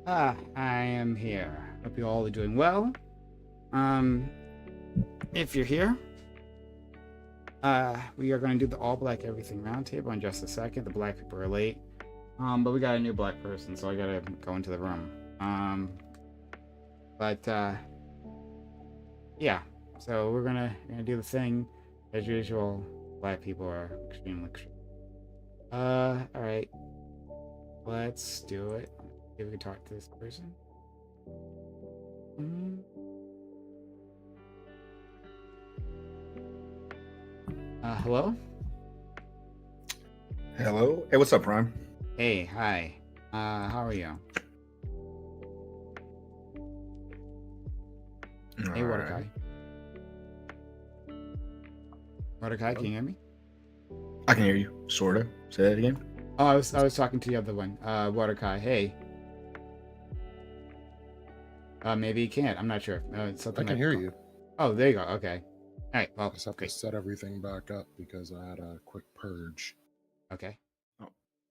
I am here. Hope you all are doing well. Um, if you're here, we are going to do the all black everything roundtable in just a second. The black people are late. But we got a new black person, so I gotta go into the room. But yeah. So we're gonna do the thing as usual. Black people are extremely. All right. Let's do it. See if we can talk to this person. Mm. Hello? Hello. Hey, what's up, Prime? Hey, hi. How are you? Hey, All Mordecai. right. Mordecai, can you hear me? I can hear you, sorta. Say that again. Oh, I was talking to the other one. Mordecai, hey. Maybe you can't. I'm not sure. It's I something can like. hear you. Oh, there you go. Okay. All right. Well, I just have to great. set everything back up because I had a quick purge. Okay.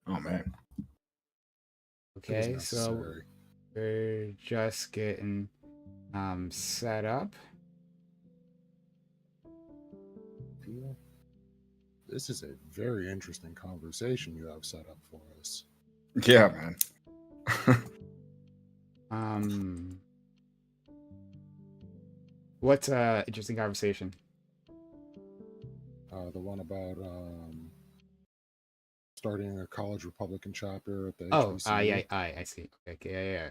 Oh man. It was Okay. So necessary. we're just getting set up. This is a very interesting conversation you have set up for us. Yeah, man. What's interesting conversation? The one about starting a college Republican chapter at the Oh, HBCU. yeah, I see. Okay,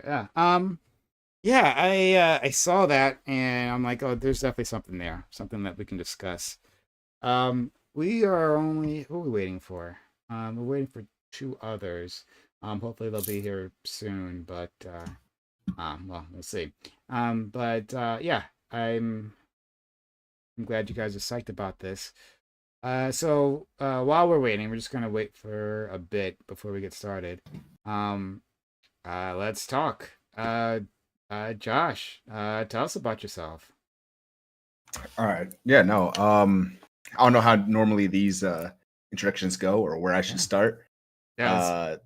yeah. I saw that and I'm like, oh, there's definitely something there, something that we can discuss. We are only who are we waiting for? We're waiting for two others. Hopefully they'll be here soon, but well, we'll see. Yeah, I'm glad you guys are psyched about this. So while we're waiting, we're just gonna wait for a bit before we get started. Um, let's talk. Josh, tell us about yourself. All right. Yeah. No. I don't know how normally these introductions go or where I should Yeah. start. Yes,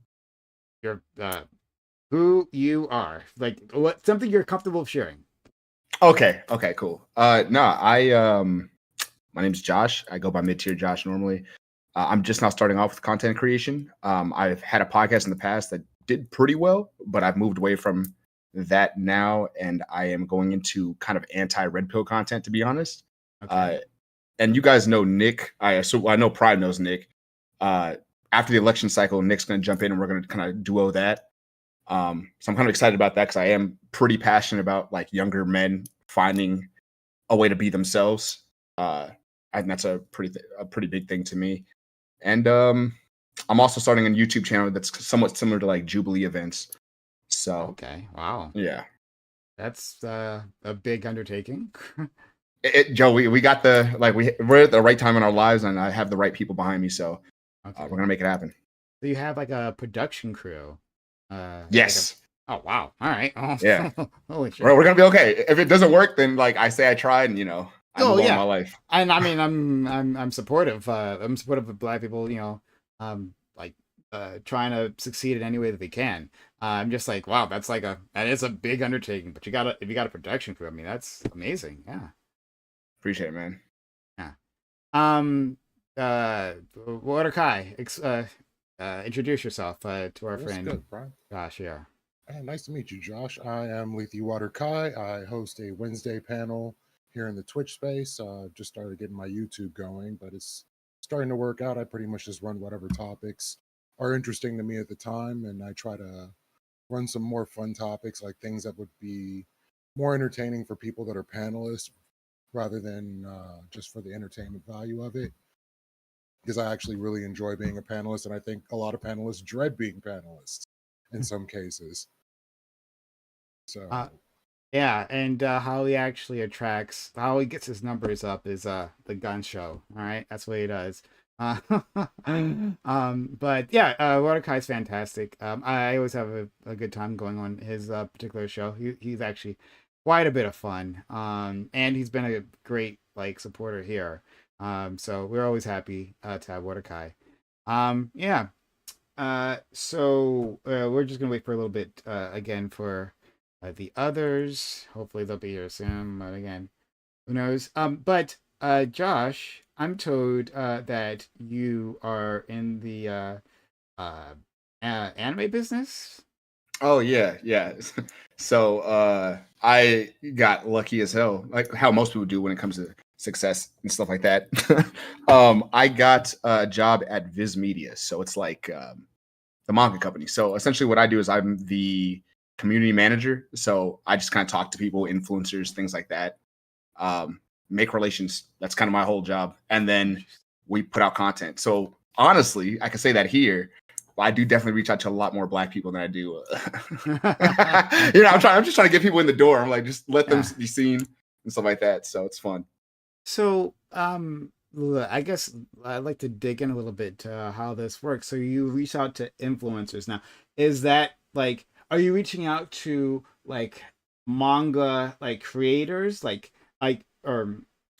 you're who you are, like what something you're comfortable sharing. Okay. Okay. Cool. No. My name's Josh. I go by mid tier Josh normally. I'm just now starting off with content creation. I've had a podcast in the past that did pretty well, but I've moved away from that now, and I am going into kind of anti-red pill content, to be honest. Okay. And you guys know Nick. I know Pride knows Nick. After the election cycle, Nick's going to jump in, and we're going to kind of duo that. So I'm kind of excited about that because I am pretty passionate about like younger men finding a way to be themselves. I think that's a pretty big thing to me. And I'm also starting a YouTube channel that's somewhat similar to like Jubilee events. So Okay. Wow. yeah, That's a big undertaking. Joe, we got the like we're at the right time in our lives, and I have the right people behind me. So Okay. we're gonna make it happen. So you have like a production crew. Yes. Oh wow. All right. Oh, Yeah. holy shit. We're gonna be okay. If it doesn't work, then like I say, I tried, and I Oh move on with yeah. my life. And I mean, I'm supportive. I'm supportive of Black people. Like trying to succeed in any way that they can. I'm just like, wow, that is a big undertaking. But if you got a production crew, I mean, that's amazing. Yeah. Appreciate it, man. Yeah. Um. Mordecai, introduce yourself to our What's friend good, Brian? Josh here. Hey, nice to meet you, Josh. I am Lethe Water Kai. I host a Wednesday panel here in the Twitch space. Just started getting my YouTube going, but it's starting to work out. I pretty much just run whatever topics are interesting to me at the time, and I try to run some more fun topics, like things that would be more entertaining for people that are panelists rather than just for the entertainment value of it. Because I actually really enjoy being a panelist, and I think a lot of panelists dread being panelists in some cases. So Yeah, and how he gets his numbers up is the gun show. All right, that's what he does. Uh, but yeah, Mordecai's fantastic. I always have a good time going on his particular show. He's actually quite a bit of fun. And he's been a great like supporter here. So we're always happy to have Mordecai. Yeah. So we're just gonna wait for a little bit again for the others. Hopefully they'll be here soon. But again, who knows? But Josh, I'm told that you are in the anime business. Oh yeah, yeah. So I got lucky as hell, like how most people do when it comes to success and stuff like that. I got a job at Viz Media, so it's like the manga company. So essentially, what I do is I'm the community manager. So I just kind of talk to people, influencers, things like that. Make relations. That's kind of my whole job, and then we put out content. So honestly, I can say that here. I do definitely reach out to a lot more Black people than I do. I'm just trying to get people in the door. I'm like, just let them Yeah. be seen and stuff like that. So it's fun. So, I guess I'd like to dig in a little bit to how this works. So you reach out to influencers now. Is that like, are you reaching out to like manga like creators, like or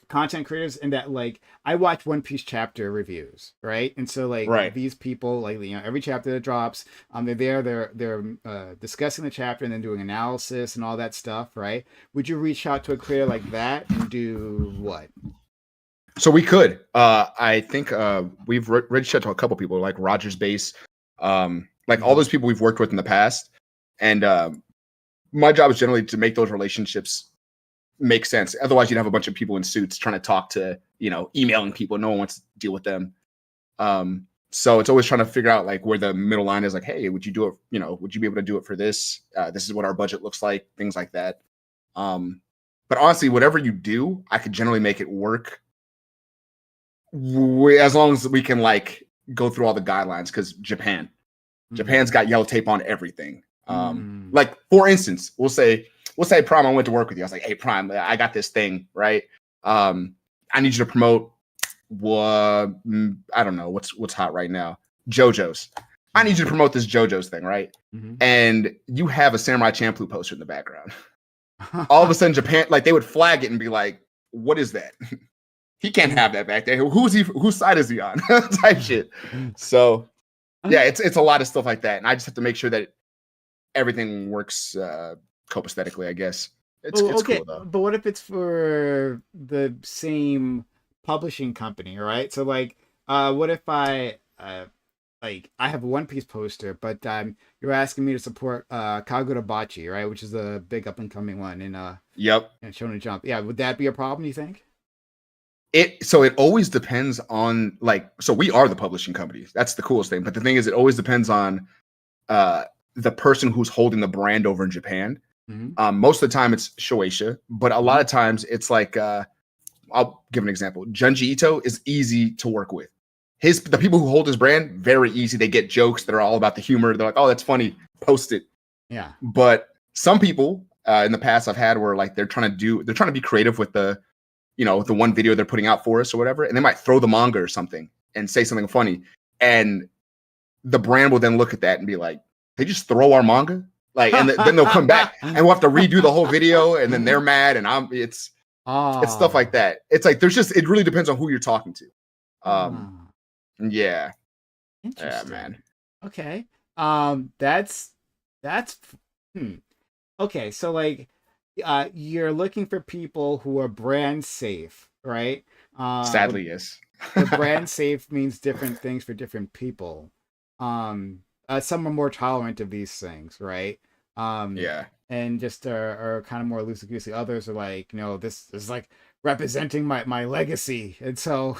content creators? And that like I watch One Piece chapter reviews, right? And so like Right. these people, like every chapter that drops, they're they're discussing the chapter and then doing analysis and all that stuff, right? Would you reach out to a creator like that and do what? So we could. I think we've reached out to a couple people like Rogers Base, like all those people we've worked with in the past. And my job is generally to make those relationships make sense. Otherwise, you'd have a bunch of people in suits trying to talk to, emailing people. No one wants to deal with them. So it's always trying to figure out like where the middle line is. Like, hey, would you do it? Would you be able to do it for this? This is what our budget looks like. Things like that. But honestly, whatever you do, I could generally make it work as long as we can like go through all the guidelines. Because Japan's got yellow tape on everything. Like for instance, we'll say Prime, I went to work with you. I was like, hey Prime, I got this thing, right? I need you to promote I don't know what's hot right now. JoJo's. I need you to promote this JoJo's thing, right? And you have a Samurai Champloo poster in the background. All of a sudden, Japan, like they would flag it and be like, what is that? He can't have that back there. Whose side is he on? Type shit. So yeah, it's a lot of stuff like that. And I just have to make sure that everything works copaesthetically, I guess. It's okay, cool though. but what if it's for the same publishing company, right? So like, what if I like I have a One Piece poster, but you're asking me to support Kagura Bachi, right? Which is a big up and coming one in Yep. in Shonen Jump. Yeah, would that be a problem, you think? So it always depends on so we are the publishing company. That's the coolest thing. But the thing is, it always depends on the person who's holding the brand over in Japan. Most of the time it's Shueisha, but a lot of times it's like I'll give an example. Junji Ito is easy to work with. The people who hold his brand, very easy. They get jokes that are all about the humor. They're like, oh, that's funny. Post it. Yeah. But some people in the past I've had where like they're trying to be creative with the one video they're putting out for us or whatever, and they might throw the manga or something and say something funny, and the brand will then look at that and be like, they just throw our manga, like, and then they'll come back and we'll have to redo the whole video, and then they're mad, and it's stuff like that. It's like it really depends on who you're talking to. Yeah. Interesting. Yeah, man. Okay. That's okay, so like you're looking for people who are brand safe, right? Sadly, yes. But brand safe means different things for different people. Some are more tolerant of these things, right? Yeah. And just are kind of more loosey goosey. Others are like, no, this is like representing my legacy, and so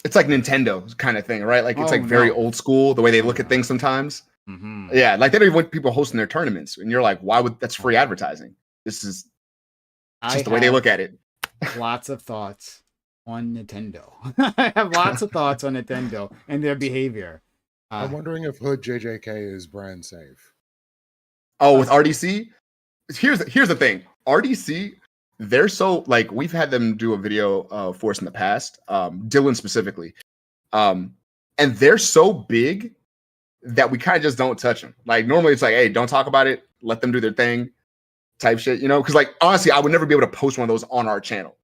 It's like Nintendo kind of thing, right? Like it's very old school the way they look at things sometimes. Yeah, like they don't even want people hosting their tournaments, and you're like, that's free advertising. This is just the way they look at it. Lots of thoughts on Nintendo. I have lots of thoughts on Nintendo and their behavior. I'm wondering if Hood JJK is brand safe. Oh, with RDC? Here's the thing. RDC, they're so like we've had them do a video for us in the past, Dylan specifically. And they're so big that we kind of just don't touch them. Like normally it's like, hey, don't talk about it, let them do their thing type shit, because like honestly, I would never be able to post one of those on our channel.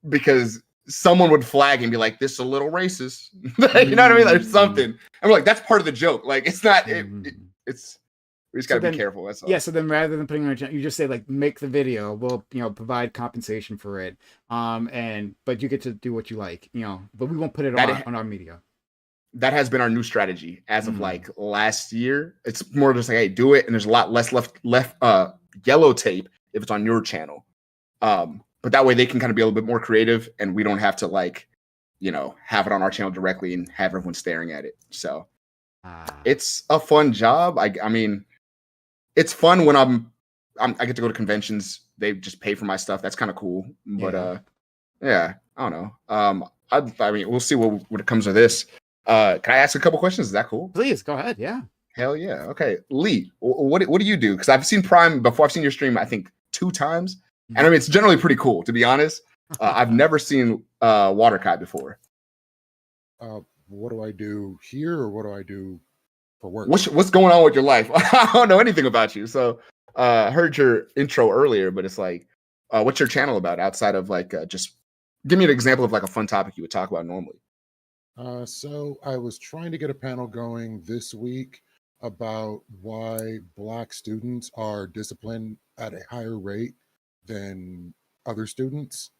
Because someone would flag and be like, "This is a little racist." You know what I mean? There's something. I'm like, that's part of the joke. Like, it's not. It's we just So gotta then- be careful. That's all. Yeah, so then rather than putting it on your channel, you just say like make the video. We'll provide compensation for it. But you get to do what you like. But we won't put it on our media. That has been our new strategy as of Mhm. like last year. It's more just like, hey, do it, and there's a lot less left yellow tape if it's on your channel. But that way they can kind of be a little bit more creative, and we don't have to like, have it on our channel directly and have everyone staring at it. So it's a fun job. I mean, it's fun when I get to go to conventions. They just pay for my stuff. That's kind of cool. But yeah, I don't know. I mean, we'll see what it comes of this. Can I ask a couple questions? Is that cool? Please go ahead. Yeah. Hell yeah. Okay, Lee, what do you do? Because I've seen Prime before. I've seen your stream, I think 2 times, and I mean it's generally pretty cool, to be honest. I've never seen Waterkai before. What do I do here, or what do I do for work? What's going on with your life? I don't know anything about you. So I heard your intro earlier, but it's like, what's your channel about outside of like just give me an example of like a fun topic you would talk about normally. So I was trying to get a panel going this week about why Black students are disciplined at a higher rate than other students.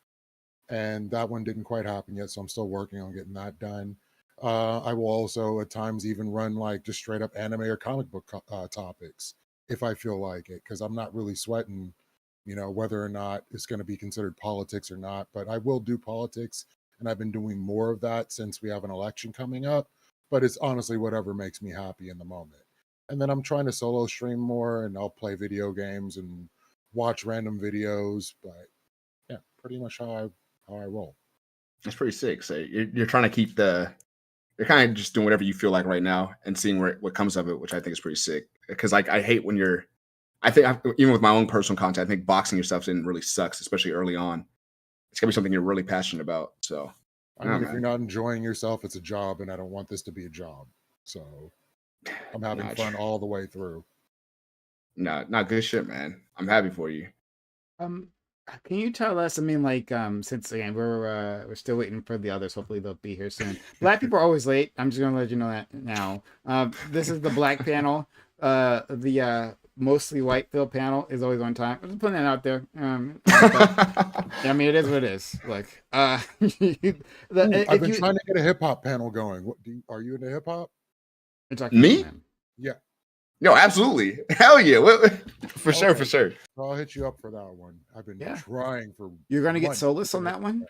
And that one didn't quite happen yet, so I'm still working on getting that done. I will also at times even run like just straight up anime or comic book topics if I feel like it, because I'm not really sweating, whether or not it's going to be considered politics or not. But I will do politics, and I've been doing more of that since we have an election coming up. But it's honestly whatever makes me happy in the moment. And then I'm trying to solo stream more, and I'll play video games and watch random videos. But yeah, pretty much how I roll. That's pretty sick. So you're trying to keep you're kind of just doing whatever you feel like right now and seeing what comes of it, which I think is pretty sick. Because like I hate when even with my own personal content, I think boxing yourself in really sucks, especially early on. It's gotta be something you're really passionate about. So I mean, if you're not enjoying yourself, it's a job, and I don't want this to be a job. So I'm having fun all the way through. No, not good shit, man. I'm happy for you. Can you tell us? I mean, like, since again we're still waiting for the others. Hopefully they'll be here soon. Black people are always late. I'm just gonna let you know that now. This is the black panel. The mostly white field panel is always on time. I'm just putting that out there. I mean, it is what it is. Like, I've been trying to get a hip hop panel going. Are you into hip hop? Me? Yeah. No, absolutely. Hell yeah. For sure. So I'll hit you up for that one. I've been trying for. You're gonna get Solus on that one?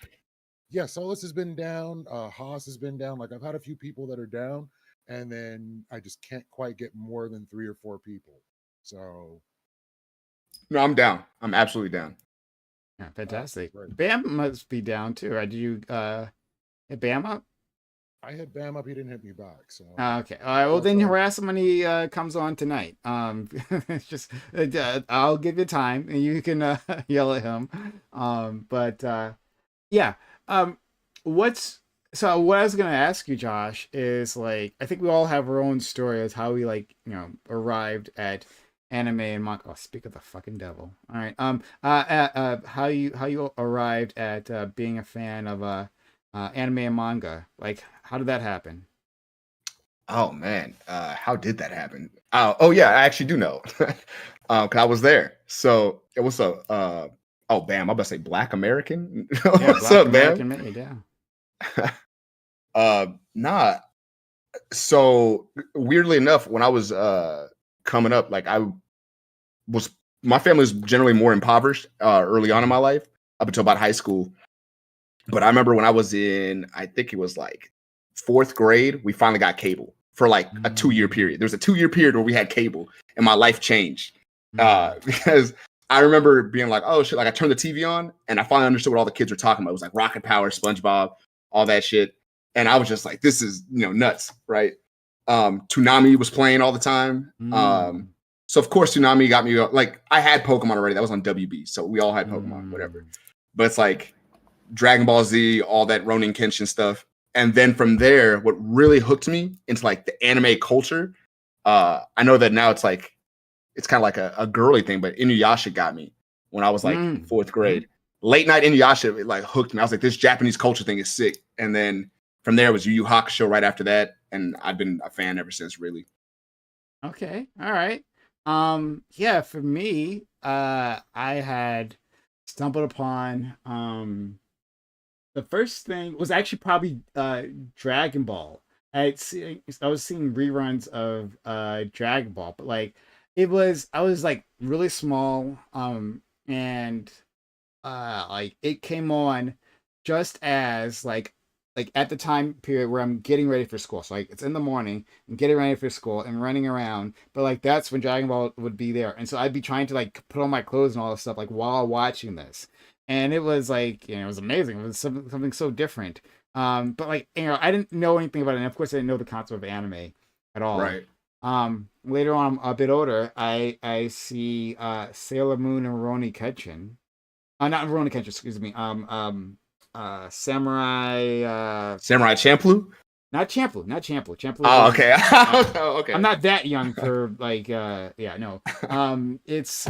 Yeah, Solus has been down. Haas has been down. Like I've had a few people that are down, and then I just can't quite get more than 3 or 4 people. So. No, I'm down. I'm absolutely down. Yeah, fantastic. Bam must be down too. Right? Did you hit Bam up? I hit Bam up. He didn't hit me back. So okay. All right. Well, then harass him when he comes on tonight. It's just I'll give you time, and you can yell at him. Yeah. What I was gonna ask you, Josh, is like I think we all have our own story as how we arrived at anime and manga. Oh, speak of the fucking devil. All right. How you arrived at being a fan of anime and manga? Like, how did that happen? Oh man, how did that happen? Oh yeah, I actually do know. 'Cause I was there. So what's up? Oh Bam, I'm about to say Black American. What's Black up, American man? Made, yeah. Nah. So weirdly enough, when I was coming up, like my family was generally more impoverished early on in my life, up until about high school. But I remember when I was in, I think it was like 4th grade, we finally got cable for like a 2-year period. There was a 2-year period where we had cable, and my life changed because I remember being like, oh shit, like I turned the TV on and I finally understood what all the kids were talking about. It was like Rocket Power, SpongeBob, all that shit. And I was just like, this is, nuts, right? Toonami was playing all the time. So of course Toonami got me, like I had Pokemon already. That was on WB. So we all had Pokemon, whatever. But it's like Dragon Ball Z, all that Ronin Kenshin stuff. And then from there, what really hooked me into like the anime culture, I know that now it's like, it's kind of like a girly thing, but Inuyasha got me when I was like 4th grade. late night Inuyasha, it like hooked me. I was like, this Japanese culture thing is sick. And then from there was Yu Yu Hakusho right after that, and I've been a fan ever since. Really. Okay. All right. Yeah, for me, I had stumbled upon the first thing was actually probably Dragon Ball. I was seeing reruns of Dragon Ball, but like I was like really small and like it came on just as like at the time period where I'm getting ready for school. So like it's in the morning and getting ready for school and running around. But like that's when Dragon Ball would be there. And so I'd be trying to like put on my clothes and all this stuff like while watching this. And it was like, it was amazing. It was something so different. But like, I didn't know anything about it. And of course I didn't know the concept of anime at all. Right. Later on, I'm a bit older, I see Sailor Moon and Rurouni Kenshin. Not Rurouni Kenshin, excuse me. Samurai Samurai Champloo. not Champloo, not Champloo. Champloo. Oh, was- okay. uh, Okay. I'm not that young for like yeah, no. It's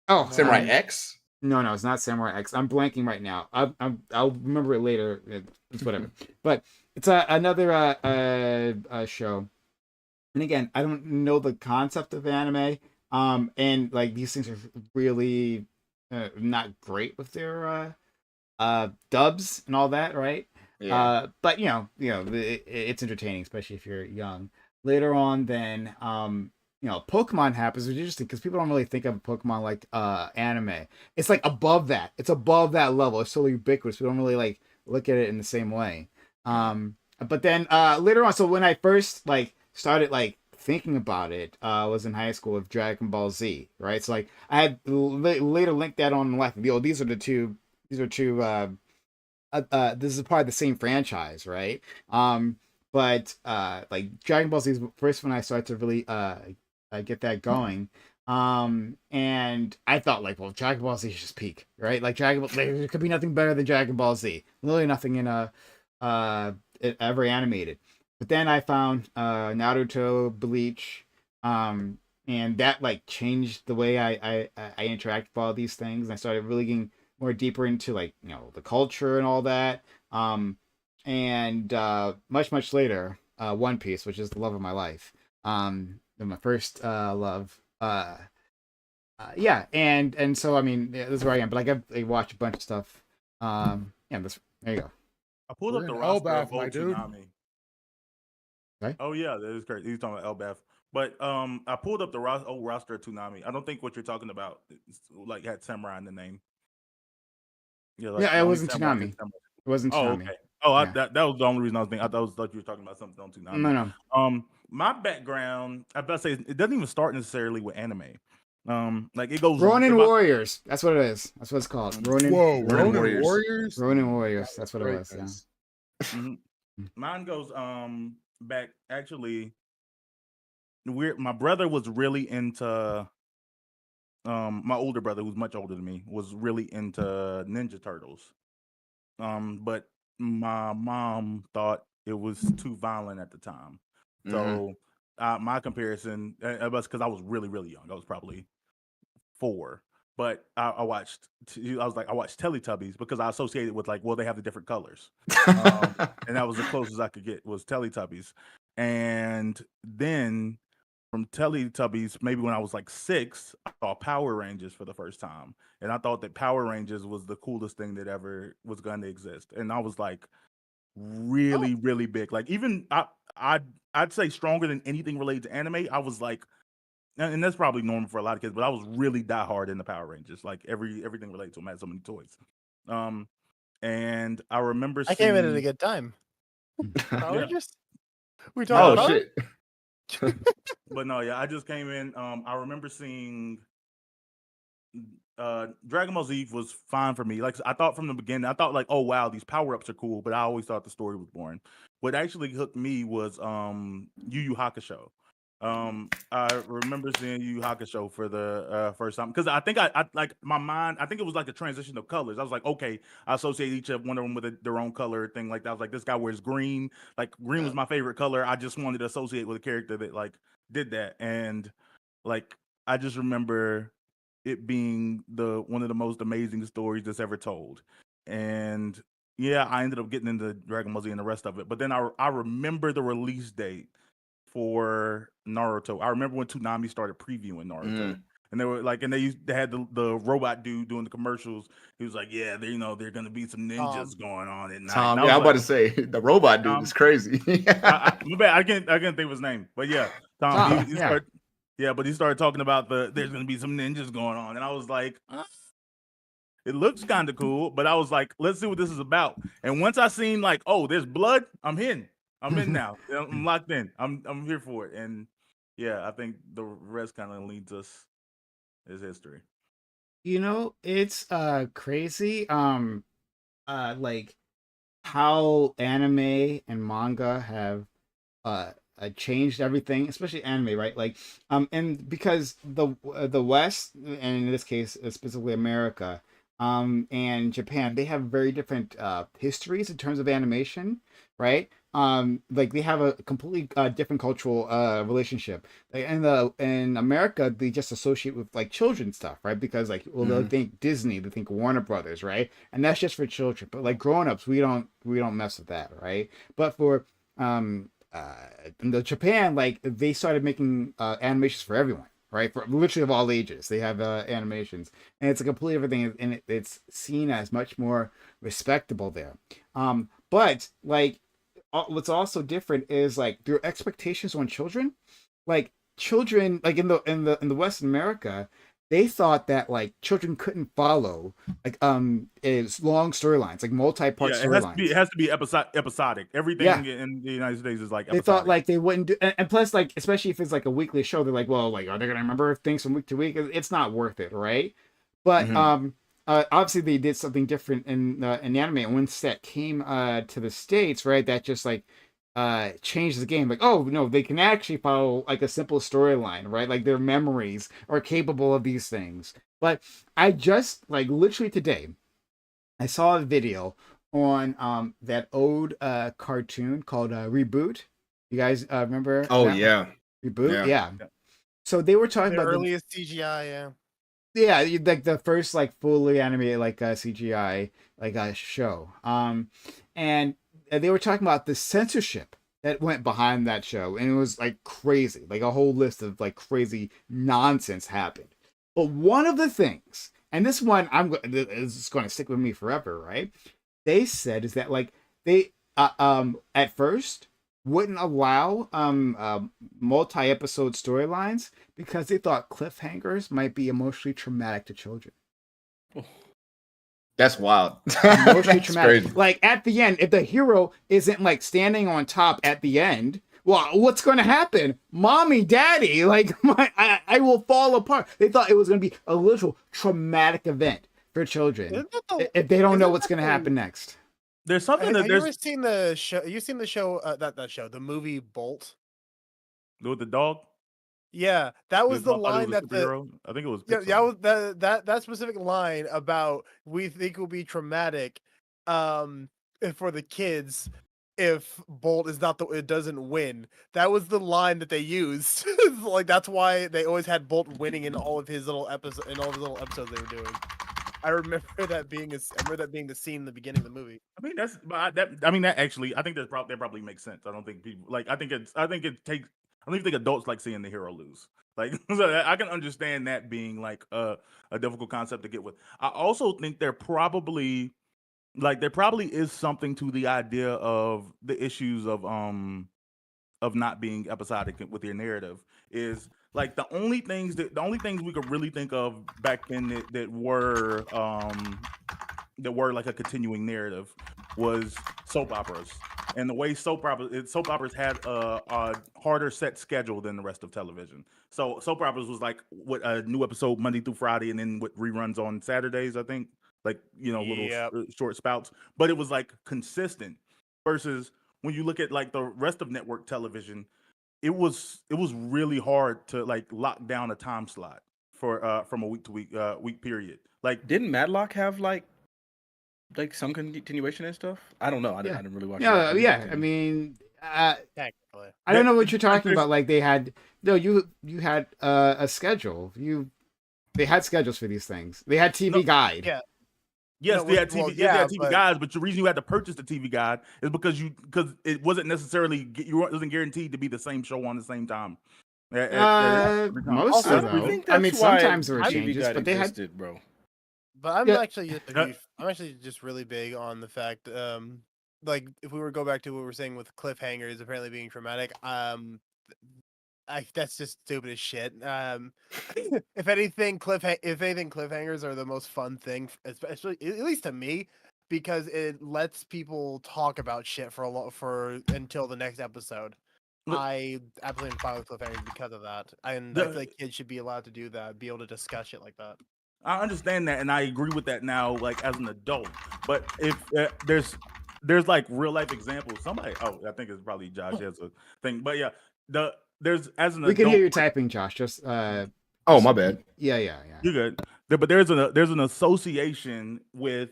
oh Samurai X. no, it's not Samurai X. I'm blanking right now. I'll remember it later. It's whatever. But it's another show. And again, I don't know the concept of anime. And like these things are really not great with their dubs and all that, right? Yeah. But it's entertaining, especially if you're young. Later on, then Pokemon happens, which is interesting because people don't really think of Pokemon like anime. It's like above that. It's above that level. It's so ubiquitous. We don't really like look at it in the same way. But then later on, so when I first like started like thinking about it, was in high school with Dragon Ball Z, right? So like I had later linked that on like, these are two. This is part of the same franchise, right? But like Dragon Ball Z is the first when I started to really get that going. And I thought like, well, Dragon Ball Z is just peak, right? Like there could be nothing better than Dragon Ball Z. Literally nothing in ever animated. But then I found Naruto, Bleach, and that like changed the way I interact with all these things. And I started really getting more deeper into like the culture and all that. And much later, One Piece, which is the love of my life, my first love. Yeah, and so I mean, this is where I am. But like I watched a bunch of stuff. Yeah, there you go. I pulled We're up the in roster Elbath, of my old dude. Toonami. Right? Oh yeah, that is great. He's talking about Elbath. But I pulled up the old roster of Toonami. I don't think what you're talking about like had Samurai in the name. Yeah, like Yeah, the it only wasn't Samurai Toonami. did Samurai. It wasn't Oh, Toonami. okay. Oh, Yeah. that was the only reason I was thinking. I thought you were talking about something on Toonami. No. My background, I about to say, it doesn't even start necessarily with anime. Like it goes Ronin about- Warriors. That's what it is. That's what it's called. Ronin. Whoa, Ronin Ronin Warriors. Warriors. Ronin Warriors. That's what it Great, was. Yeah. guys. Mhm. Mine goes back actually. My brother was really into my older brother, who's much older than me, was really into Ninja Turtles. But my mom thought it was too violent at the time. So my comparison, was because I was really, really young. I was probably 4. But I watched Teletubbies because I associated with like, well, they have the different colors. And that was the closest I could get was Teletubbies. And then from Teletubbies, maybe when I was like 6, I saw Power Rangers for the first time. And I thought that Power Rangers was the coolest thing that ever was going to exist. And I was like really, really big. Like even I'd say stronger than anything related to anime. I was like, and that's probably normal for a lot of kids, but I was really diehard in the Power Rangers. Like everything related to them. I had so many toys. And I remember I came in at a good time. Yeah. Rangers? We Oh talking about it? shit. But no, yeah, I just came in. I remember seeing Dragon Ball Z was fine for me. Like I thought from the beginning, I thought like, oh wow, these power-ups are cool, but I always thought the story was boring. What actually hooked me was Yu Yu Hakusho. I remember seeing Yu Yu Hakusho for the first time because I think I like my mind. I think it was like a transition of colors. I was like, okay, I associate each of one of them with their own color thing like that. I was like, this guy wears green. Like green was my favorite color. I just wanted to associate with a character that like did that, and like I just remember it being one of the most amazing stories that's ever told. And yeah, I ended up getting into Dragon Ball Z and the rest of it. But then I remember the release date for Naruto. I remember when Toonami started previewing Naruto. Mm. And they were like, and they had the robot dude doing the commercials. He was like, "Yeah, they're gonna be some ninjas going on at night." Tom, And I yeah, was I'm about like, to say the robot dude Tom, is crazy. my bad, I can't think of his name, but yeah, Tom. Tom, He yeah. started, yeah, but he started talking about there's gonna be some ninjas going on, and I was like, it looks kind of cool, but I was like, let's see what this is about. And once I seen like, oh, there's blood, I'm in. I'm in now. I'm locked in. I'm here for it. And yeah, I think the rest kind of leads us is history. It's crazy. Like how anime and manga have changed everything, especially anime, right? Like, and because the West, and in this case specifically America, and Japan, they have very different histories in terms of animation, right? Like they have a completely different cultural relationship. Like in America, they just associate with like children stuff, right? Because like, well, they'll think Disney, they think Warner Brothers, right? And that's just for children. But like grown-ups, we don't mess with that, right? But for in the Japan, like they started making animations for everyone, right? For literally of all ages, they have animations, and it's a completely different thing, and it's seen as much more respectable there. But like what's also different is like their expectations on children, like children, like in the Western America, they thought that like children couldn't follow like is long storylines, like multi-part Yeah, storylines. it has to be episodic. Everything Yeah. in the United States is like They episodic. thought like they wouldn't do, and plus like especially if it's like a weekly show, they're like, well, like are they gonna remember things from week to week? It's not worth it, right? But Mhm. obviously they did something different in anime, and once that came to the States, right, that just like changed the game. Like, oh no, they can actually follow like a simple storyline, right? Like their memories are capable of these things. But I just like literally today I saw a video on that old cartoon called Reboot. You guys remember Oh that one? yeah, Reboot? yeah. Yeah. So they were talking The about earliest CGI, yeah. like the first like fully animated like CGI like show. And they were talking about the censorship that went behind that show, and it was like crazy. Like a whole list of like crazy nonsense happened. But one of the things, and this one is going to stick with me forever, right? They said is that like they at first wouldn't allow multi-episode storylines because they thought cliffhangers might be emotionally traumatic to children. That's wild. Emotionally That's traumatic. crazy. Like at the end, if the hero isn't like standing on top at the end, well, what's going to happen? Mommy, daddy, like I will fall apart. They thought it was going to be a literal traumatic event for children Isn't that the- if they don't know isn't what's that going to the- happen next. There's something Have that you ever there's seen the show? You seen the show? That show, the movie Bolt. with the dog. Yeah, that was the I thought it line was a that the superhero. I think it was. yeah, Pixar. that was that specific line about we think will be traumatic, for the kids if Bolt is not it doesn't win. That was the line that they used. Like that's why they always had Bolt winning in all of his little episodes they were doing. I remember that being the scene in the beginning of the movie. I mean that actually I think that probably makes sense. I don't think people like I think it takes I don't even think adults like seeing the hero lose. Like so I can understand that being like a difficult concept to get with. I also think there probably is something to the idea of the issues of not being episodic with your narrative is like the only things we could really think of back then that were like a continuing narrative was soap operas, and the way soap operas had a harder set schedule than the rest of television. So soap operas was like what a new episode Monday through Friday, and then what reruns on Saturdays, I think, like little Yep. short spouts, but it was like consistent versus when you look at like the rest of network television, it was really hard to like lock down a time slot for from a week to week period. Like Didn't Matlock have like some continuation and stuff? I don't know. I Yeah. didn't really watch. Yeah, it. yeah. I mean, Technically. I don't know what you're talking there's- about. Like they had no, you had a schedule. They had schedules for these things. They had TV Guide. yeah. Yes, No, they had TV. well, They had yeah, TV but- guides, but the reason you had to purchase the TV guide is because it wasn't necessarily it wasn't guaranteed to be the same show on the same time. Every time. Most Also, of I them. think I mean, that's why sometimes there were TV changes, Guide but they had. existed, bro. But I'm Yeah. actually just really big on the fact, like if we were to go back to what we were saying with cliffhangers apparently being traumatic, that's just stupid as shit. If anything, cliffhangers are the most fun thing, especially at least to me, because it lets people talk about shit for until the next episode. Look- I absolutely am fine with cliffhangers because of that, and I feel like kids should be allowed to do that, be able to discuss shit like that. I understand that, and I agree with that now, like as an adult. But if there's like real life examples, somebody. Oh, I think it's probably Josh has a thing, but yeah, there's as an We adult. can hear you typing, Josh. Just Oh, my bad. yeah. You're good. But there's an association with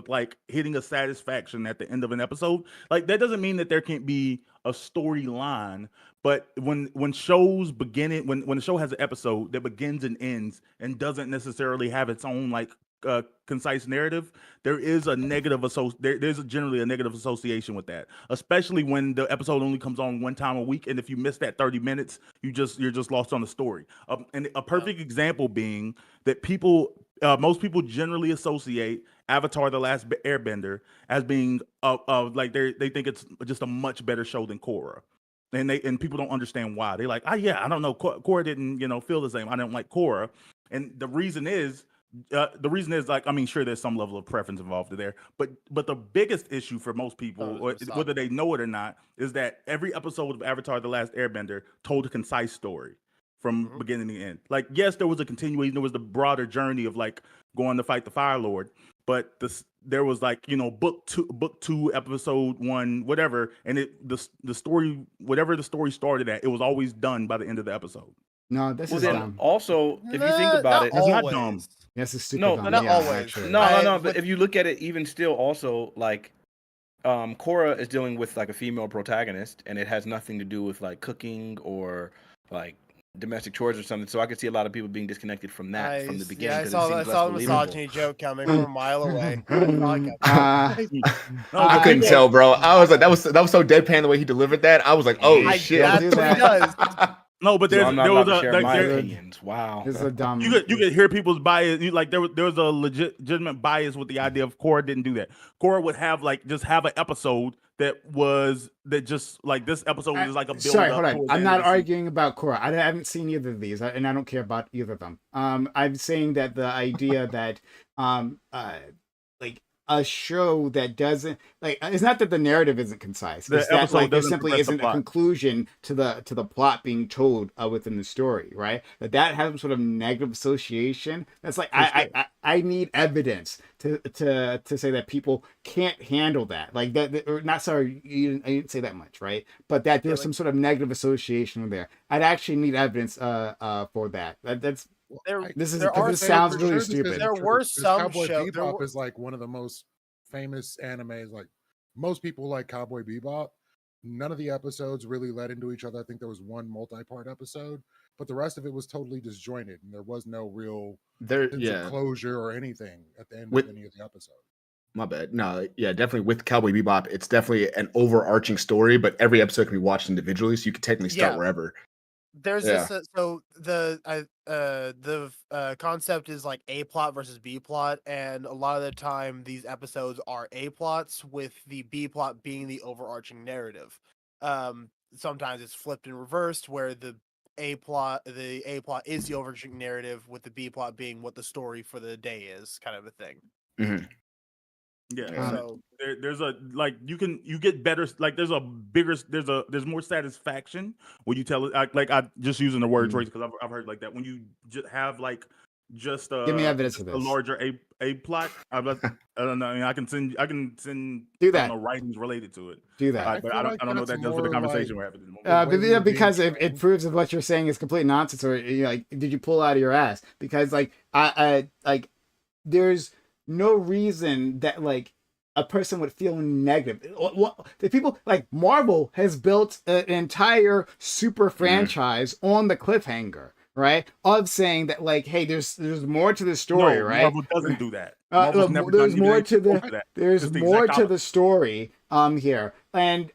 like hitting a satisfaction at the end of an episode. Like that doesn't mean that there can't be a storyline, but when shows begin it when the show has an episode that begins and ends and doesn't necessarily have its own like concise narrative, there is a negative there's generally a negative association with that, especially when the episode only comes on one time a week, and if you miss that 30 minutes, you're just lost on the story. And a perfect example being that most people generally associate Avatar: The Last Airbender as being like they think it's just a much better show than Korra. And people don't understand why. They're like, I don't know, Korra didn't feel the same. I don't like Korra, and the reason is like, I mean, sure, there's some level of preference involved there, but the biggest issue for most people, whether they know it or not, is that every episode of Avatar: The Last Airbender told a concise story from beginning to end. Like, yes, there was a continuation, there was the broader journey of like going to fight the Fire Lord, but there was like book two, episode 1, whatever, and the story, whatever the story started at, it was always done by the end of the episode. No, this Well, is then dumb. also, if you think about it, It's not dumb. This is stupid. No, dumb. not yeah, always. actually. No. But with- if you look at it, even still, also like, Korra is dealing with like a female protagonist, and it has nothing to do with like cooking or like domestic chores or something. So I could see a lot of people being disconnected from that from the beginning. Yeah, I 'cause it saw seems the less believable. misogyny joke coming from a mile away. Uh, I couldn't tell, bro. I was like, that was so deadpan the way he delivered that. I was like, oh I- shit. That's what he does. No, but So there's I'm not there allowed was to a share like, my there, opinions. Wow. This is a dumb. you could hear people's bias. Like there was a legitimate bias with the idea of Korra didn't do that. Korra would have just have an episode that just like this episode is like a build Sorry, up. hold on. towards the I'm end not of the season. arguing about Korra. I haven't seen either of these, and I don't care about either of them. I'm saying that the idea that like a show that doesn't like, it's not that the narrative isn't concise. The It's that episode like there doesn't simply progress the isn't a plot. conclusion to the plot being told within the story, right? That has some sort of negative association. That's like I need evidence to say that people can't handle that. Like that, or not. Sorry, I didn't say that much, right? But that there's some sort of negative association there. I'd actually need evidence for that. That's There, this is there because are this sounds For really sure this stupid. is There true, were because some Cowboy show- there Bebop were- is like one of the most famous animes. Like most people like Cowboy Bebop. None of the episodes really led into each other. I think there was one multi-part episode, but the rest of it was totally disjointed, and there was no real sense of closure or anything at the end With- of any of the episodes. My bad. No, yeah, definitely with Cowboy Bebop, it's definitely an overarching story, but every episode can be watched individually, so you can technically start Yeah. wherever. There's Yeah. this so the concept is like A plot versus B plot, and a lot of the time these episodes are A plots with the B plot being the overarching narrative. Sometimes it's flipped and reversed where the A plot is the overarching narrative with the B plot being what the story for the day is, kind of a thing. Yeah. So There's a like you get better, like there's more satisfaction when you tell it like I just using the word choice because I've heard like that when you just have like just Give me evidence of a this. larger a plot. I don't know. I mean, I can send Do I don't that. know, writings related to it. Do that. But feel I like don't know what that's that does for the more conversation like- we're having at the moment. way we were being Because it trained. proves that what you're saying is complete nonsense, or like, did you pull out of your ass? Because like I like, there's no reason that like a person would feel negative. The people like Marvel has built an entire super franchise on the cliffhanger, right? Of saying that like, hey, there's more to the story, No, right? Marvel doesn't do that. Marvel's never There's done more anything to close the that. there's It's the more exact to opposite. the story here, and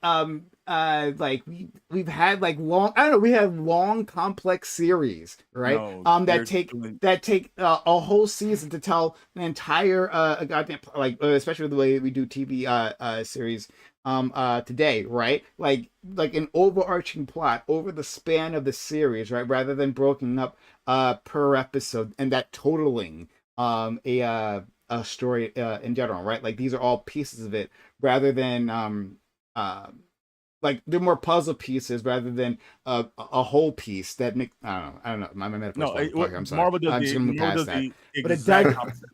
like we've had like long, I don't know, we have long complex series, right? No, That they're take doing- a whole season to tell an entire goddamn, like especially the way we do TV series today, right? Like an overarching plot over the span of the series, right? Rather than broken up per episode, and that totaling a story in general, right? Like these are all pieces of it, rather than like they're more puzzle pieces rather than a whole piece that make, I don't know. My metaphor's no. falling apart here, I'm sorry. Marvel does I'm just the gonna move Marvel past does that. the But it exact does. opposite.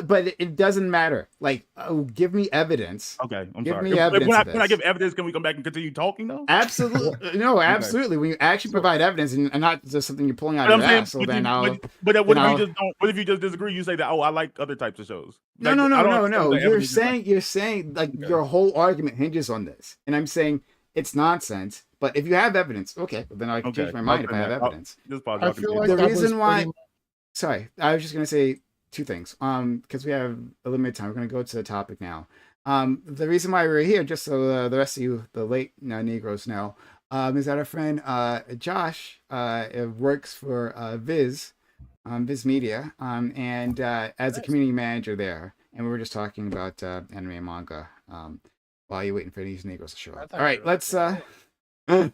But it doesn't matter. Like, give me evidence. Okay, I'm Give sorry. me evidence of When I this. give evidence, can we come back and continue talking though? Absolutely, no, absolutely. When you actually provide evidence and not just something you're pulling out But of I'm your saying, ass, so but, then you- I'll. but what then if I'll- you just don't? What if you just disagree? You say that, oh, I like other types of shows. No, Like, no, I no, don't no, understand no. what the evidence is like. You're saying like Okay. your whole argument hinges on this, and I'm saying it's nonsense. But if you have evidence, okay, well, then I can change Okay, my mind if I I'll have say that. evidence. Just pause. I Y'all feel continue. like The that was reason why, pretty sorry, I was just gonna say two things. Because we have a limited time, we're gonna go to the topic now. The reason why we're here, just so the rest of you, the late Negroes, know, is that our friend Josh works for Viz Media, and as a community manager there, and we were just talking about anime and manga while you're waiting for these Negroes to show up. All right, let's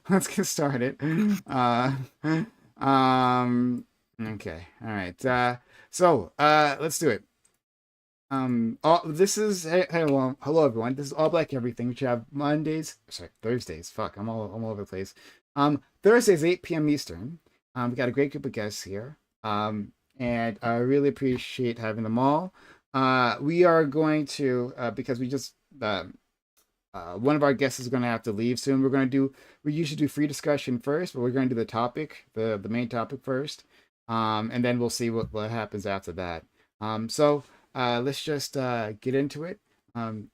let's get started. Okay, all right. So let's do it. This is hello everyone. This is All Black Everything, which you have Thursdays. Fuck, I'm all over the place. Thursdays 8 p.m. Eastern. We got a great group of guests here. And I really appreciate having them all. We are going to because we just one of our guests is going to have to leave soon. We usually do free discussion first, but we're going to do the topic, the main topic first, and then we'll see what happens after that. So let's just get into it.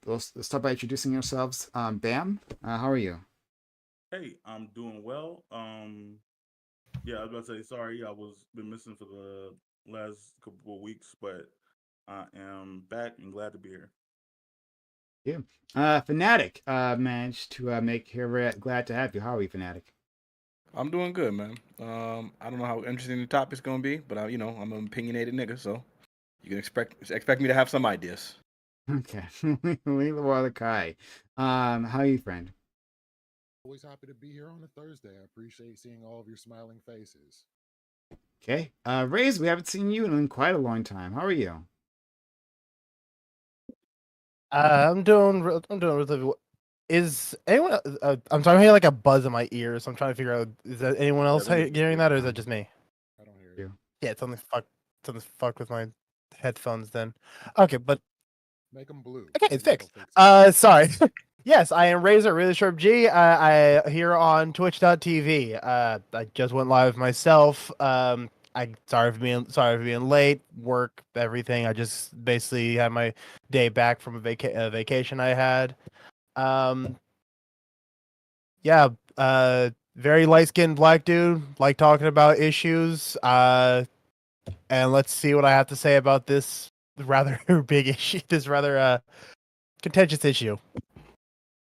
Let's start by introducing yourselves. Bam, how are you? Hey, I'm doing well. Yeah, I was about to say sorry. I was been missing for the last couple of weeks, but I am back and glad to be here. Fanatic managed to make here. Glad to have you. How are you, Fanatic? I'm doing good, man. I don't know how interesting the topic's gonna be, but I'm an opinionated nigga, so you can expect me to have some ideas. Okay, leave the water Kai. How are you, friend? always happy to be here on a Thursday. I appreciate seeing all of your smiling faces. Okay, Raze, we haven't seen you in quite a long time. How are you? I'm doing relatively well. Is anyone? I'm trying to hear like a buzz in my ears. So I'm trying to figure out is that anyone else that is- hearing that, or is that just me? I don't hear Yeah. you. Yeah, something's fucked with my headphones. Then, okay, but Make them blue. okay, it's Maybe that'll fixed. fix it. Sorry. Yes, I am Razor Really Sharp G. I here on Twitch.tv. I just went live myself. Sorry for being late. Work, everything. I just basically had my day back from a vacation I had. Yeah. Very light skinned black dude. Like talking about issues. And let's see what I have to say about this rather big issue. This rather contentious issue.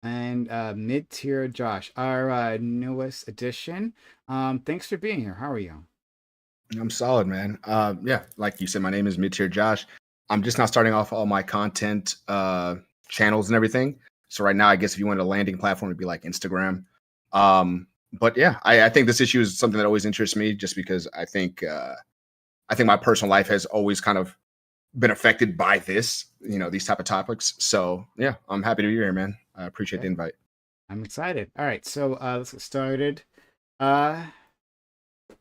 And mid-tier Josh, our newest addition. Thanks for being here. How are you? I'm solid, man. Yeah, like you said, my name is Mid-Tier Josh. I'm just now starting off all my content channels and everything. So right now, I guess if you want a landing platform, it'd be like Instagram. But yeah, I think this issue is something that always interests me, just because I think my personal life has always kind of been affected by this, these type of topics. So yeah, I'm happy to be here, man. I appreciate the invite. I'm excited. All right, so let's get started.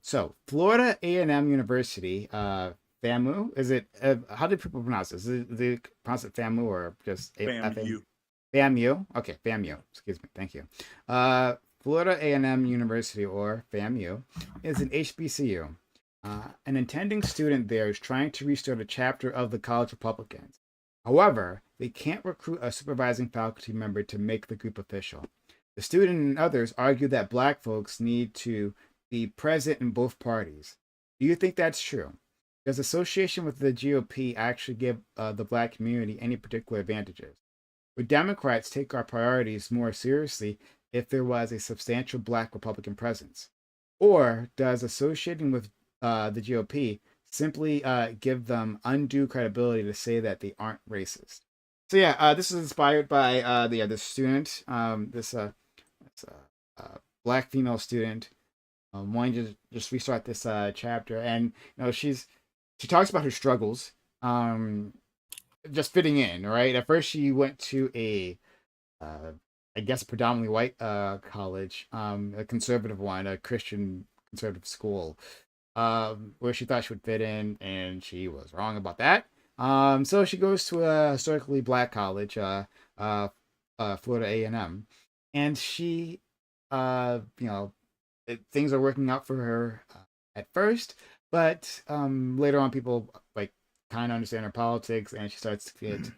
So Florida A&M University, FAMU. Is it? How do people pronounce this? Is they pronounce it FAMU or just FAMU. FAMU. Okay, FAMU. Excuse me. Thank you. Florida A&M University, or FAMU, is an HBCU. An attending student there is trying to restart a chapter of the College Republicans. However, they can't recruit a supervising faculty member to make the group official. The student and others argue that Black folks need to be present in both parties. Do you think that's true? Does association with the GOP actually give the black community any particular advantages? Would Democrats take our priorities more seriously if there was a substantial black Republican presence? Or does associating with the GOP simply give them undue credibility to say that they aren't racist? So yeah, this is inspired by the student, this black female student, wanting to just restart this chapter, and she talks about her struggles, just fitting in. Right, at first she went to a I guess predominantly white college, a conservative one, a Christian conservative school, where she thought she would fit in, and she was wrong about that. So she goes to a historically black college, Florida A&M, and she, things are working out for her at first, but later on, people like kind of understand her politics, and she starts to get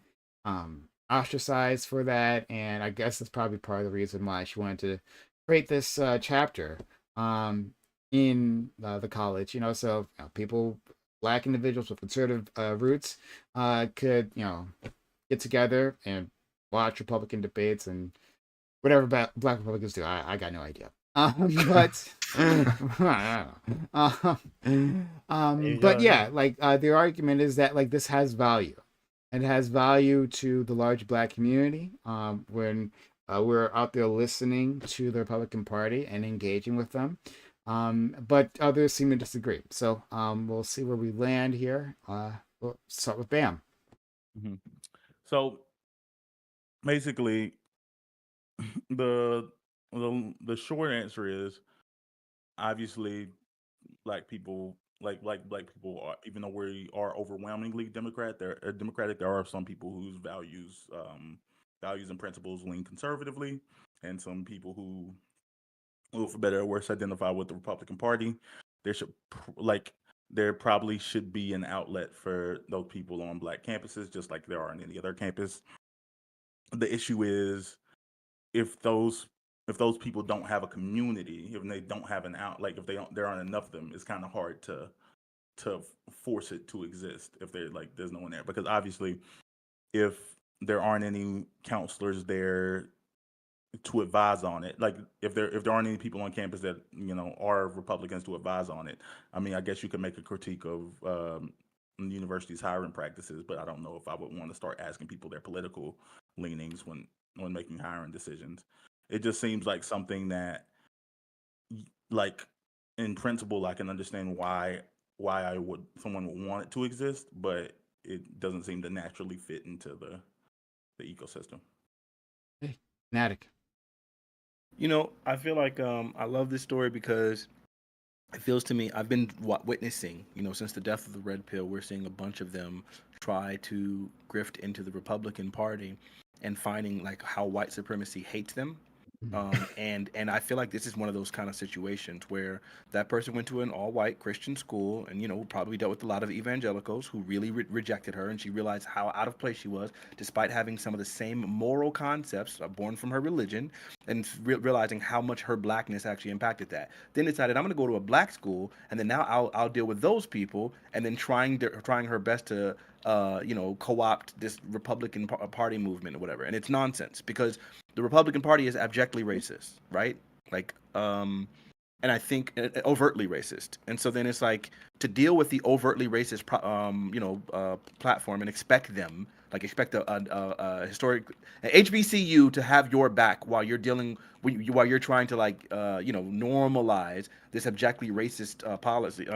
ostracized for that. And I guess that's probably part of the reason why she wanted to create this chapter in the college. So people, black individuals with conservative roots, could get together and watch Republican debates and whatever black Republicans do. I got no idea. But I don't know. But yeah, like the argument is that like this has value. It has value to the large black community when we're out there listening to the Republican Party and engaging with them. But others seem to disagree. So we'll see where we land here. We'll start with Bam. Mm-hmm. So basically, the short answer is obviously black people black people are, even though we are overwhelmingly democratic, there are some people whose values and principles lean conservatively, and some people who for better or worse identify with the Republican Party. There probably should be an outlet for those people on black campuses, just like there are on any other campus. The issue is if those people don't have a community, if they don't have an out, like if there aren't enough of them, it's kind of hard to force it to exist if there's no one there, because obviously if there aren't any counselors there to advise on it, like if there aren't any people on campus that are Republicans to advise on it, I mean, I guess you could make a critique of the university's hiring practices, but I don't know if I would want to start asking people their political leanings when making hiring decisions. It just seems like something that, like, in principle, I can understand why someone would want it to exist, but it doesn't seem to naturally fit into the ecosystem. Hey, Natick. I feel like I love this story because it feels to me, I've been witnessing, since the death of the Red Pill, we're seeing a bunch of them try to grift into the Republican Party and finding like how white supremacy hates them. And I feel like this is one of those kind of situations where that person went to an all-white Christian school and probably dealt with a lot of evangelicals who really rejected her, and she realized how out of place she was despite having some of the same moral concepts born from her religion, and realizing how much her blackness actually impacted that. Then decided, I'm going to go to a black school, and then now I'll deal with those people, and then trying her best to co-opt this Republican Party movement or whatever. And it's nonsense because the Republican Party is abjectly racist, right? And I think overtly racist. And so then it's like, to deal with the overtly racist, platform and expect a historic HBCU to have your back while you're trying to normalize this abjectly racist policy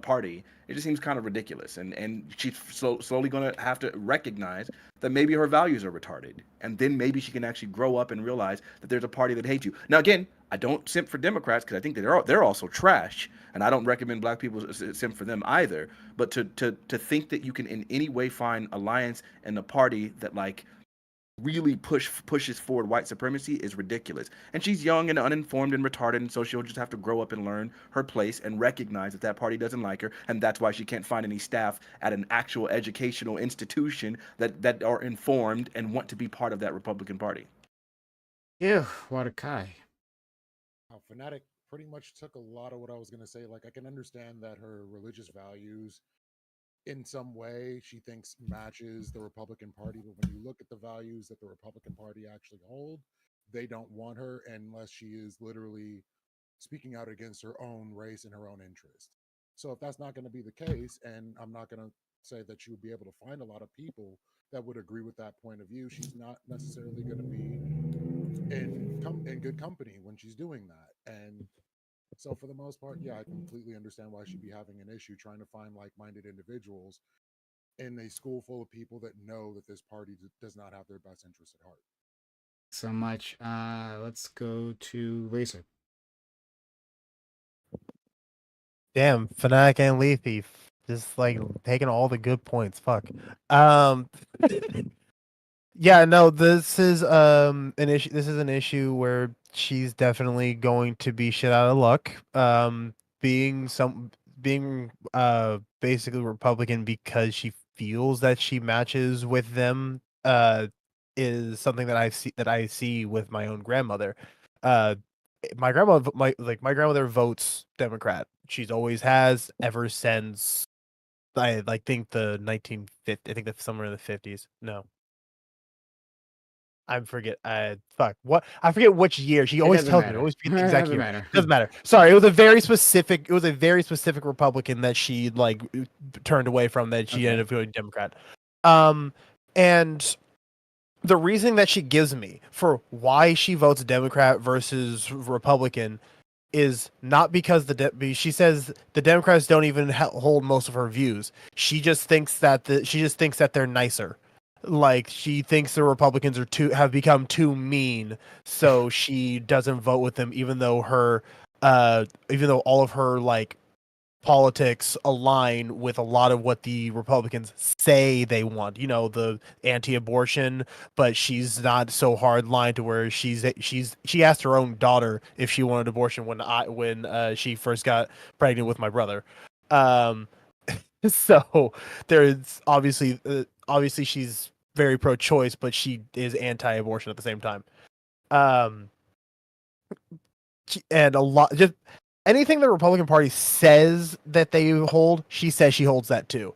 party. It just seems kind of ridiculous. And she's slowly going to have to recognize that maybe her values are retarded, and then maybe she can actually grow up and realize that there's a party that hates you. Now, again, I don't simp for Democrats because I think that they're also trash, and I don't recommend black people simp for them either. But to think that you can in any way find alliance in a party that really pushes forward white supremacy is ridiculous. And she's young and uninformed and retarded, and so she'll just have to grow up and learn her place and recognize that party doesn't like her, and that's why she can't find any staff at an actual educational institution that are informed and want to be part of that Republican Party. Ew, Water Kai. Fanatic pretty much took a lot of what I was going to say. Like, I can understand that her religious values, in some way, she thinks matches the Republican Party. But when you look at the values that the Republican Party actually hold, they don't want her unless she is literally speaking out against her own race and her own interest. So if that's not going to be the case, and I'm not going to say that she would be able to find a lot of people that would agree with that point of view, she's not necessarily going to be in good company when she's doing that. And so for the most part, yeah, I completely understand why she'd be having an issue trying to find like-minded individuals in a school full of people that know that this party does not have their best interests at heart. So much. Let's go to Racer. Damn, Fnatic and Lethe, just like taking all the good points. Fuck. Um, yeah, no, this is an issue. This is an issue where she's definitely going to be shit out of luck. Being basically Republican because she feels that she matches with them. Is something that I see with my own grandmother. My grandma, my grandmother votes Democrat. She's always has ever since I think the 1950. I think that's somewhere in the 50s. No, I forget. Fuck what I forget which year. She always doesn't tells me. I matter. always forget the It exact doesn't year. matter. Doesn't matter. Sorry, it was a very specific. It was a very specific Republican that she like turned away from. That she Okay. ended up going Democrat. And the reason that she gives me for why she votes Democrat versus Republican is not because she says the Democrats don't even hold most of her views. She just thinks that they're nicer. Like she thinks the Republicans have become too mean, so she doesn't vote with them, even though all of her like politics align with a lot of what the Republicans say they want. You know, the anti-abortion, but she's not so hard line to where she asked her own daughter if she wanted abortion when she first got pregnant with my brother. So there's obviously she's very pro-choice, but she is anti-abortion at the same time. And a lot just anything the Republican Party says that they hold, she says she holds that too.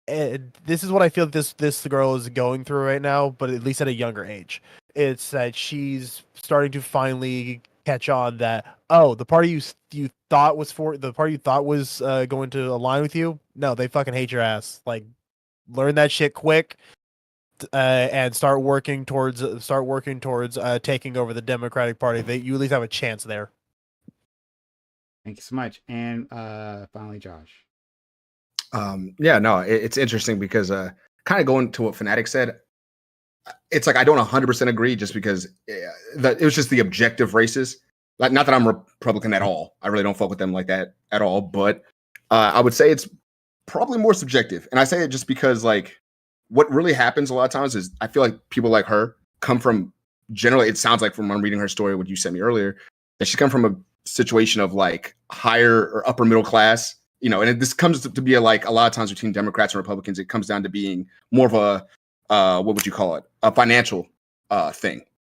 This is what I feel this girl is going through right now, but at least at a younger age. It's that she's starting to finally catch on that, the party you thought was going to align with you, no, they fucking hate your ass. Like, learn that shit quick. And start working towards taking over the Democratic Party. You at least have a chance there. Thank you so much. And finally, Josh. Yeah, no, it's interesting because kind of going to what Fnatic said, it's like I don't 100% agree just because it was just the objective races. Like, not that I'm Republican at all. I really don't fuck with them like that at all. But I would say it's probably more subjective. And I say it just because, like, what really happens a lot of times is I feel like people like her come from, generally, it sounds like from when I'm reading her story, what you sent me earlier, that she come from a situation of like higher or upper middle class, you know, and this comes to be a lot of times between Democrats and Republicans, it comes down to being more of a, what would you call it? A financial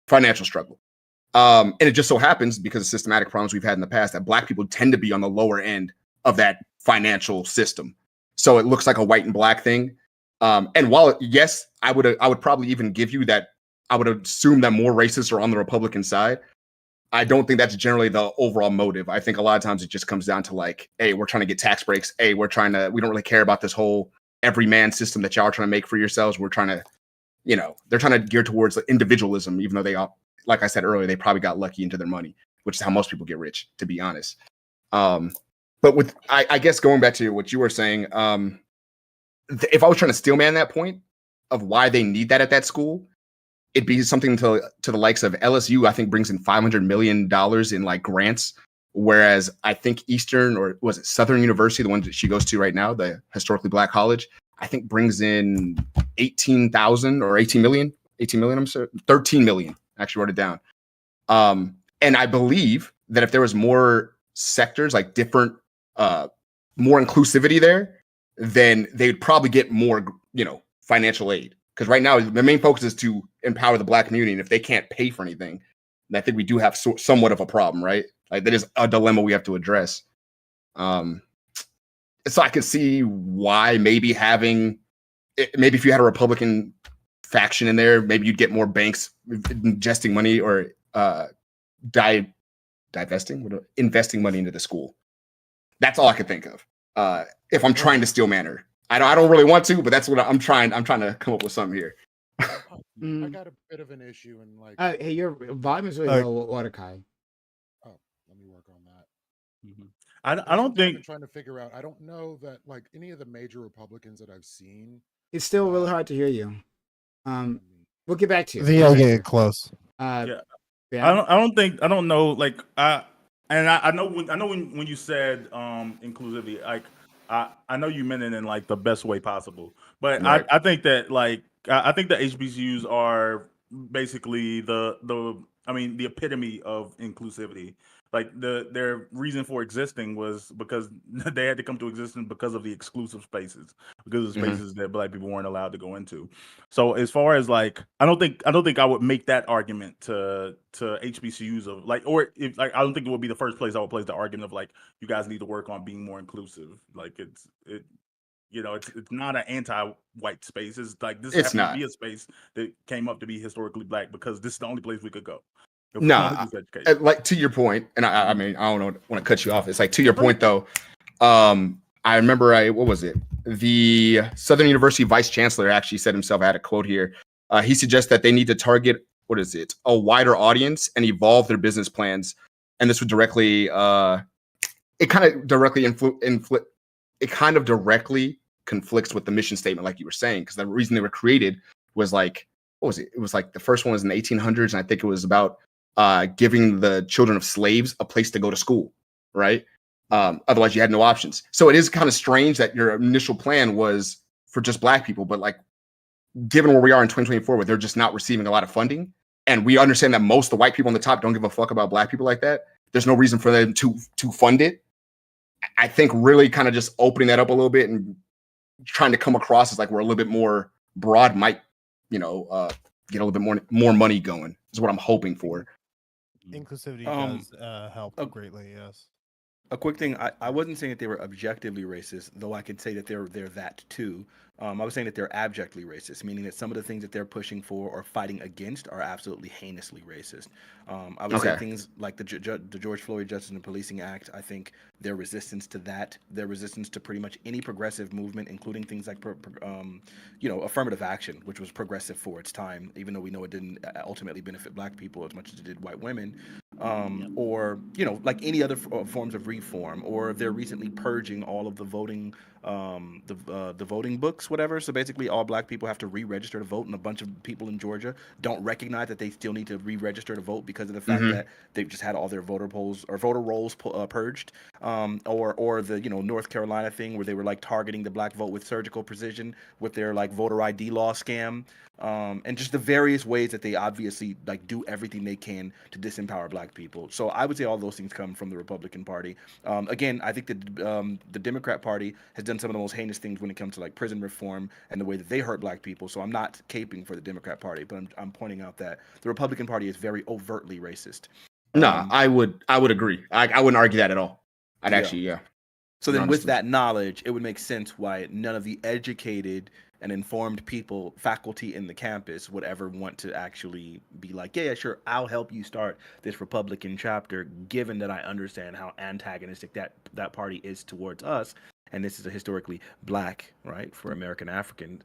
financial struggle. And it just so happens because of systematic problems we've had in the past that Black people tend to be on the lower end of that financial system. So it looks like a white and black thing. And while, yes, I would probably even give you that, I would assume that more racists are on the Republican side. I don't think that's generally the overall motive. I think a lot of times it just comes down to like, hey, we're trying to get tax breaks. Hey, we don't really care about this whole everyman system that y'all are trying to make for yourselves. We're trying to, you know, they're trying to gear towards individualism, even though they all, like I said earlier, they probably got lucky into their money, which is how most people get rich, to be honest. But with, I guess going back to what you were saying, if I was trying to steelman that point of why they need that at that school, it'd be something to the likes of LSU, I think, brings in $500 million in like grants. Whereas I think Eastern, or was it Southern University, the one that she goes to right now, the historically Black college, I think brings in 18,000 or 18 million, I'm sorry, 13 million. I actually wrote it down. And I believe that if there was more sectors, like different, more inclusivity there, then they'd probably get more, you know, financial aid. Because right now, the main focus is to empower the Black community. And if they can't pay for anything, then I think we do have somewhat of a problem, right? Like that is a dilemma we have to address. So I can see why maybe maybe if you had a Republican faction in there, maybe you'd get more banks ingesting money or investing money into the school. That's all I could think of. If I'm trying to steal manner, I don't really want to, but that's what I'm trying. I'm trying to come up with something here. I got a bit of an issue in like. Hey, your volume is really low, Waterkai. Oh, let me work on that. I That's don't something I've think been trying to figure out. I don't know that like any of the major Republicans that I've seen. It's still really hard to hear you. We'll get back to you. The getting close. Yeah. Yeah. I don't know. Like I know when you said inclusivity, like I know you meant it in like the best way possible, but Right. I think that like I think the HBCUs are basically the epitome of inclusivity. Like their reason for existing was because they had to come to existence because of the exclusive spaces, because of the Mhm. spaces that Black people weren't allowed to go into. So as far as like, I don't think I would make that argument to HBCUs of like, or if like, I don't think it would be the first place I would place the argument of like, you guys need to work on being more inclusive. Like it's not an anti-white space. It's like this It's happens to not. be a space that came up to be historically Black because this is the only place we could go. if we No, wanted this education. like to your point, and I mean, I don't want to cut you off. It's like to your point though. I remember what was it? The Southern University Vice Chancellor actually said himself. I had a quote here. He suggests that they need to target a wider audience and evolve their business plans. And this would directly, conflicts with the mission statement, like you were saying, because the reason they were created was like, what was it? It was like the first one was in the 1800s, and I think it was about giving the children of slaves a place to go to school, right? Otherwise, you had no options. So it is kind of strange that your initial plan was for just Black people, but like, given where we are in 2024, where they're just not receiving a lot of funding, and we understand that most of the white people on the top don't give a fuck about Black people like that. There's no reason for them to fund it. I think really kind of just opening that up a little bit and trying to come across as like we're a little bit more broad might, get a little bit more money going is what I'm hoping for. Inclusivity does help greatly, yes. A quick thing, I wasn't saying that they were objectively racist, though I could say that they're that too. I was saying that they're abjectly racist, meaning that some of the things that they're pushing for or fighting against are absolutely heinously racist. I would say things like the George Floyd Justice and Policing Act. I think their resistance to that, their resistance to pretty much any progressive movement, including things like affirmative action, which was progressive for its time, even though we know it didn't ultimately benefit Black people as much as it did white women, or like any other forms of reform, or they're recently purging all of the voting, the voting books, whatever. So basically, all Black people have to re-register to vote, and a bunch of people in Georgia don't recognize that they still need to re-register to vote because of the fact that they've just had all their voter rolls purged, or the North Carolina thing where they were like targeting the Black vote with surgical precision with their like voter ID law scam, and just the various ways that they obviously like do everything they can to disempower Black people. So I would say all those things come from the Republican Party. Again, I think that the Democrat Party has done some of the most heinous things when it comes to like prison reform and the way that they hurt Black people. So I'm not caping for the Democrat Party, but I'm pointing out that the Republican Party is very overtly racist. No, I would agree. I wouldn't argue that at all. I'd actually, yeah. So then with that knowledge, it would make sense why none of the educated and informed people, faculty in the campus would ever want to actually be like, yeah, sure, I'll help you start this Republican chapter, given that I understand how antagonistic that party is towards us. And this is a historically Black, right, for American African,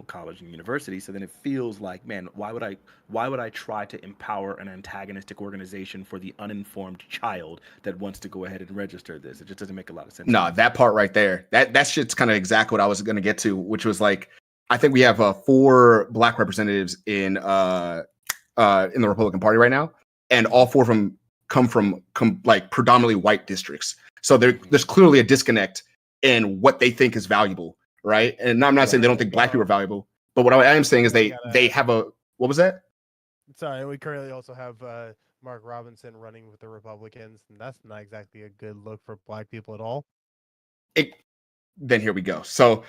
college and university. So then it feels like, man, why would I try to empower an antagonistic organization for the uninformed child that wants to go ahead and register this? It just doesn't make a lot of sense. No, that part right there, that shit's kind of exactly what I was going to get to, which was like, I think we have 4 Black representatives in the Republican Party right now, and all 4 of them come from like predominantly white districts. So there's clearly a disconnect in what they think is valuable, right? And I'm not saying they don't think Black people are valuable, but what I am saying is they have a, what was that? Sorry, we currently also have Mark Robinson running with the Republicans, and that's not exactly a good look for Black people at all. Then here we go. So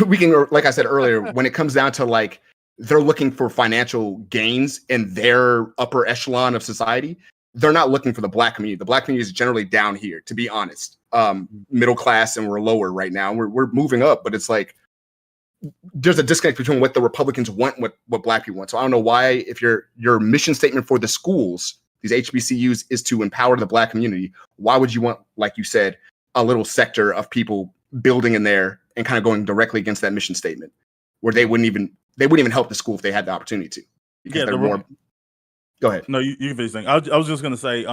we can, like I said earlier, when it comes down to like they're looking for financial gains in their upper echelon of society, they're not looking for the black community. The black community is generally down here, to be honest. Middle class, and we're lower right now. We're moving up, but it's like there's a disconnect between what the Republicans want and what black people want. So I don't know why, if your mission statement for the schools, these HBCUs, is to empower the black community, why would you want, like you said, a little sector of people building in there and kind of going directly against that mission statement, where they wouldn't even help the school if they had the opportunity to, because they're more. Go ahead. No, you can finish. I was just gonna say,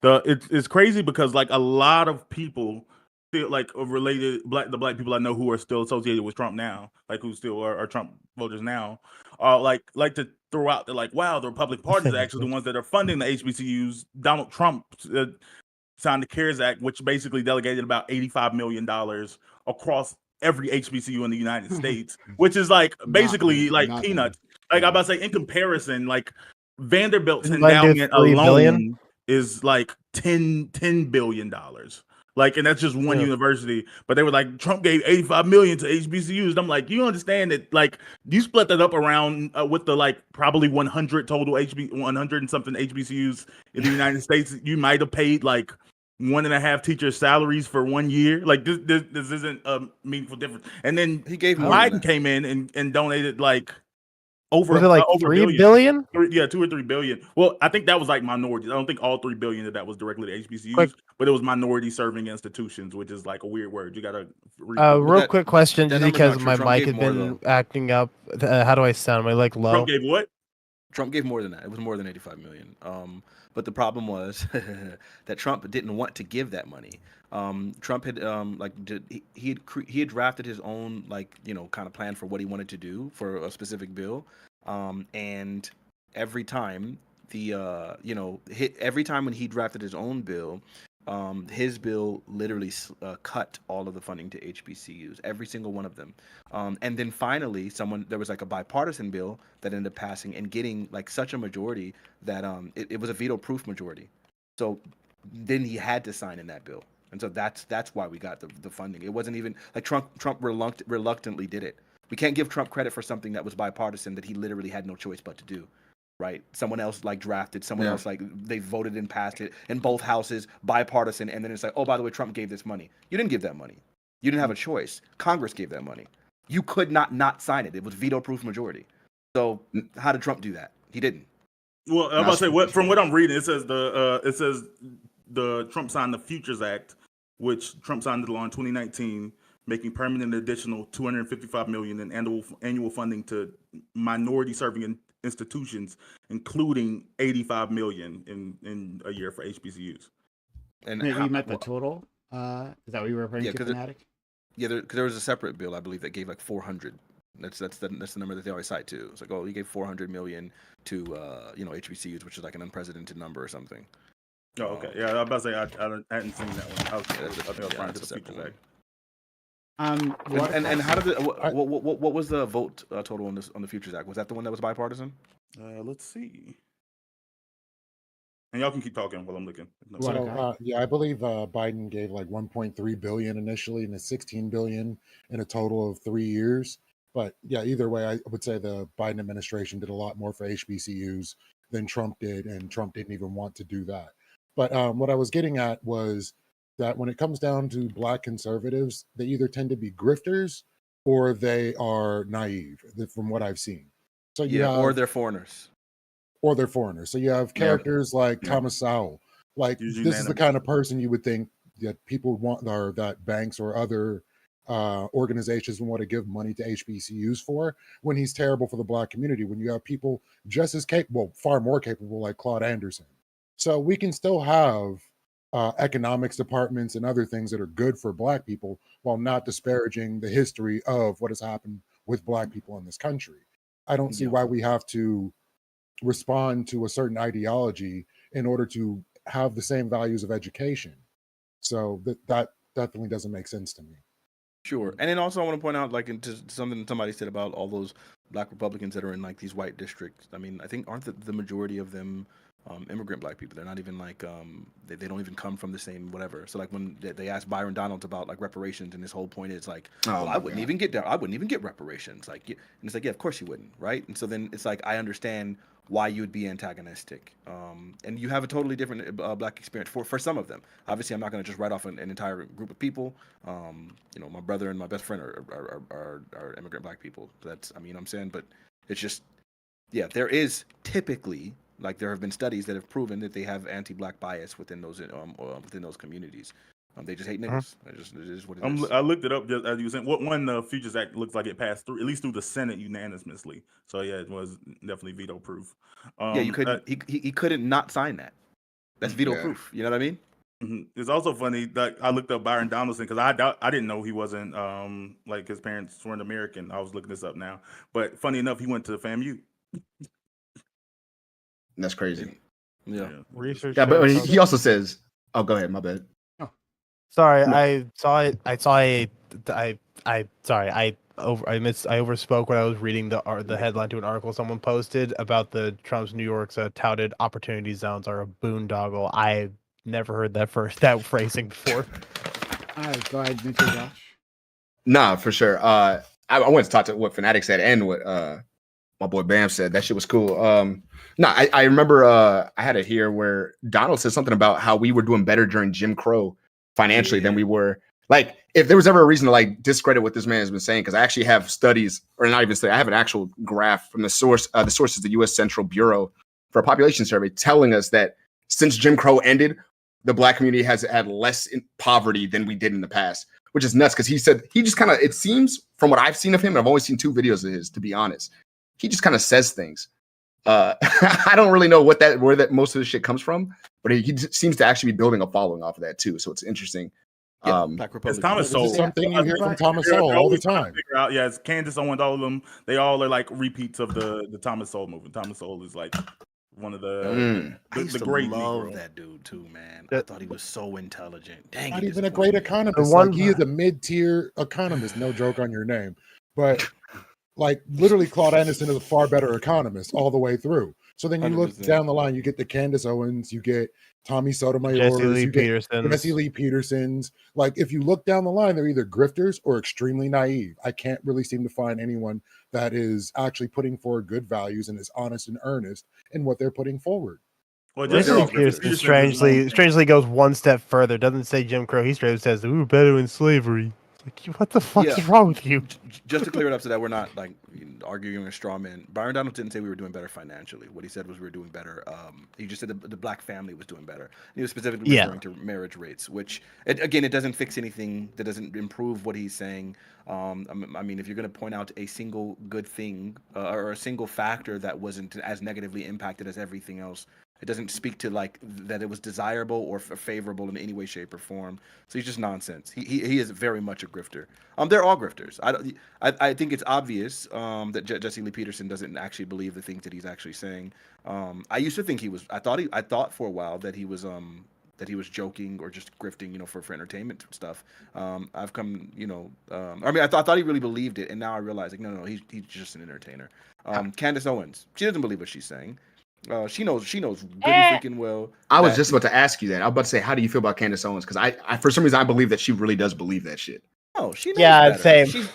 it's crazy because like a lot of people still like related the black people I know who are still associated with Trump now, like who still are Trump voters now, like to throw out, they're like, wow, the Republican Party is actually the ones that are funding the HBCUs. Donald Trump signed the CARES Act, which basically delegated about $85 million across every HBCU in the United States, which is like basically like peanuts. Like I'm about to say, in comparison, like Vanderbilt's endowment alone is like $10 billion. Like, and that's just one university. But they were like, Trump gave $85 million to HBCUs. And I'm like, you understand that, like, you split that up around with the like probably 100 total 100 and something HBCUs in the United States. You might have paid like 1.5 teachers' salaries for 1 year. Like this isn't a meaningful difference. And then He gave more Biden came in and donated like over, was it like over $3 billion? Yeah, 2 or 3 billion. Well, I think that was like minorities. I don't think all 3 billion of that was directly to HBCUs, but it was minority serving institutions, which is like a weird word. You gotta real quick question, just because my Trump mic gave has more, been though. acting up. How do I sound? Am I like low? Trump gave what? Trump gave more than that. It was more than 85 million. But the problem was that Trump didn't want to give that money. Trump had he had drafted his own kind of plan for what he wanted to do for a specific bill. And every time every time when he drafted his own bill, his bill literally cut all of the funding to HBCUs, every single one of them. And then finally, there was like a bipartisan bill that ended up passing and getting like such a majority that it was a veto-proof majority. So then he had to sign in that bill, and so that's why we got the funding. It wasn't even like Trump reluctantly did it. We can't give Trump credit for something that was bipartisan that he literally had no choice but to do. Right? Someone else like drafted, someone else like they voted and passed it in both houses, bipartisan, and then it's like, oh, by the way, Trump gave this money. You didn't give that money. You didn't have a choice. Congress gave that money. You could not sign it. It was veto-proof majority. So how did Trump do that? He didn't. Well, I'm about to say, from what I'm reading, it says the Trump signed the Futures Act, which Trump signed into law in 2019, making permanent additional $255 million in annual funding to minority serving institutions, including $85 million in a year for HBCUs. And you met the total? Is that what you were referring to, Fanatic? Yeah, because there was a separate bill, I believe, that gave like 400. That's the number that they always cite too. It's like, oh, he gave 400 million to HBCUs, which is like an unprecedented number or something. Oh, okay. Yeah, I was about to say I hadn't seen that one. I was referring to the Futures Act. And how did what was the vote total on the Futures Act? Was that the one that was bipartisan? Let's see. And y'all can keep talking while I'm looking. So I believe Biden gave like 1.3 billion initially, and it's 16 billion in a total of 3 years. But yeah, either way, I would say the Biden administration did a lot more for HBCUs than Trump did, and Trump didn't even want to do that. But what I was getting at was that when it comes down to Black conservatives, they either tend to be grifters or they are naive, from what I've seen. So or they're foreigners. Or they're foreigners. So you have characters like Thomas Sowell. Like, this is the kind of person you would think that people would want, or that banks or other organizations would want to give money to HBCUs for, when he's terrible for the Black community, when you have people just as capable, far more capable, like Claude Anderson. So we can still have economics departments and other things that are good for Black people while not disparaging the history of what has happened with Black people in this country. I don't see why we have to respond to a certain ideology in order to have the same values of education. So that definitely doesn't make sense to me. Sure. And then also I want to point out, like, into something somebody said about all those Black Republicans that are in like these white districts. I mean, I think aren't the majority of them immigrant black people. They're not even like they don't even come from the same whatever. So like when they asked Byron Donalds about like reparations, and his whole point is like, well, I wouldn't even get reparations. Like, and it's like, yeah, of course you wouldn't, right? And so then it's like I understand why you would be antagonistic. And you have a totally different black experience for some of them. Obviously, I'm not going to just write off an entire group of people. My brother and my best friend are immigrant black people. That's, I mean, I'm saying, but it's just, yeah, there is typically, like there have been studies that have proven that they have anti-black bias within those communities. They just hate niggas. It is what it is. I looked it up just as you were saying. What one Futures Act looks like it passed through, at least through the Senate unanimously. So yeah, it was definitely veto proof. Yeah, you couldn't. He couldn't not sign that. That's veto proof. You know what I mean? It's also funny that I looked up Byron Donaldson because I didn't know he wasn't like his parents weren't American. I was looking this up now, but funny enough, he went to FAMU. That's crazy. Yeah. Research. Yeah, but he also says, "Oh, go ahead, my bad." Sorry, No. I saw it. I overspoke when I was reading the headline to an article someone posted about the Trump's New York's touted opportunity zones are a boondoggle. I never heard that phrasing before. All right, go ahead, Mr. Josh. Nah, for sure. I wanted to talk to what Fanatic said and what my boy Bam said. That shit was cool. I remember I had it here where Donald said something about how we were doing better during Jim Crow financially than we were. Like, if there was ever a reason to like discredit what this man has been saying, because I actually have studies, or not even study, I have an actual graph from the source. The source is the U.S. Central Bureau for a Population Survey, telling us that since Jim Crow ended, the black community has had less in poverty than we did in the past, which is nuts. Because he said he just kind of, it seems from what I've seen of him, and I've only seen 2 videos of his, to be honest, he just kind of says things. I don't really know where that most of the shit comes from, but he seems to actually be building a following off of that too. So it's interesting. Black It's Republican. Thomas This Sowell. is something you hear from Thomas Sowell all the time. Yeah, it's Candace Owens, all of them. They all are like repeats of the Thomas Sowell movement. Thomas Sowell is like one of I used the to great love Negro. that dude too, man. I thought he was so intelligent. Dang, Not he even a disappointed great me. economist. The one- Like, he is a mid-tier economist. No joke on your name, but like literally, Claude Anderson is a far better economist all the way through. So then you look 100%. down the line, you get the Candace Owens, you get Tommy Sotomayor, Jesse Lee you get Peterson. Jesse Lee Petersons. Like, if you look down the line, they're either grifters or extremely naive. I can't really seem to find anyone that is actually putting forward good values and is honest and earnest in what they're putting forward. Well, They're Jesse all Lee grifters. Peterson Peterson is known- strangely goes one step further. Doesn't say Jim Crow. He straight up says we were better in slavery. It's like, what the fuck Yeah. is wrong with you? Just to clear it up so that we're not like arguing a straw man. Byron Donald didn't say we were doing better financially. What he said was we were doing better. He just said the black family was doing better. He was specifically referring to marriage rates, which it doesn't fix anything. That doesn't improve what he's saying. I mean, if you're going to point out a single good thing or a single factor that wasn't as negatively impacted as everything else, it doesn't speak to like that it was desirable or favorable in any way, shape, or form. So he's just nonsense. He is very much a grifter. They're all grifters. I think it's obvious that Jesse Lee Peterson doesn't actually believe the things that he's actually saying. I used to think he was. I thought for a while that he was joking or just grifting, for entertainment stuff. I've come, I thought he really believed it, and now I realize like no, he's just an entertainer. Candace Owens, she doesn't believe what she's saying. She knows good freaking well. I was just about to ask you that. I was about to say, how do you feel about Candace Owens? Because I for some reason I believe that she really does believe that shit. Oh, she knows Yeah, better. same.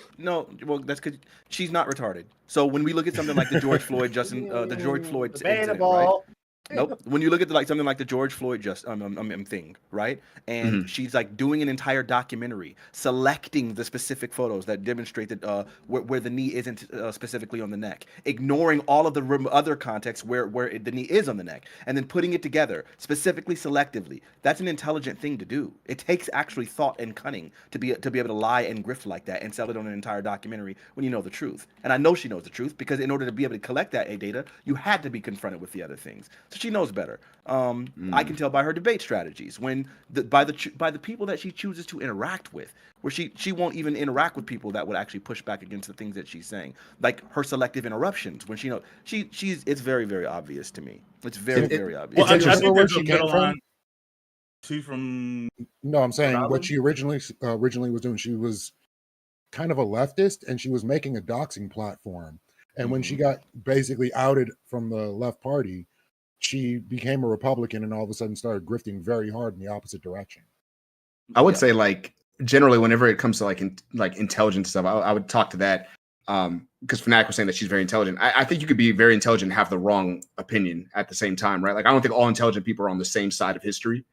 That's because she's not retarded. So when we look at something like the George Floyd incident, right? Debatable. Nope. When you look at something like the George Floyd thing, right? And she's like doing an entire documentary, selecting the specific photos that demonstrate that where the knee isn't specifically on the neck, ignoring all of the other contexts where the knee is on the neck, and then putting it together specifically, selectively. That's an intelligent thing to do. It takes actually thought and cunning to be able to lie and grift like that and sell it on an entire documentary when you know the truth. And I know she knows the truth because in order to be able to collect that data, you had to be confronted with the other things. So she knows better. I can tell by her debate strategies by the people that she chooses to interact with, where she won't even interact with people that would actually push back against the things that she's saying, like her selective interruptions. When it's very, very obvious to me. It's very obvious. Well, I It's think where there's she a came middle from. line. She's from. No, I'm saying Raleigh? what she originally was doing. She was kind of a leftist, and she was making a doxing platform. And when she got basically outed from the left party, she became a Republican and all of a sudden started grifting very hard in the opposite direction. I would Yeah. say like generally whenever it comes to like intelligence stuff, I would talk to that because Fnatic was saying that she's very intelligent. I think you could be very intelligent and have the wrong opinion at the same time, right? Like I don't think all intelligent people are on the same side of history.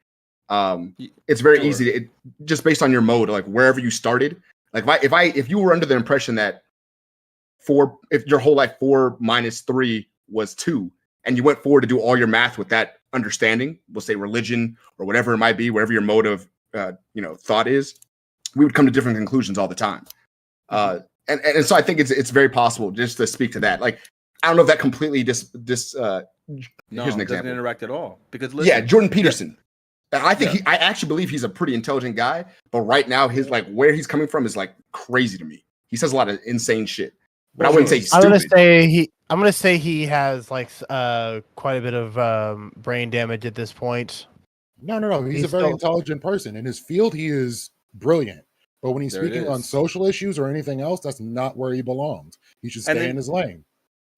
It's very Sure. easy to, just based on your mode, like wherever you started. Like if you were under the impression that if your whole life 4 minus 3 was 2, and you went forward to do all your math with that understanding, we'll say religion or whatever it might be, whatever your mode of thought is, we would come to different conclusions all the time. And so I think it's very possible just to speak to that. Like I don't know if that completely No, here's an it doesn't example. interact at all. Because listen, Yeah, Jordan Peterson. I think Yeah. I actually believe he's a pretty intelligent guy, but right now his like where he's coming from is like crazy to me. He says a lot of insane shit, but I wouldn't say he's I'm stupid. gonna say he has like quite a bit of brain damage at this point. No. He's He's a very still- intelligent person. In his field, he is brilliant. But when he's There it speaking on is. social issues or anything else, that's not where he belongs. He should And stay then- in his lane.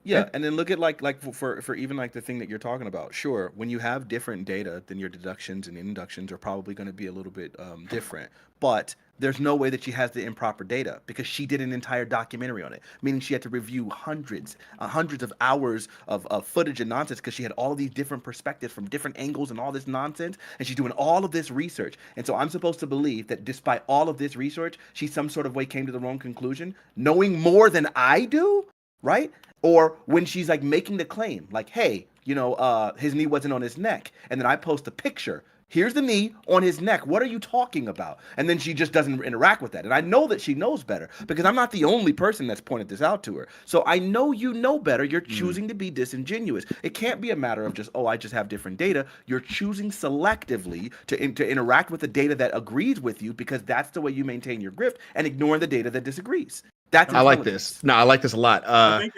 Yeah, and then look at like for even like the thing that you're talking about. Sure, when you have different data, then your deductions and inductions are probably going to be a little bit different. But there's no way that she has the improper data because she did an entire documentary on it, meaning she had to review hundreds of hours of footage and nonsense because she had all of these different perspectives from different angles and all this nonsense, and she's doing all of this research. And so I'm supposed to believe that despite all of this research, she some sort of way came to the wrong conclusion, knowing more than I do, right? Or when she's like making the claim, like, hey, his knee wasn't on his neck. And then I post a picture. Here's the knee on his neck. What are you talking about? And then she just doesn't interact with that. And I know that she knows better because I'm not the only person that's pointed this out to her. So I know you know better. You're choosing to be disingenuous. It can't be a matter of just, I just have different data. You're choosing selectively to interact with the data that agrees with you because that's the way you maintain your grift and ignoring the data that disagrees. That's I like intelligence. this. No, I like this a lot. I think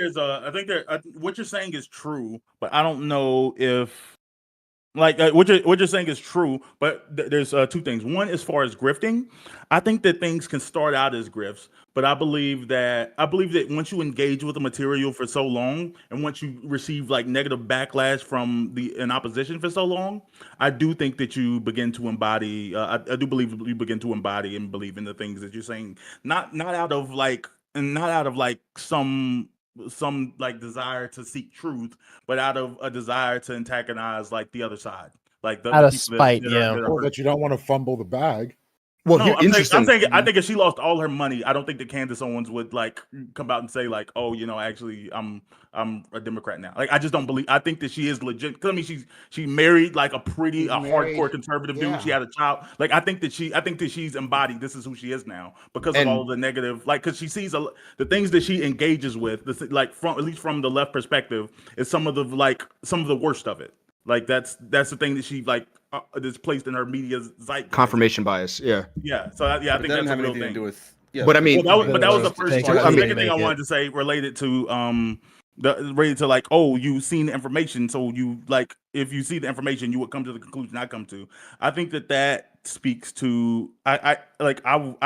what you're saying is true, but I don't know if what you're saying is true. But there's two things. One, as far as grifting, I think that things can start out as grifts, but I believe that once you engage with the material for so long, and once you receive like negative backlash from an opposition for so long, I do think that you begin to embody. I do believe you begin to embody and believe in the things that you're saying, not out of like some like desire to seek truth, but out of a desire to antagonize like the other side, like Out of people spite, that yeah. are Or hurting. that you don't want to fumble the bag. well, No, here, interesting. I think if she lost all her money, I don't think that Candace Owens would like come out and say like, oh, actually, I'm a Democrat now. Like, I just don't believe. I think that she is legit. Cause I mean, she married like a She's married, hardcore conservative yeah. dude. She had a child. Like, I think that she's embodied. This is who she is now because And- of all the negative. Like, because she sees the things that she engages with. Like from at least from the left perspective, is some of the worst of it. Like that's the thing that she like is placed in her media zeitgeist. Confirmation bias. Yeah. Yeah. So I But think it doesn't that's a have real anything to thing. do with. Yeah, But I mean, Well, that was the Take first it part. to The make second thing I it. wanted to say related to related to like, you've seen the information, so you like if you see the information, you would come to the conclusion I come to. I think that speaks to I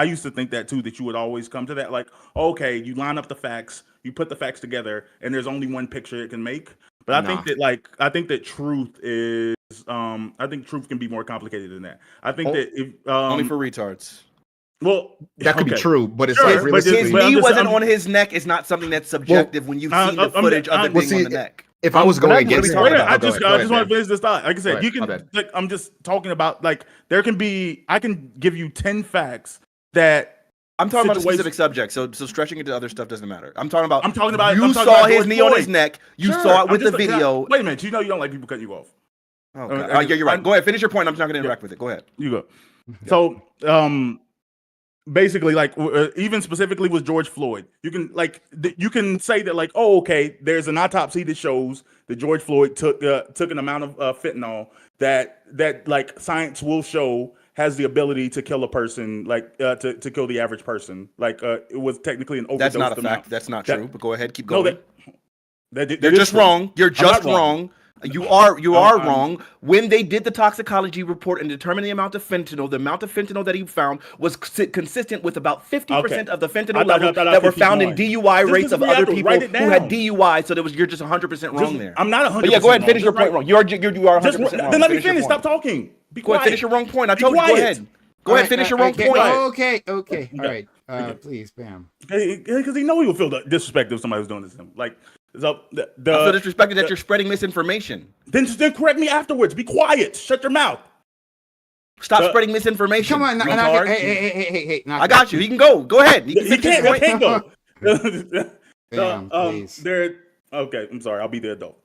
used to think that too, that you would always come to that like, okay, you line up the facts, you put the facts together, and there's only one picture it can make. But I think that truth is I think truth can be more complicated than that. I think that if only for retards. well, That could be okay. true, but it's Sure, like but realistically. His But I'm knee just- wasn't I'm- on his neck is not something that's subjective when you've seen the footage of it well, being see, on the neck. if I was going What are against we it, talking Wait, about? I just want to finish this thought. Like I said, Go ahead, you my can. bad. Like, I'm just talking about like I can give you 10 facts that I'm talking about a situation- specific subject, so stretching into other stuff doesn't matter. I'm talking about you you saw about his George knee on his Floyd. neck. You Sure, saw it I'm with the just- video. Wait a minute, you don't like people cutting you off. Oh, I God. just- Yeah, you're right. I'm- Go ahead, finish your point. I'm just not going to interact with it. Go ahead. You go. So, basically, like even specifically with George Floyd, you can you can say that like, oh, okay, there's an autopsy that shows that George Floyd took an amount of fentanyl that like science will show has the ability to kill a person, like to kill the average person. Like it was technically an overdose. That's not a amount. fact. That's not That- true. But go ahead, keep No, going. that You're is just true. wrong. You're I'm not just wrong. You are I'm- wrong. When they did the toxicology report and determined the amount of fentanyl that he found was consistent with about 50% of the fentanyl levels I that were could keep found in going. DUI Just rates of because we other have to people write it who had down. DUI. So you're just 100% wrong there. I'm not 100%. But yeah, go ahead and finish your wrong. point wrong. You are 100% Just, wrong. then let me Finish your finish. point. Stop talking. Be Go quiet. ahead, finish your wrong point. I Be told you. Go quiet. ahead. Go ahead, finish your wrong point. Okay. All Okay. right. Okay. Please, Bam. Because he know he will feel the disrespect if somebody was doing this to him. Like, so I feel disrespected that you're spreading misinformation. then correct me afterwards. Be quiet. Shut your mouth. Stop spreading misinformation. Come on, retard. hey, I got you. He can go. Go ahead. He finish his can't. I point. can't go. Bam, please. Okay. I'm sorry. I'll be the adult.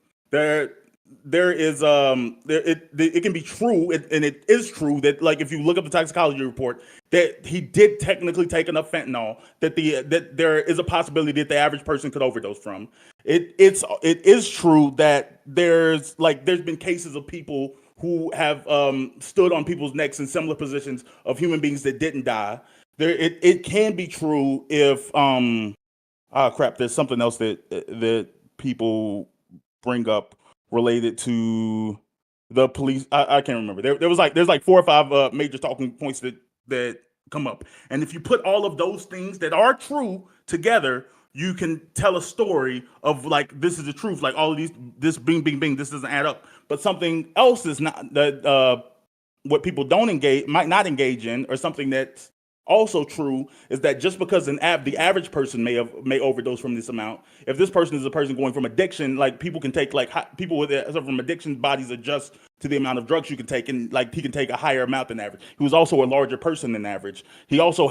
There is it can be true, and it is true that, like, if you look up the toxicology report, that he did technically take enough fentanyl that there is a possibility that the average person could overdose from. It is true that there's been cases of people who have stood on people's necks in similar positions of human beings that didn't die. It can be true if crap, there's something else that people bring up related to the police. I can't remember. There's like 4 or 5 major talking points that come up. And if you put all of those things that are true together, you can tell a story of, like, this is the truth. Like, all of this bing, bing, bing, this doesn't add up. But something else is not that what people might not engage in, or something that's also true, is that just because the average person may overdose from this amount, if this person is a person going from addiction, like, people can take, like, people with from addiction, bodies adjust to the amount of drugs you can take, and, like, he can take a higher amount than average. He was also a larger person than average. He also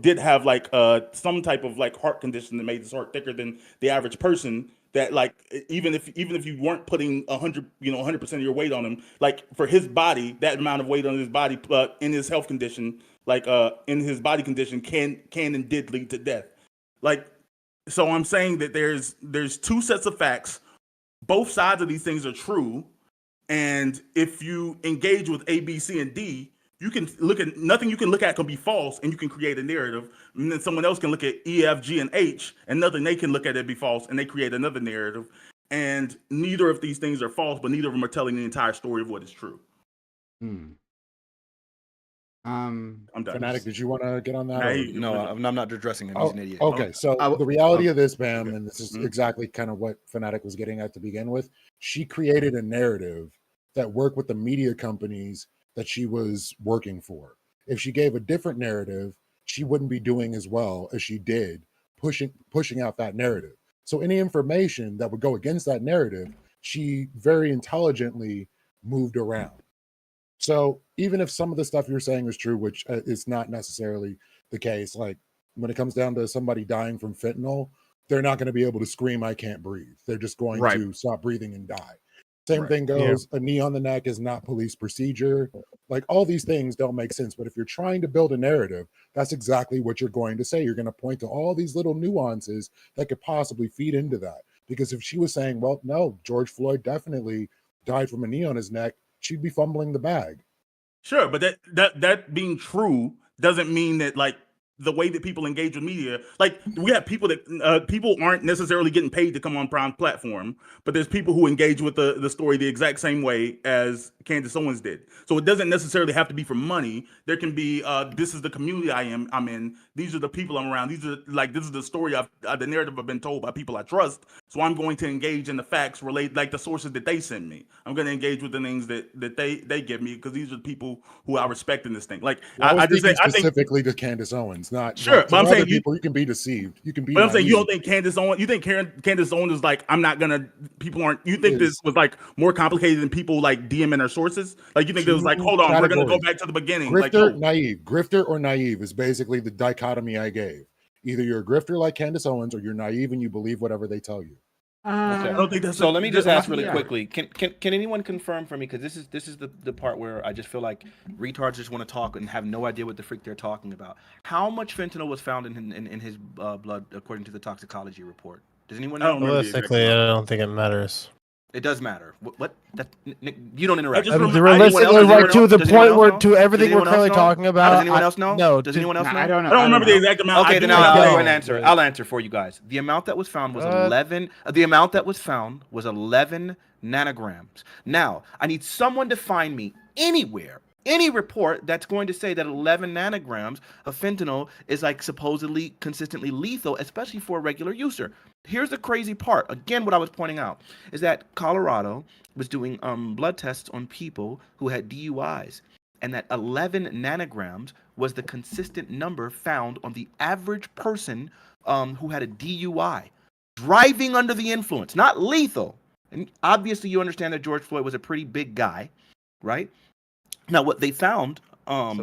did have, like, some type of, like, heart condition that made his heart thicker than the average person. That, like, even if you weren't putting 100% of your weight on him, like, for his body, that amount of weight on his body, in his health condition, like, in his body condition, can and did lead to death. Like, so I'm saying that there's 2 sets of facts. Both sides of these things are true, and if you engage with A, B, C, and D, you can look at nothing. You can look at can be false, and you can create a narrative. And then someone else can look at E, F, G, and H, and nothing they can look at it be false, and they create another narrative. And neither of these things are false, but neither of them are telling the entire story of what is true. I'm done. Fanatic, did you want to get on that? Nah, or- he- No, I'm not addressing him. He's an idiot. Okay, so I- the reality of this, Bam, Okay. and this is Mhm. exactly kind of what Fanatic was getting at to begin with. She created a narrative that worked with the media companies that she was working for. If she gave a different narrative, she wouldn't be doing as well as she did, pushing out that narrative. So any information that would go against that narrative, she very intelligently moved around. So even if some of the stuff you're saying is true, which is not necessarily the case, like when it comes down to somebody dying from fentanyl, they're not going to be able to scream, "I can't breathe." They're just going Right. to stop breathing and die. Same Right. thing goes, a knee on the neck is not police procedure. Like, all these things don't make sense. But if you're trying to build a narrative, that's exactly what you're going to say. You're going to point to all these little nuances that could possibly feed into that. Because if she was saying, well, no, George Floyd definitely died from a knee on his neck, she'd be fumbling the bag. Sure, but that being true doesn't mean that, like, the way that people engage with media, like, we have people that people aren't necessarily getting paid to come on Prime platform, but there's people who engage with the story the exact same way as Candace Owens did. So it doesn't necessarily have to be for money. There can be this is the community I'm in. These are the people I'm around. This is the story the narrative I've been told by people I trust. So I'm going to engage in the facts related, like the sources that they send me. I'm going to engage with the things that they give me, because these are the people who I respect in this thing. Like, Well, I was I speaking think specifically to Candace Owens, not Sure, like, but I'm to other saying people. You can be deceived. You can be. But I'm saying, you naive. don't think Candace Owens? You think Candace Owens is like, I'm not gonna. People aren't. You think this Is- was like more complicated than people like DMing their sources? Like, you think it was like, Two hold on, we're gonna go categories. back to the beginning. Like, Grifter, yo, naive. Grifter or naive is basically the dichotomy I gave. Either you're a grifter like Candace Owens, or you're naive and you believe whatever they tell you. I don't think that's. So let me just ask really yeah. quickly. Can anyone confirm for me? Because this is the part where I just feel like retards just want to talk and have no idea what the freak they're talking about. How much fentanyl was found in his blood according to the toxicology report? Does anyone I know? don't remember the exact Realistically, I amount. don't think it matters. It does matter. What? That, Nick, you don't interrupt. just remember- Realistically, anyone else- right to the does anyone point else where know? to Does everything we're anyone else currently know? talking about. Does anyone else know? No. Does anyone else know? I don't know. I don't remember the exact amount. Okay, I then think I'll it was go like- and answer. I'll answer for you guys. The amount that was found was 11. The amount that was found was 11 nanograms. Now, I need someone to find me anywhere, any report that's going to say that 11 nanograms of fentanyl is like supposedly consistently lethal, especially for a regular user. Here's the crazy part. Again, what I was pointing out is that Colorado was doing blood tests on people who had DUIs, and that 11 nanograms was the consistent number found on the average person who had a DUI, driving under the influence, not lethal. And obviously, you understand that George Floyd was a pretty big guy, right? Now, what they found,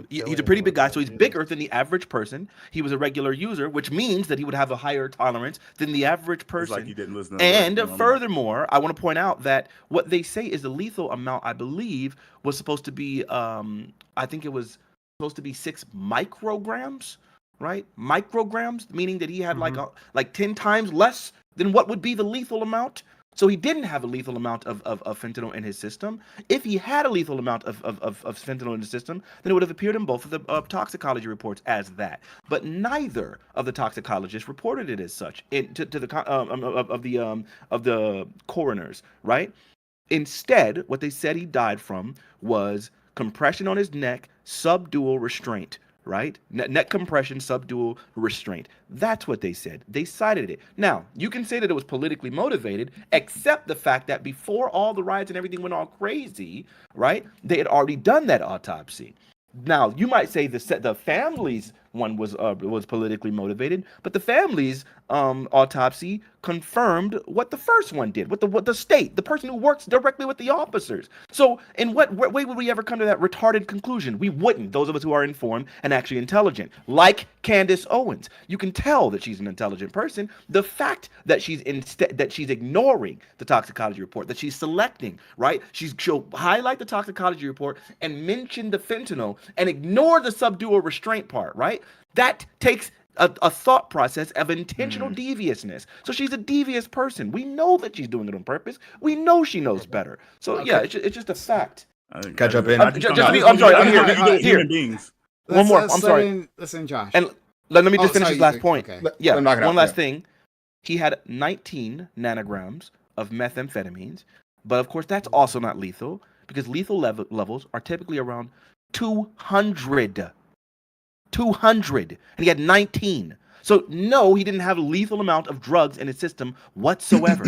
he's a pretty big guy, so he's bigger than the average person. He was a regular user, which means that he would have a higher tolerance than the average It's person. like you didn't listen to And the words. furthermore, I want to point out that what they say is the lethal amount, I believe, was supposed to be, I think it was supposed to be 6 micrograms, right? Micrograms, meaning that he had like 10 times less than what would be the lethal amount. So he didn't have a lethal amount of fentanyl in his system. If he had a lethal amount of fentanyl in the system, then it would have appeared in both of the toxicology reports as that. But neither of the toxicologists reported it as such to the coroners, right? Instead, what they said he died from was compression on his neck, subdural restraint, right? Neck compression, subdural restraint. That's what they said. They cited it. Now, you can say that it was politically motivated, except the fact that before all the riots and everything went all crazy, right, they had already done that autopsy. Now, you might say the family's one was politically motivated, but the family's autopsy confirmed what the first one did, what the state, the person who works directly with the officers. So, in what way would we ever come to that retarded conclusion? We wouldn't. Those of us who are informed and actually intelligent, like Candace Owens, you can tell that she's an intelligent person. The fact that she's ignoring the toxicology report, that she's selecting, right? She'll highlight the toxicology report and mention the fentanyl and ignore the subdural restraint part, right? That takes a thought process of intentional deviousness. So she's a devious person. We know that she's doing it on purpose. We know she knows better. So yeah, it's just a fact. Can I jump in? I'm sorry, I'm here. Human beings. One more. Let's I'm sorry. Listen, Josh. And let me just Oh, finish sorry, this last you- point. okay. Yeah, Let him knock it out, one last yeah. thing. He had 19 nanograms of methamphetamines, but of course that's also not lethal because lethal levels are typically around 200. 200, and he had 19. So no, he didn't have a lethal amount of drugs in his system whatsoever.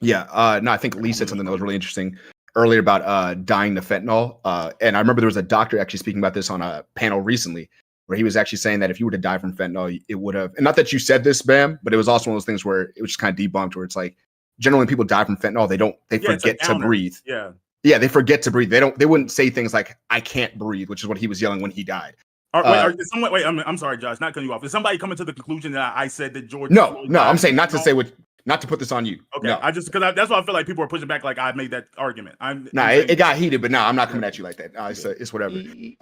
Yeah, no, I think Lee said something that was really interesting earlier about dying to fentanyl. And I remember there was a doctor actually speaking about this on a panel recently, where he was actually saying that if you were to die from fentanyl, it would have, and not that you said this, Bam, but it was also one of those things where it was just kind of debunked, where it's like, generally when people die from fentanyl, they Yeah, it's a forget to downer. breathe. Yeah. Yeah, they forget to breathe. They wouldn't say things like, I can't breathe, which is what he was yelling when he died. I'm sorry, Josh, not cutting you off. Is somebody coming to the conclusion that I said that George? No, Floyd no, died I'm saying from not to fentanyl? say not to put this on you. Okay, No. that's why I feel like people are pushing back. Like I made that argument. Nah, it got heated, but no, I'm not coming at you like that. It's whatever. Y-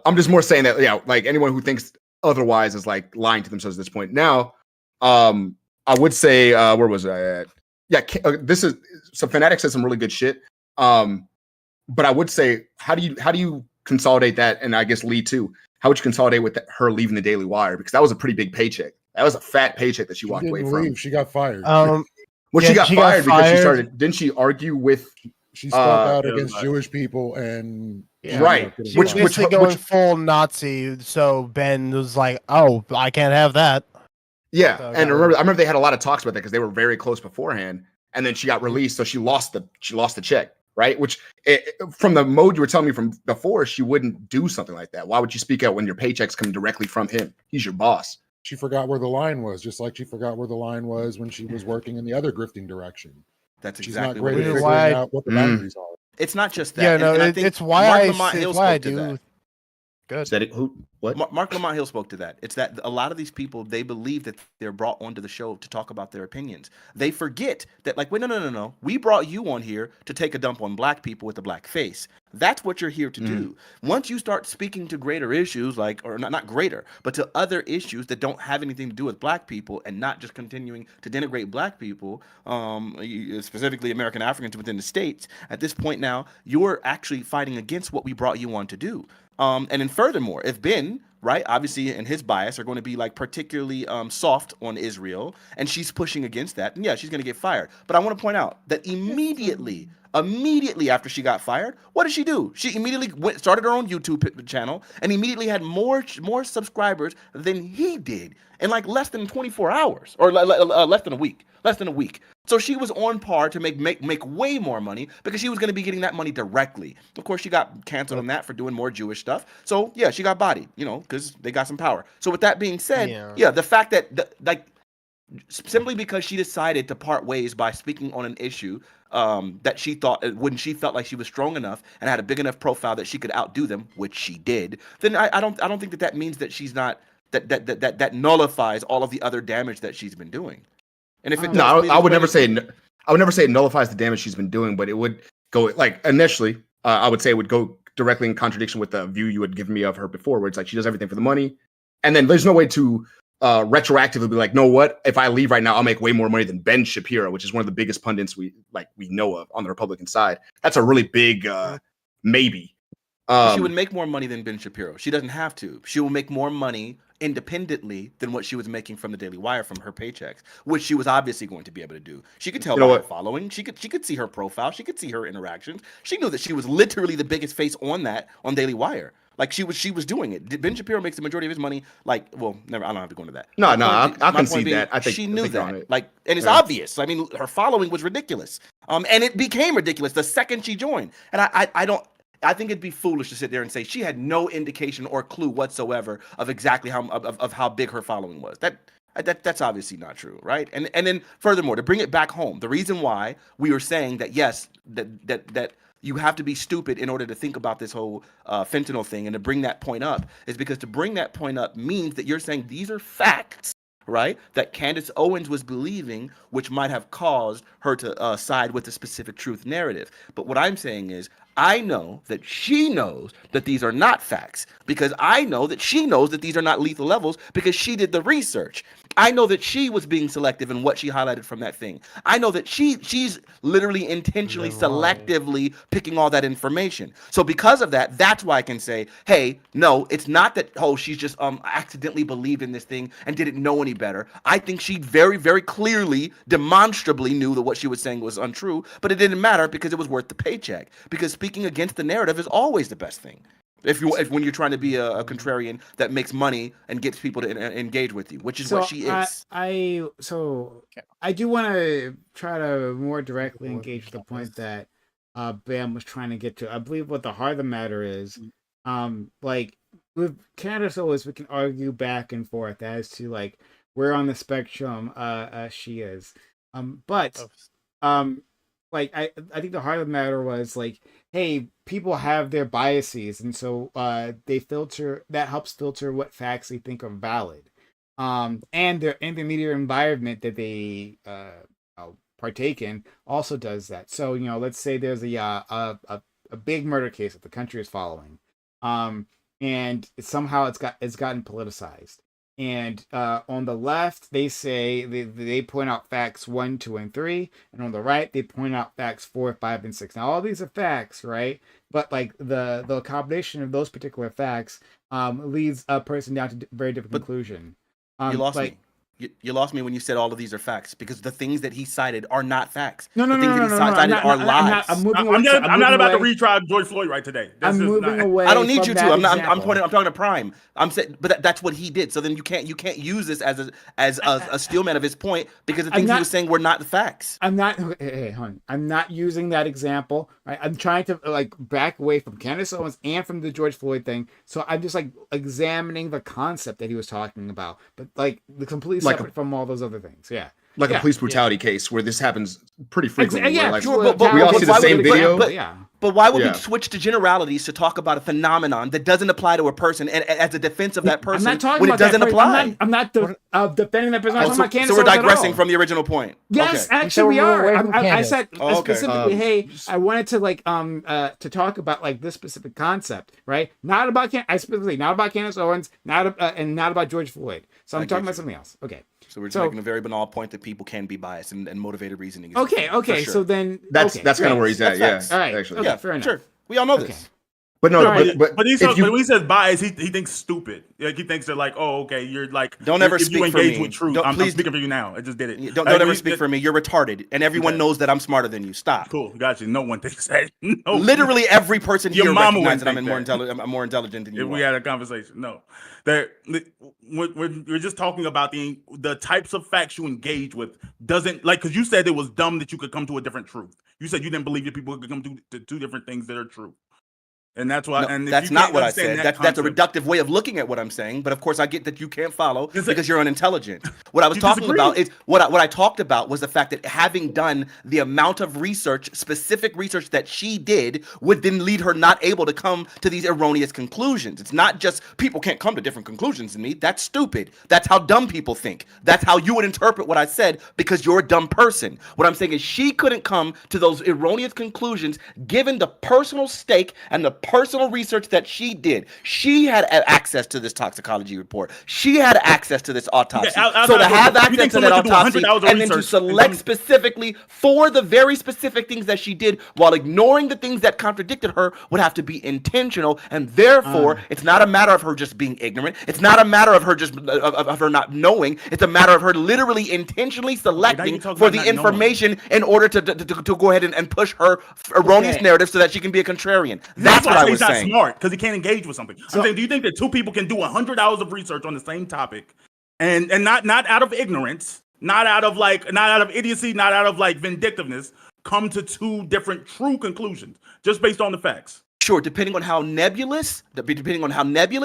I'm just more saying that, yeah, like anyone who thinks otherwise is like lying to themselves at this point. Now, I would say, where was I at? Yeah, this is so Fanatic said some really good shit. But I would say, how do you consolidate that? And I guess Lee too. How would you consolidate with her leaving the Daily Wire? Because that was a pretty big paycheck. That was a fat paycheck that she walked away didn't from. leave. She got fired. Well, yeah, she got she got fired because she fired. started. Didn't she argue with? She spoke out yeah, against right. Jewish people and Yeah. Right. getting She was fired. basically going full Nazi, so Ben was like, "Oh, I can't have that." Yeah, So and that I remember they had a lot of talks about that because they were very close beforehand, and then she got released, so she lost the check, right? Which from the mode you were telling me from before, she wouldn't do something like that. Why would you speak out when your paycheck's coming directly from him? He's your boss. She forgot where the line was, just like she forgot where the line was when she was working in the other grifting direction. That's She's exactly not what great it at is. Why- figuring out what the boundaries are. It's not just that. Yeah, And- no, and I think it's why Mark I Lamont it's Hill why I spoke to do. that. good. Said it, who? What? Mark Lamont Hill spoke to that. It's that a lot of these people, they believe that they're brought onto the show to talk about their opinions. They forget that, like, wait, no. We brought you on here to take a dump on black people with a black face. That's what you're here to do. Once you start speaking to greater issues, like, or not greater, but to other issues that don't have anything to do with black people, and not just continuing to denigrate black people, specifically American Africans within the States, at this point now, you're actually fighting against what we brought you on to do. And then furthermore, if Ben, right, obviously, and his bias are going to be like particularly soft on Israel, and she's pushing against that, and yeah, she's going to get fired. But I want to point out that immediately after she got fired, what did she do? She immediately started her own YouTube channel and immediately had more subscribers than he did in like less than 24 hours, or less than a week. So she was on par to make way more money because she was going to be getting that money directly. Of course, she got canceled on that for doing more Jewish stuff. So yeah, she got bodied, because they got some power. So with that being said, yeah, the fact that simply because she decided to part ways by speaking on an issue that she thought, when she felt like she was strong enough and had a big enough profile that she could outdo them, which she did, then I don't think that means that she's not that nullifies all of the other damage that she's been doing. And if it I would never say it nullifies the damage she's been doing, but it would go like initially. I would say it would go directly in contradiction with the view you had given me of her before, where it's like she does everything for the money, and then there's no way to retroactively be like, no, what if I leave right now, I'll make way more money than Ben Shapiro, which is one of the biggest pundits we know of on the Republican side. That's a really big maybe. She would make more money than Ben Shapiro. She doesn't have to. She will make more money independently than what she was making from the Daily Wire from her paychecks, which she was obviously going to be able to do. She could tell by her following. She could see her profile. She could see her interactions. She knew that she was literally the biggest face on Daily Wire. Like she was doing it. Ben Shapiro makes the majority of his money. Never. I don't have to go into that. No, I can see that. I think she knew that. And it's obvious. I mean, her following was ridiculous. And it became ridiculous the second she joined. And I think it'd be foolish to sit there and say she had no indication or clue whatsoever of exactly how big her following was. That's obviously not true, right? And then furthermore, to bring it back home, the reason why we were saying that yes, that you have to be stupid in order to think about this whole fentanyl thing and to bring that point up is because to bring that point up means that you're saying these are facts, right? That Candace Owens was believing, which might have caused her to side with the specific truth narrative. But what I'm saying is, I know that she knows that these are not facts because I know that she knows that these are not lethal levels because she did the research. I know that she was being selective in what she highlighted from that thing. I know that she's literally intentionally selectively picking all that information. So because of that, that's why I can say, hey, no, it's not that, she's just accidentally believed in this thing and didn't know any better. I think she very, very clearly, demonstrably knew that what she was saying was untrue, but it didn't matter because it was worth the paycheck. Because speaking against the narrative is always the best thing. If when you're trying to be a contrarian that makes money and gets people to engage with you, which is what she is. I do want to try to more directly engage the point that Bam was trying to get to. I believe what the heart of the matter is, like with Candace Owens, we can argue back and forth as to like where on the spectrum she is. But like I think the heart of the matter was like, hey, people have their biases, and so they filter. That helps filter what facts they think are valid, and their media environment that they partake in also does that. So let's say there's a big murder case that the country is following, and somehow it's gotten politicized. And on the left, they say they point out facts 1, 2, and 3, and on the right, they point out facts 4, 5, and 6. Now, all these are facts, right? But like the combination of those particular facts leads a person down to a very different conclusion. You lost me. You lost me when you said all of these are facts because the things that he cited are not facts. No. The things that he cited are lies. I'm not about to retry George Floyd right today. I'm moving away. I don't need you to. I'm example. I'm talking to Prime. I'm saying, but that's what he did. So then you can't use this as a steelman of his point because the things he was saying were not the facts. I'm not. Hey, hon. I'm not using that example. Right? I'm trying to like back away from Candace Owens and from the George Floyd thing. So I'm just like examining the concept that he was talking about, but like the completely separate from all those other things. Yeah. Like a police brutality case where this happens pretty frequently. Yeah, where, like, sure, we all see the same video. But But why would Yeah. we switch to generalities to talk about a phenomenon that doesn't apply to a person and as a defense of that person I'm not talking when about it doesn't that person. apply? I'm not defending that person. I'm Oh, talking so, about Candace so we're Owens at digressing all. from the original point. Yes, Okay. actually we we're are. away from I Candace. said Oh, okay. specifically, hey, I wanted to like to talk about like this specific concept, right? Not about not about Candace Owens, and not about George Floyd. So I'm I talking get about you. something else. Okay. So we're just So- making a very banal point that people can be biased and motivated reasoning. is Okay. important. Okay. For So sure. then That's okay, kind of great. where he's at. That's Yeah, facts. All right. actually. Okay. Yeah, fair enough. sure. We all know Okay. this. But no, Right, but he's if you, but when he says bias, he thinks stupid. Like he thinks that like, oh, okay, you're like Don't ever if speak you for engage me. with truth. Don't- I'm please speaking for you now. I just did it. Don't Like, ever when speak he- for me. You're retarded, and everyone Okay. knows that I'm smarter than you. Stop. Cool, got you. No one thinks that. No, Literally every person Your here mama recognizes wouldn't that I'm think that. I'm more intelligent than you if we are. had a conversation. No, we're just talking about the types of facts you engage with. Doesn't like because you said it was dumb that you could come to a different truth. You said you didn't believe that people could come to two different things that are true, and that's why. No, and if that's you not can't what I understand said. that That's a concept- reductive way of looking at what I'm saying. But of course, I get that you can't follow Is it- because you're unintelligent. What I was You talking disagree? about is what I talked about was the fact that having done the amount of research, specific research that she did, would then lead her not able to come to these erroneous conclusions. It's not just people can't come to different conclusions than me. That's stupid. That's how dumb people think. That's how you would interpret what I said because you're a dumb person. What I'm saying is she couldn't come to those erroneous conclusions given the personal stake and the personal research that she did. She had access to this toxicology report. She had access to this autopsy. outside So to of- have you access think to that someone could do 100 autopsy hours of and then to research and select come- specifically for the very specific things that she did while ignoring the things that contradicted her would have to be intentional, and therefore it's not a matter of her just being ignorant. It's not a matter of her just of her not knowing. It's a matter of her literally intentionally selecting talking for about the not knowing. information in order to go ahead and push her erroneous Okay. narrative so that she can be a contrarian. That's That's what why I he's was not saying. smart because he can't engage with something. I'm saying, do you think that two people can do 100 hours of research on the same topic, and not out of ignorance, not out of idiocy, not out of like vindictiveness, come to two different true conclusions just based on the facts? Sure, depending on how nebulous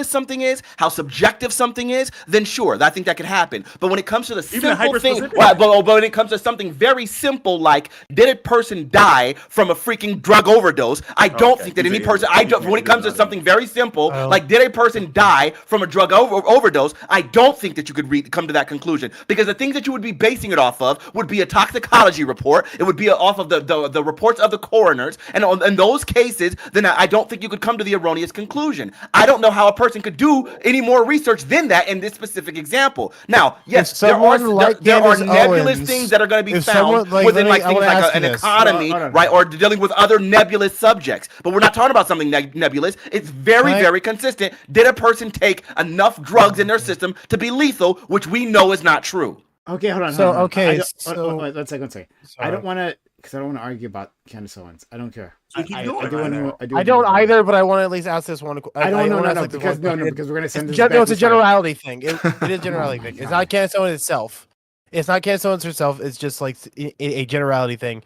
something is, how subjective something is, then sure, I think that could happen. But when it comes to the Even a simple thing, hyper-specific? right, but when it comes to something very simple like did a person die from a freaking drug overdose, I don't Okay, think that you any say- person. When it comes to something very simple Oh. like did a person die from a drug overdose, I don't think that you could come to that conclusion because the things that you would be basing it off of would be a toxicology report. It would be off of the reports of the coroners, and in those cases, then I don't think you could come to the erroneous conclusion. I don't know how a person could do any more research than that in this specific example. Now, yes, If there are someone like there are Candace nebulous Owens- things that are going to be if found someone, like, within let me- like I things wanna like ask an you this. economy, Hold on. right, or dealing with other nebulous subjects. But we're not talking about something nebulous. It's very, Can I- very consistent. Did a person take enough drugs in their system to be lethal, which we know is not true? Okay, hold on. So, hold on. okay, I don't- so- wait, let's say. I don't want to, because I don't want to argue about Candace Owens. I don't care. So keep I going. do want to. I don't either, but I want to at least ask this one. I don't know. wanna No, ask, no, like, this because one no, question. because we're gonna send this. No, back it's a to Sarah. generality thing. It is a generality thing. It's not Candace Owens itself. It's not Candace Owens herself. It's just like a generality thing.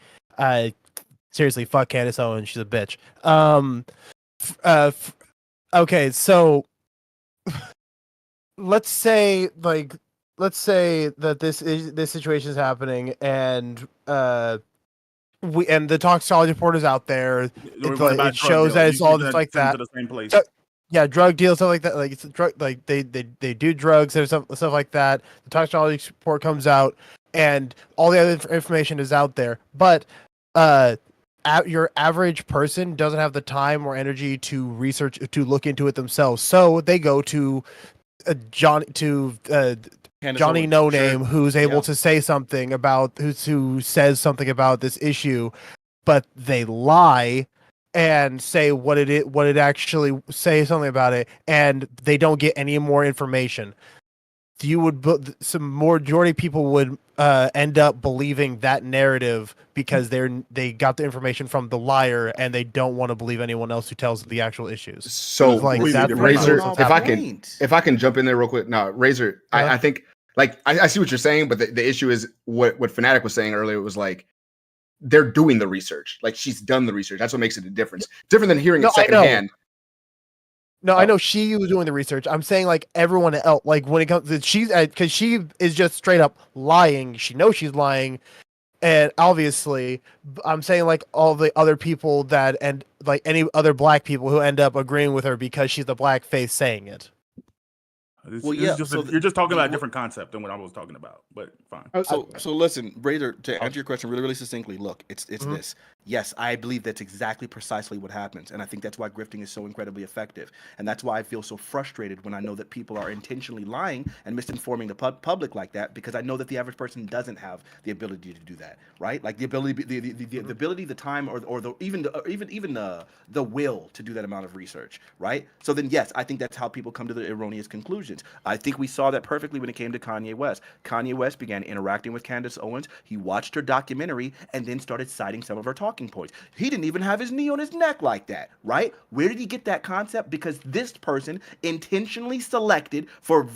Seriously, fuck Candace Owens. She's a bitch. Okay, so let's say that this situation is happening, and the toxicology report is out there. We're It, going like, about it drug shows deals. that it's You all send just like them that. to the same place. So- Yeah, drug deals, stuff like that. Like it's a drug, like they do drugs and stuff like that. The toxicology report comes out, and all the other information is out there. But your average person doesn't have the time or energy to research to look into it themselves. So they go to Johnny Candace Johnny Owens, No sure. Name, who's able Yeah. to say something about who says something about this issue, but they lie and say what it actually say something about it, and they don't get any more information. Some majority of people would end up believing that narrative because they got the information from the liar, and they don't want to believe anyone else who tells the actual issues. So It's like, that's Razor, what if I can jump in there real quick. No, Razor, I think like I see what you're saying, but the issue is what Fanatic was saying earlier was like they're doing the research. Like she's done the research. That's what makes it a difference. Different than hearing No, it I know. secondhand. No, I know she was doing the research. I'm saying like everyone else, like when it comes to she's because she is just straight up lying. She knows she's lying, And obviously, I'm saying like all the other people that and like any other black people who end up agreeing with her because she's the black face saying it. Well, yeah, You're just talking about a different concept than what I was talking about, but fine. So listen, Raider, to answer your question really, really succinctly, look, it's Mhm. this. Yes, I believe that's exactly precisely what happens. And I think that's why grifting is so incredibly effective. And that's why I feel so frustrated when I know that people are intentionally lying and misinforming the public like that, because I know that the average person doesn't have the ability to do that, right? Like the ability, the ability, the time, or the even the will to do that amount of research, right? So then, yes, I think that's how people come to the erroneous conclusions. I think we saw that perfectly when it came to Kanye West. Kanye West began interacting with Candace Owens. He watched her documentary and then started citing some of her talking points. He didn't even have his knee on his neck like that, right? Where did he get that concept? Because this person intentionally selected for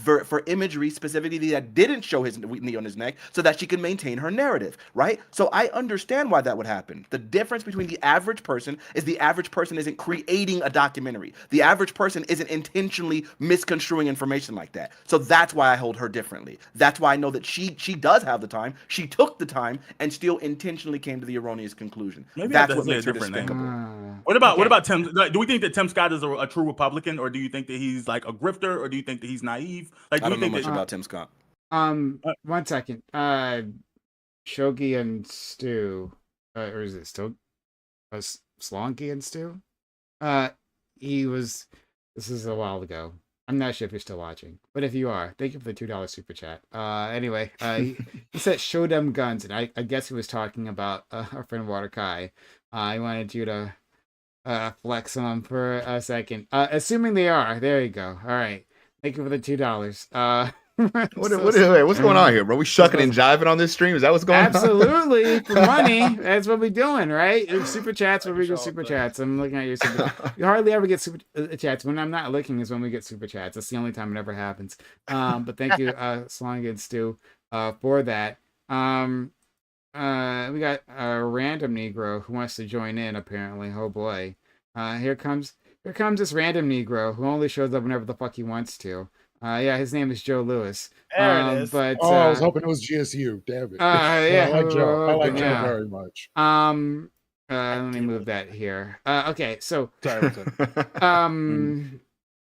imagery specifically that didn't show his knee on his neck so that she could maintain her narrative, right? So I understand why that would happen. The difference between the average person is the average person isn't creating a documentary. The average person isn't intentionally misconstruing information like that. So that's why I hold her differently. That's why I know that she does have the time. She took the time and still intentionally came to the erroneous conclusion. Maybe I That's have what to say a makes her different name. despicable. What about Tim? Like, do we think that Tim Scott is a true Republican, or do you think that he's like a grifter, or do you think that he's naive? Like, do I you don't know think much that about Tim Scott. 1 second. Shogi and Stu, or is it still Slonky and Stu? He was. This is a while ago. I'm not sure if you're still watching, but if you are, thank you for the $2 super chat. Anyway, he said show them guns, and I guess he was talking about our friend Water Kai. I wanted you to flex on them for a second. Assuming they are, there you go. All right, thank you for the $2. What's going on here, bro? We shucking and jiving on this stream? Is that what's going on? Absolutely, for money. That's what we're doing, right? Super chats, where we get super chats. I'm looking at your super. You hardly ever get super chats. When I'm not looking is when we get super chats. That's the only time it ever happens. But thank you, Slong and Stu, for that. We got a random Negro who wants to join in. Apparently, oh boy, here comes this random Negro who only shows up whenever the fuck he wants to. Yeah, his name is Joe Lewis. There it is. But I was hoping it was GSU. Damn it. yeah, I like Joe. I like Joe yeah. very much. Let me move that here. Okay, so Sorry,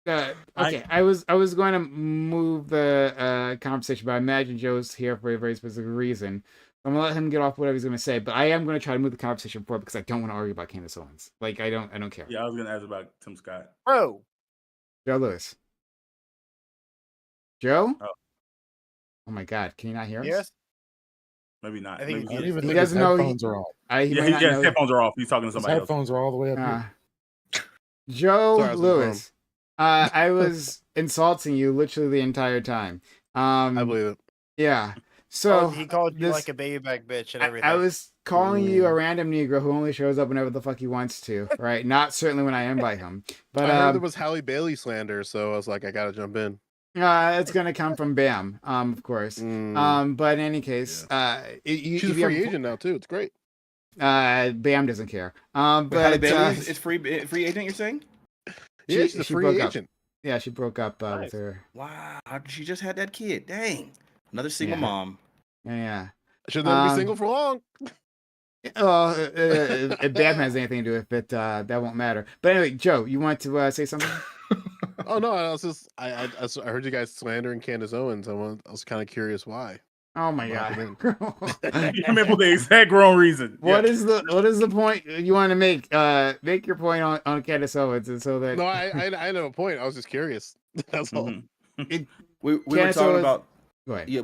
okay, I was going to move the conversation, but I imagine Joe's here for a very specific reason. I'm gonna let him get off whatever he's gonna say, but I am gonna try to move the conversation forward because I don't want to argue about Candace Owens. Like I don't care. Yeah, I was gonna ask about Tim Scott. Bro. Joe Lewis. Joe? Oh my God, can you not hear us? Yes. Maybe not. I think Maybe I don't he even He think his doesn't know headphones are on. his headphones are off. He's talking to His somebody else. headphones are all the way up here. Joe Sorry, I was in the Lewis. I was insulting you literally the entire time. I believe it. Yeah. So he called you this- like a baby back bitch and I everything. was calling you a random Negro who only shows up whenever the fuck he wants to, right? Not certainly when I invite him. But I heard there was Halle Bailey slander, so I was like, I gotta jump in. it's gonna come from Bam, of course. But in any case, She's a free agent now too. It's great. Bam doesn't care. But Halle Bailey is free agent. You're saying? Yeah, she's a she free broke up. agent. Yeah, she broke up with her. Wow, she just had that kid. Dang, another single Yeah. mom. Yeah. She'll never be single for long. Well, if Bam has anything to do with it, that won't matter. But anyway, Joe, you want to say something? Oh no, I was just I heard you guys slandering Candace Owens. I was kind of curious why. Oh my What God! You came in for the exact wrong reason. What is the point you want to make? Make your point on Candace Owens, and so that No, I know a point. I was just curious. That's all. We were Candace talking Owens- about. Go ahead. Yeah,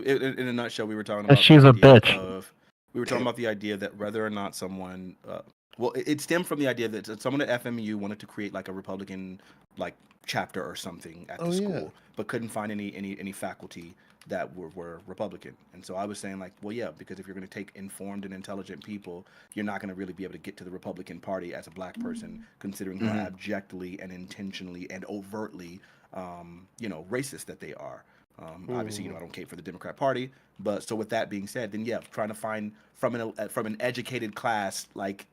in a nutshell, we were talking about. She's the a idea bitch. We were talking about the idea that whether or not someone, well, it stemmed from the idea that someone at FMU wanted to create like a Republican like chapter or something at the school, but couldn't find any faculty that were Republican. And so I was saying like, well, yeah, because if you're going to take informed and intelligent people, you're not going to really be able to get to the Republican Party as a black person, considering how abjectly and intentionally and overtly, racist that they are. Obviously, I don't cape for the Democrat Party, but so with that being said, then yeah, trying to find from an educated class like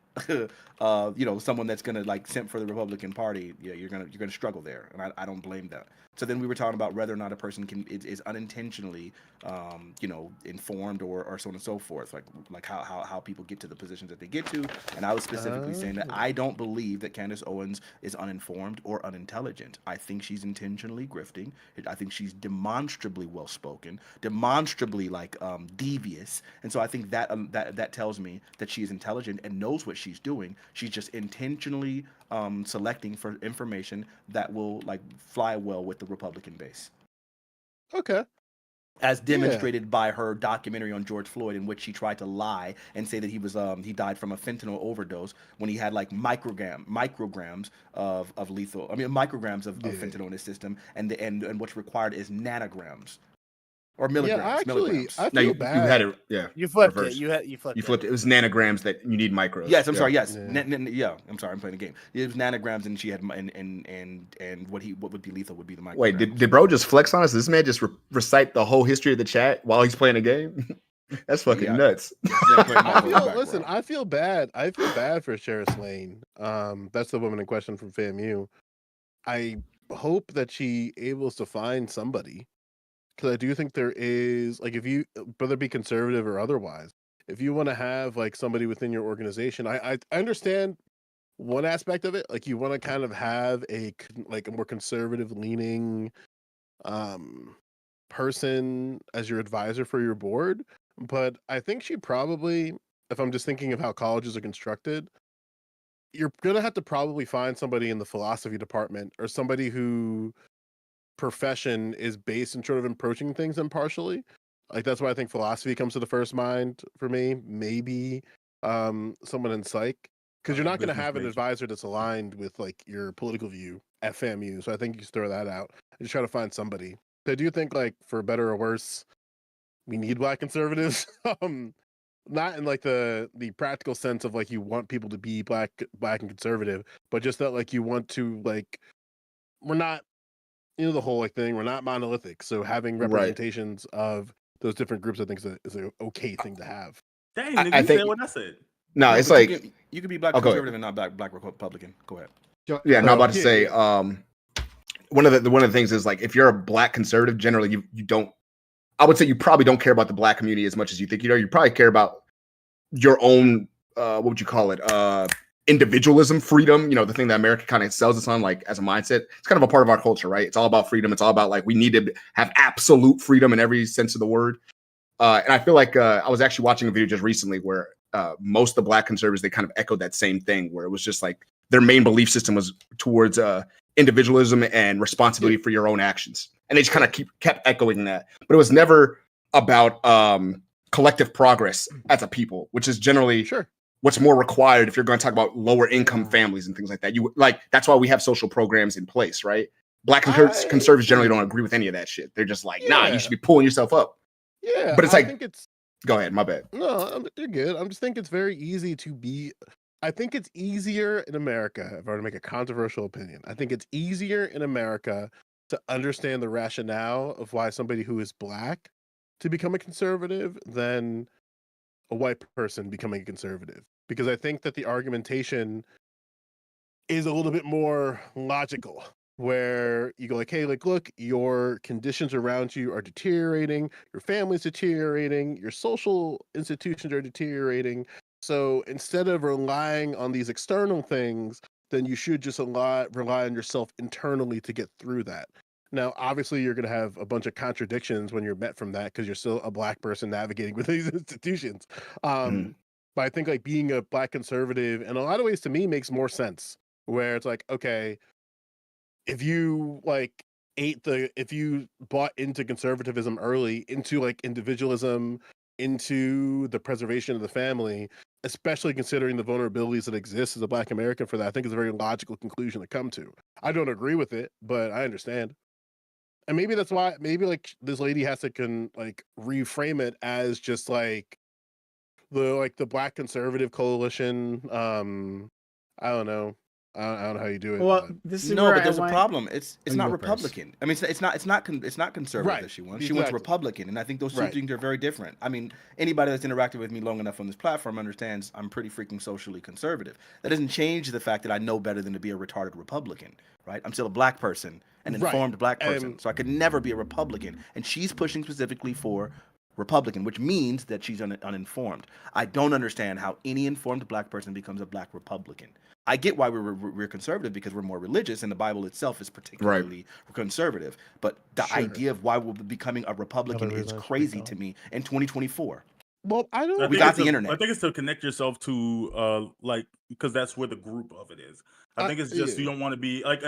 someone that's gonna like simp for the Republican Party, yeah, you're gonna struggle there, and I don't blame that. So then we were talking about whether or not a person is unintentionally, informed or so on and so forth, like how people get to the positions that they get to. And I was specifically saying that I don't believe that Candace Owens is uninformed or unintelligent. I think she's intentionally grifting. I think she's demonstrably well spoken, demonstrably devious, and so I think that tells me that she is intelligent and knows what she's doing. She's just intentionally selecting for information that will fly well with the Republican base, Okay. as demonstrated by her documentary on George Floyd, in which she tried to lie and say that he died from a fentanyl overdose when he had micrograms of lethal, micrograms of fentanyl in his system, and what's required is nanograms or milligrams. Milligrams. I No, feel you bad. had it. Yeah. You flipped reverse. it. You flipped You it. flipped it. It was nanograms that you need micros. Yes, I'm Yeah. sorry. Yes, Yeah. I'm sorry. I'm playing the game. It was nanograms, and she had and what would be lethal would be the micrograms. Wait, did bro just flex on us? This man just recite the whole history of the chat while he's playing a game? That's fucking Yeah. nuts. I feel bad. I feel bad for Cheris Lane. That's the woman in question from FAMU. I hope that she able to find somebody, because I do think there is, if you, whether it be conservative or otherwise, if you want to have somebody within your organization, I understand one aspect of it. You want to kind of have a more conservative leaning person as your advisor for your board. But I think she probably, if I'm just thinking of how colleges are constructed, you're going to have to probably find somebody in the philosophy department, or somebody who profession is based in sort of approaching things impartially. That's why I think philosophy comes to the first mind for me. Maybe someone in psych, because you're not going to Business have an major. advisor that's aligned with your political view at FAMU. So I think you just throw that out and just try to find somebody. So I do think for better or worse, we need Black conservatives. Not in the practical sense of you want people to be black and conservative, but just that you want to we're not, the whole thing, we're not monolithic. So having Right. representations of those different groups, I think is an okay thing to have. Dang, I nigga, you think- said what I said. No, No, it's but like you can be black Oh, go ahead. conservative and not black Republican. Go ahead. yeah. No, I'm about to Yeah, say one of the things is if you're a Black conservative, generally you don't. I would say you probably don't care about the Black community as much as you think you do. You probably care about your own what would you call it? Individualism, freedom, the thing that America kind of sells us on, as a mindset. It's kind of a part of our culture, right? It's all about freedom. It's all about we need to have absolute freedom in every sense of the word. And I feel I was actually watching a video just recently where most of the Black conservatives, they kind of echoed that same thing, where it was just their main belief system was towards individualism and responsibility for your own actions. And they just kind of kept echoing that. But it was never about collective progress as a people, which is generally Sure. what's more required if you're going to talk about lower income families and things like that. That's why we have social programs in place, right? Black conservatives generally don't agree with any of that shit. They're just nah, Yeah. you should be pulling yourself up. Yeah, But it's I think it's Go ahead, my bad. no, you're good. I'm just thinking it's very easy to be. I think it's easier in America. If I were to make a controversial opinion, I think it's easier in America to understand the rationale of why somebody who is Black to become a conservative than a white person becoming a conservative. Because I think that the argumentation is a little bit more logical, where you go hey, look, your conditions around you are deteriorating, your family's deteriorating, your social institutions are deteriorating. So instead of relying on these external things, then you should just rely on yourself internally to get through that. Now, obviously, you're going to have a bunch of contradictions when you're met from that, because you're still a Black person navigating with these institutions. But I think being a Black conservative in a lot of ways, to me, makes more sense, where it's okay, if you if you bought into conservatism early, into individualism, into the preservation of the family, especially considering the vulnerabilities that exist as a Black American for that, I think is a very logical conclusion to come to. I don't agree with it, but I understand. And maybe that's why this lady has to reframe it as just the Black conservative coalition. I don't know. I don't know how you do it. Well, but- this is No, where but I there's a want- problem. It's you not go first. Republican. I mean, it's not conservative Right, that she wants. She wants exactly. Republican, and I think those two Right. things are very different. I mean, anybody that's interacted with me long enough on this platform understands I'm pretty freaking socially conservative. That doesn't change the fact that I know better than to be a retarded Republican, right? I'm still a black person, an Right, informed black person, and- so I could never be a Republican. And she's pushing specifically for Republican, which means that she's uninformed. I don't understand how any informed black person becomes a black Republican. I get why we're conservative because we're more religious, and the Bible itself is particularly conservative. But the Sure. idea of why we're becoming a Republican Another is reason I should crazy be to me in 2024. Well, I I don't. We think got it's the to- internet. I think it's to connect yourself to like because that's where the group of it is. I think it's just you don't want to be like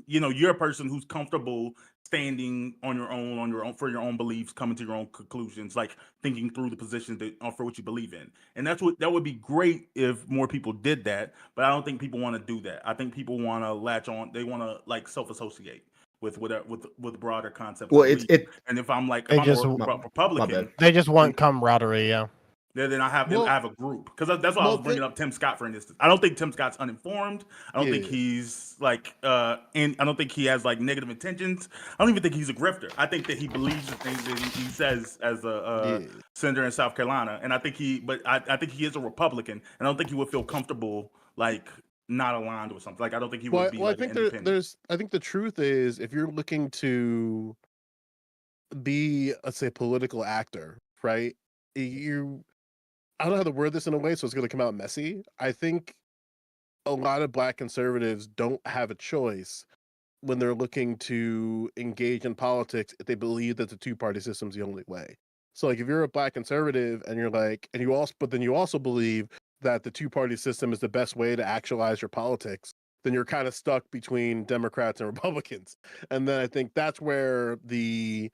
you're a person who's comfortable standing on your own for your own beliefs, coming to your own conclusions, like thinking through the positions that for what you believe in. And that would be great if more people did that, but I don't think people want to do that. I think people want to latch on, they want to like self-associate with whatever with broader concepts. Well, of it's belief. it. And if I'm like They if I'm just- a My Republican, bad. They just want camaraderie. Yeah. then I have a group because that's why I Well, was bringing up Tim Scott for instance. I don't think Tim Scott's uninformed. I don't think Yeah. he's like and I don't think he has like negative intentions. I don't even think he's a grifter. I think that he believes the things that he says as a Yeah. senator in South Carolina, and I think I think he is a Republican, and I don't think he would feel comfortable like not aligned with something. Like I don't think he would be Well, I like think an independent. I think the truth is, if you're looking to be, let's say, a political actor, right? I don't know how to word this in a way, so it's going to come out messy. I think a lot of black conservatives don't have a choice when they're looking to engage in politics if they believe that the two-party system is the only way. So, like, if you're a black conservative and you're like, but then you also believe that the two-party system is the best way to actualize your politics, then you're kind of stuck between Democrats and Republicans. And then I think that's where the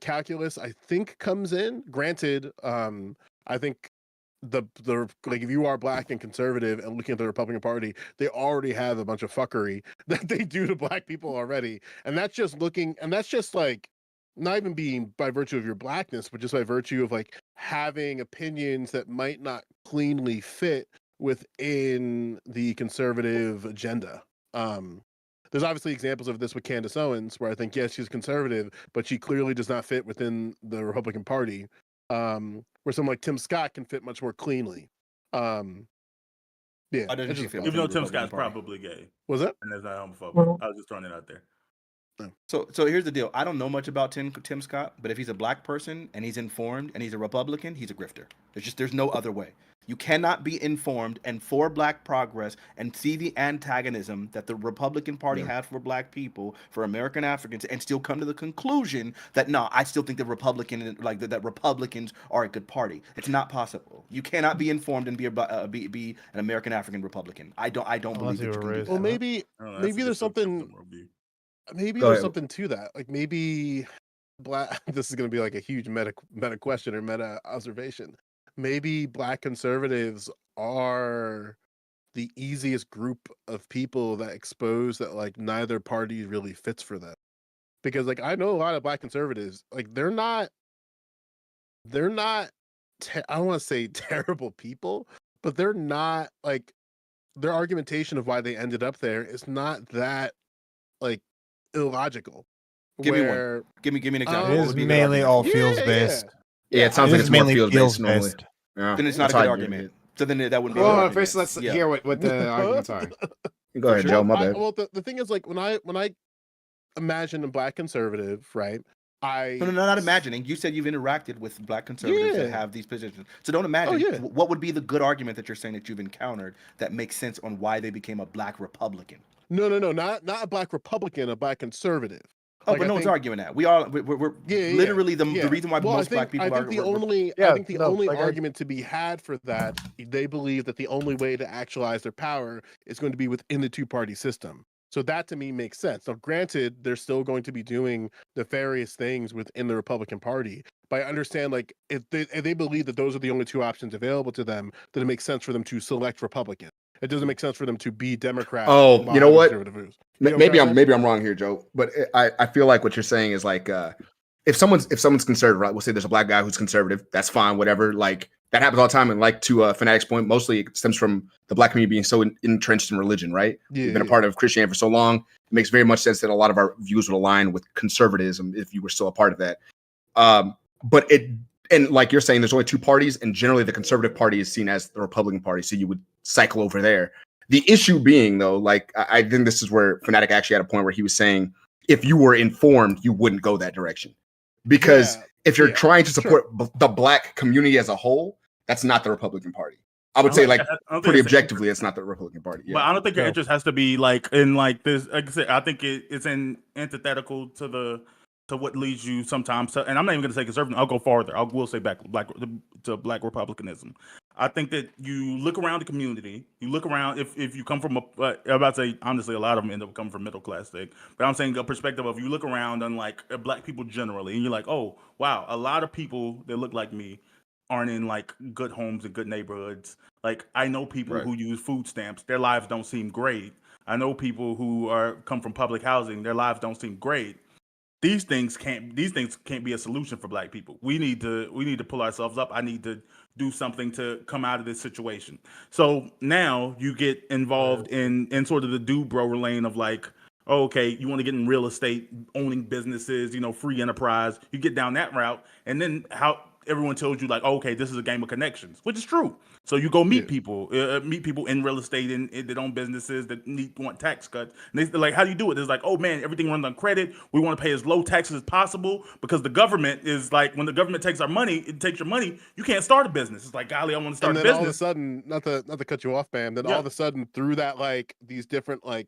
calculus I think comes in. Granted, I think the like if you are black and conservative and looking at the Republican Party, they already have a bunch of fuckery that they do to black people already. And that's just like not even being by virtue of your blackness, but just by virtue of like having opinions that might not cleanly fit within the conservative agenda. There's obviously examples of this with Candace Owens, where I think, yes, she's conservative, but she clearly does not fit within the Republican Party. Where someone like Tim Scott can fit much more cleanly. Yeah. How doesn't it's she just- fit Even though within the Tim Scott's Republican Party? probably gay, Was that? and that's not homophobic. Well- I was just throwing it out there. So here's the deal. I don't know much about Tim Scott, but if he's a black person and he's informed and he's a Republican, he's a grifter. There's no other way. You cannot be informed and for black progress and see the antagonism that the Republican Party has for black people, for American Africans, and still come to the conclusion that no, I still think that Republicans are a good party. It's not possible. You cannot be informed and be an American African Republican. I don't Unless believe you that you were can do raised that. Well, maybe I don't know, maybe that's there's a different something worldview. maybe Go there's ahead. something to that. Like maybe black this is going to be like a huge meta question or meta observation. Maybe black conservatives are the easiest group of people that expose that like neither party really fits for them. Because like I know a lot of black conservatives, like they're not I don't want to say terrible people, but they're not like their argumentation of why they ended up there is not that like illogical. Give me one. where, Give me an example. It What It is would be a good mainly argument? all Yeah, feels yeah. based. Yeah, it sounds It like is it's more mainly field feels based normally. based. Yeah, Then it's not that's a good how I get argument. it. So then that wouldn't be. a Well, good hold on, first argument. let's Yeah. hear what the arguments are. Go ahead, Joe. My bad. Well, the thing is, like when I imagine a black conservative, right? No, not imagining. You said you've interacted with black conservatives that Yeah. have these positions. So don't imagine. yeah. What would be the good argument that you're saying that you've encountered that makes sense on why they became a black Republican? No, not a black Republican, a black conservative. Oh, Like, but I no one's think- arguing that. We're Yeah. literally the yeah. reason why Well, most black people I are. think the we're- only Yeah, I think the no, only like I- argument to be had for that, they believe that the only way to actualize their power is going to be within the two-party system. So that to me makes sense. Now, granted, they're still going to be doing nefarious things within the Republican Party. But I understand, like, if they believe that those are the only two options available to them, then it makes sense for them to select Republican. It doesn't make sense for them to be Democrat. Oh, by you know what? conservative views. You know what Maybe I'm I'm saying? wrong here, Joe. But I feel like what you're saying is like if someone's conservative, right? We'll say there's a black guy who's conservative. That's fine, whatever. Like that happens all the time. And like to Fanatic's point, mostly it stems from the Black community being so entrenched in religion, right? We've been a part of Christianity for so long. It makes very much sense that a lot of our views would align with conservatism if you were still a part of that. But and like you're saying, there's only two parties, and generally the conservative party is seen as the Republican Party, so you would cycle over there. The issue being, though, like I think this is where Fanatic actually had a point where he was saying, if you were informed, you wouldn't go that direction. Because if you're trying to support the Black community as a whole, that's not the Republican Party. I would say, like, pretty objectively, it's not the Republican Party. But I don't think your interest has to be like in like this. Like I said, I think it's antithetical to what leads you sometimes. And I'm not even going to say conservative. I'll go farther. I will say black republicanism. I think that you look around the community. You look around. If you come from I'm about to say honestly, a lot of them end up coming from middle class thing. But I'm saying a perspective of you look around on like Black people generally, and you're like, oh wow, a lot of people that look like me aren't in like good homes and good neighborhoods. Like I know people who use food stamps. Their lives don't seem great. I know people who come from public housing. Their lives don't seem great. These things can't be a solution for Black people. We need to pull ourselves up. I need to do something to come out of this situation. So now you get involved in sort of the do bro lane of like, oh, okay, you want to get in real estate, owning businesses, free enterprise. You get down that route, and then everyone tells you like, oh, okay, this is a game of connections, which is true. So you go meet people in real estate and that own businesses that want tax cuts. And they're like, how do you do it? It's like, oh man, everything runs on credit. We want to pay as low taxes as possible because the government is like, when the government takes our money, it takes your money. You can't start a business. It's like, golly, I want to start a business. All of a sudden, not to cut you off, Bam. Then all of a sudden, through that, like these different like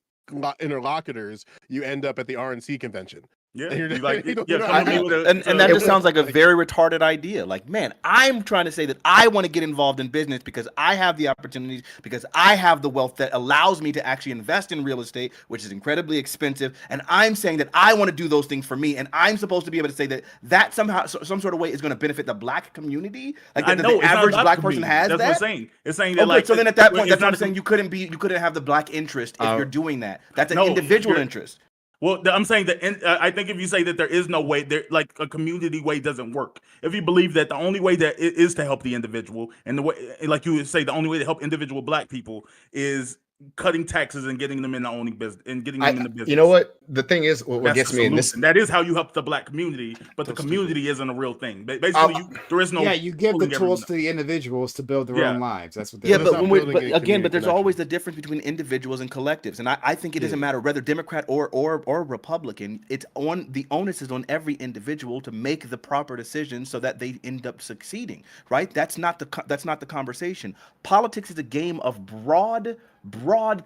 interlocutors, you end up at the RNC convention. Yeah, and that just sounds like a very retarded idea. Like, man, I'm trying to say that I want to get involved in business because I have the opportunities, because I have the wealth that allows me to actually invest in real estate, which is incredibly expensive. And I'm saying that I want to do those things for me, and I'm supposed to be able to say that somehow, some sort of way, is going to benefit the Black community. Like the average Black person has that. That's what I'm saying. It's saying that like. So then at that point, that's not saying you couldn't have the Black interest if you're doing that. That's an individual interest. Well, I'm saying that I think if you say that there is no way, there like a community way doesn't work. If you believe that the only way that it is to help the individual, and the way, like you would say, the only way to help individual Black people is cutting taxes and getting them in the owning business and getting them in the business. You know what? The thing is, what gets me in this, that is how you help the Black community, but the community isn't a real thing. Basically, there is no. Yeah, you give the tools to the individuals to build their own lives. That's what. But there's always the difference between individuals and collectives, and I think it doesn't matter whether Democrat or Republican. The onus is on every individual to make the proper decision so that they end up succeeding. Right? That's not the conversation. Politics is a game of broad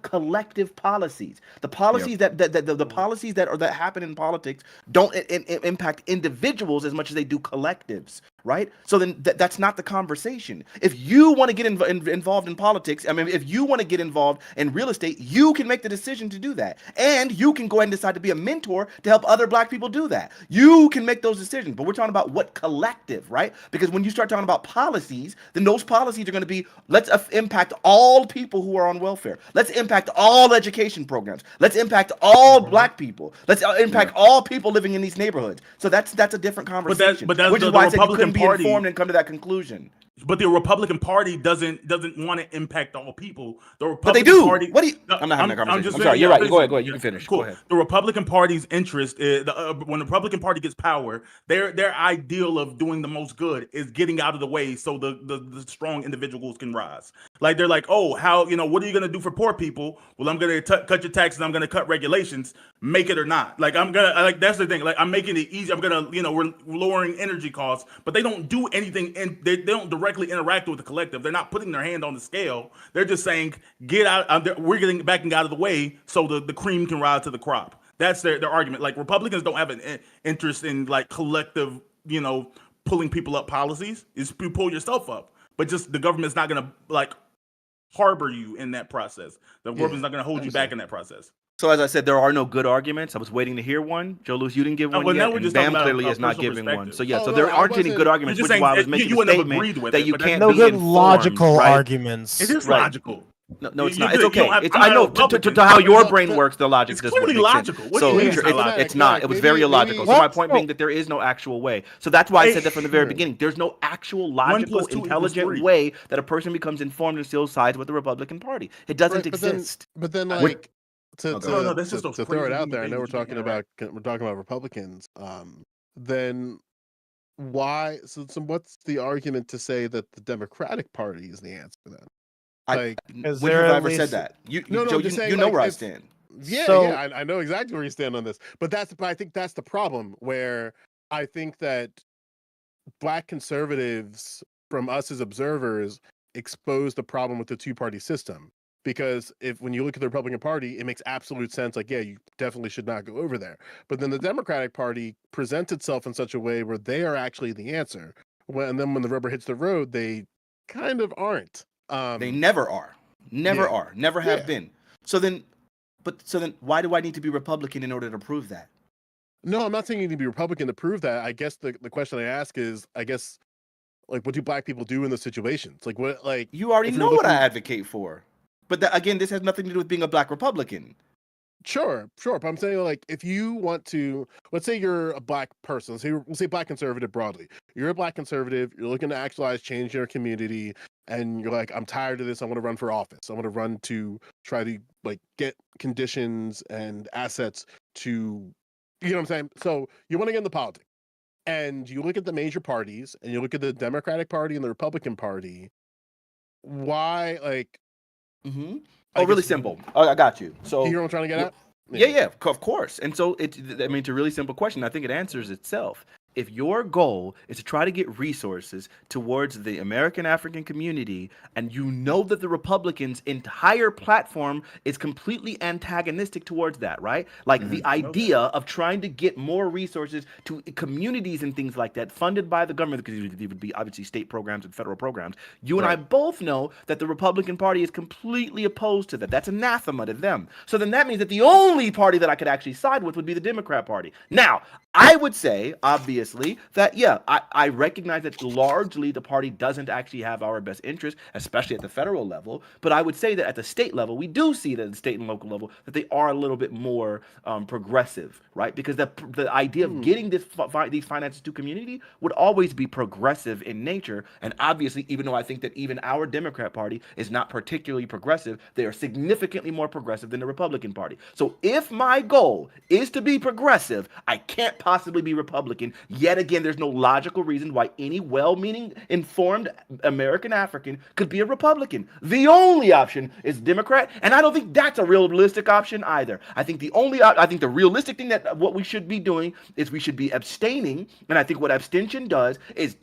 collective policies. The policies the policies that happen in politics don't impact individuals as much as they do collectives, right? So then that's not the conversation. If you want to get involved in politics, I mean, if you want to get involved in real estate, you can make the decision to do that, and you can go ahead and decide to be a mentor to help other Black people do that. You can make those decisions, but we're talking about what collective, right? Because when you start talking about policies, then those policies are going to be, let's impact all people who are on welfare. Let's impact all education programs. Let's impact all Black people. Let's impact all people living in these neighborhoods. So that's a different conversation. But that's which is why I said you couldn't be informed and come to that conclusion. But the Republican Party doesn't want to impact all people. The Republican but they do. Party. What do you? I'm not having that conversation. I'm sorry. You're right. Go ahead. You can finish. Cool. Go ahead. The Republican Party's interest is when the Republican Party gets power, their ideal of doing the most good is getting out of the way so the strong individuals can rise. Like they're like, oh, how what are you gonna do for poor people? Well, I'm gonna cut your taxes. I'm gonna cut regulations. Make it or not. Like that's the thing. Like I'm making it easy. I'm gonna we're lowering energy costs, but they don't do anything, and they don't directly interact with the collective. They're not putting their hand on the scale. They're just saying, get out. We're getting backing out of the way so the cream can rise to the crop. That's their argument. Like Republicans don't have an interest in like collective, pulling people up policies. It's you pull yourself up, but just the government's not gonna like harbor you in that process. The government's not gonna hold you back in that process. So as I said, there are no good arguments. I was waiting to hear one. Joe Louis, you didn't give one yet, and Bam clearly is not giving one. So so there aren't any good arguments, which is why I was making the statement that you can't be no good informed, logical right? arguments. It is logical. No, it's You're not. It's good. You don't okay. have- It's, I'm I not know a Republican. to how your No, brain but works, the logic It's just clearly wouldn't make sense. logical. What So do you mean sure, it's not it's logical? not. It was very illogical. So my What? point being that there is no actual way. So that's why I said that from the very Sure. beginning. There's no actual 1 logical, + 2 = intelligent 3. way that a person becomes informed and still sides with the Republican Party. It doesn't Right, but then- exist. But then, What- like, to, Oh, to, go No, that's to, just those to throw crazy it out human there, I know beings we're you can't talking about Republicans. Then why? So what's the argument to say that the Democratic Party is the answer then? Like, Is When there have I at ever said least- that? No, Joe, I'm just saying, you know like, where I if- stand. yeah, So- I know exactly where you stand on this. But I think that's the problem, where I think that Black conservatives, from us as observers, expose the problem with the two-party system. Because when you look at the Republican Party, it makes absolute sense. Like, yeah, you definitely should not go over there. But then the Democratic Party presents itself in such a way where they are actually the answer. And then when the rubber hits the road, they kind of aren't. They never are. Never yeah. are. Never have Yeah. been. So then why do I need to be Republican in order to prove that? No, I'm not saying you need to be Republican to prove that. I guess the question I ask is, like, what do Black people do in those situations? Like, what, like, You already if you're know what I looking- advocate for. But again, this has nothing to do with being a Black Republican. Sure. But I'm saying, like, if you want to, let's say you're a Black person, let's say Black conservative broadly. You're a Black conservative, you're looking to actualize change in your community, and you're like, I'm tired of this, I want to run for office. I want to run to try to, like, get conditions and assets to, you know what I'm saying? So you want to get into politics. And you look at the major parties, and you look at the Democratic Party and the Republican Party. Why, like, Mm-hmm. I Oh, really guess- simple. Oh, I got you. So you know what I'm trying to get at? Yeah, of course. And so it's a really simple question. I think it answers itself. If your goal is to try to get resources towards the American African community, and you know that the Republicans' entire platform is completely antagonistic towards that, right? Like the idea of trying to get more resources to communities and things like that funded by the government, because it would be obviously state programs and federal programs. You and I both know that the Republican Party is completely opposed to that. That's anathema to them. So then that means that the only party that I could actually side with would be the Democrat Party. Now, I would say, obviously, that, yeah, I recognize that largely the party doesn't actually have our best interest, especially at the federal level. But I would say that at the state level, we do see that at the state and local level, that they are a little bit more progressive, right? Because the idea of getting these finances to community would always be progressive in nature. And obviously, even though I think that even our Democrat Party is not particularly progressive, they are significantly more progressive than the Republican Party. So if my goal is to be progressive, I can't possibly be Republican. Yet again, there's no logical reason why any well-meaning, informed American African could be a Republican. The only option is Democrat, and I don't think that's a realistic option either. I think the realistic thing that what we should be doing is we should be abstaining, and I think what abstention does is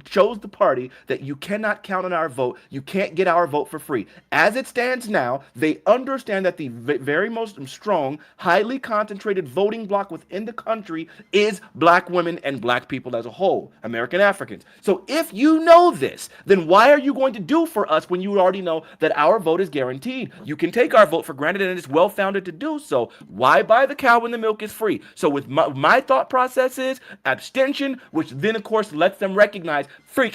shows the party that you cannot count on our vote. You can't get our vote for free. As it stands now, they understand that the very most strong, highly concentrated voting bloc within the country is Black women and Black people as a whole, American Africans. So if you know this, then why are you going to do for us when you already know that our vote is guaranteed? You can take our vote for granted, and it's well-founded to do so. Why buy the cow when the milk is free? So with my thought process is abstention, which then of course lets them recognize,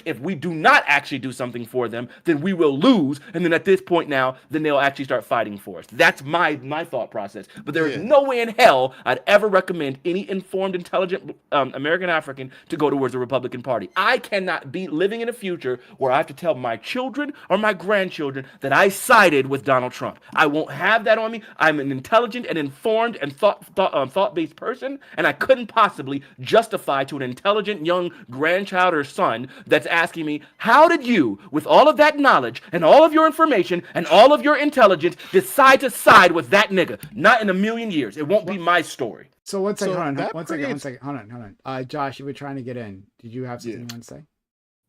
if we do not actually do something for them, then we will lose, and then at this point now, then they'll actually start fighting for us. That's my thought process. But there is no way in hell I'd ever recommend any informed, intelligent American African to go towards the Republican Party. I cannot be living in a future where I have to tell my children or my grandchildren that I sided with Donald Trump. I won't have that on me. I'm an intelligent and informed and thought-based person, and I couldn't possibly justify to an intelligent young grandchild or son that's asking me, how did you, with all of that knowledge and all of your information and all of your intelligence, decide to side with that nigga? Not in a million years. It won't be my story. So one second, So hold on, that one second, creates- hold on. Josh, you were trying to get in. Did you have something Yeah. you want to say?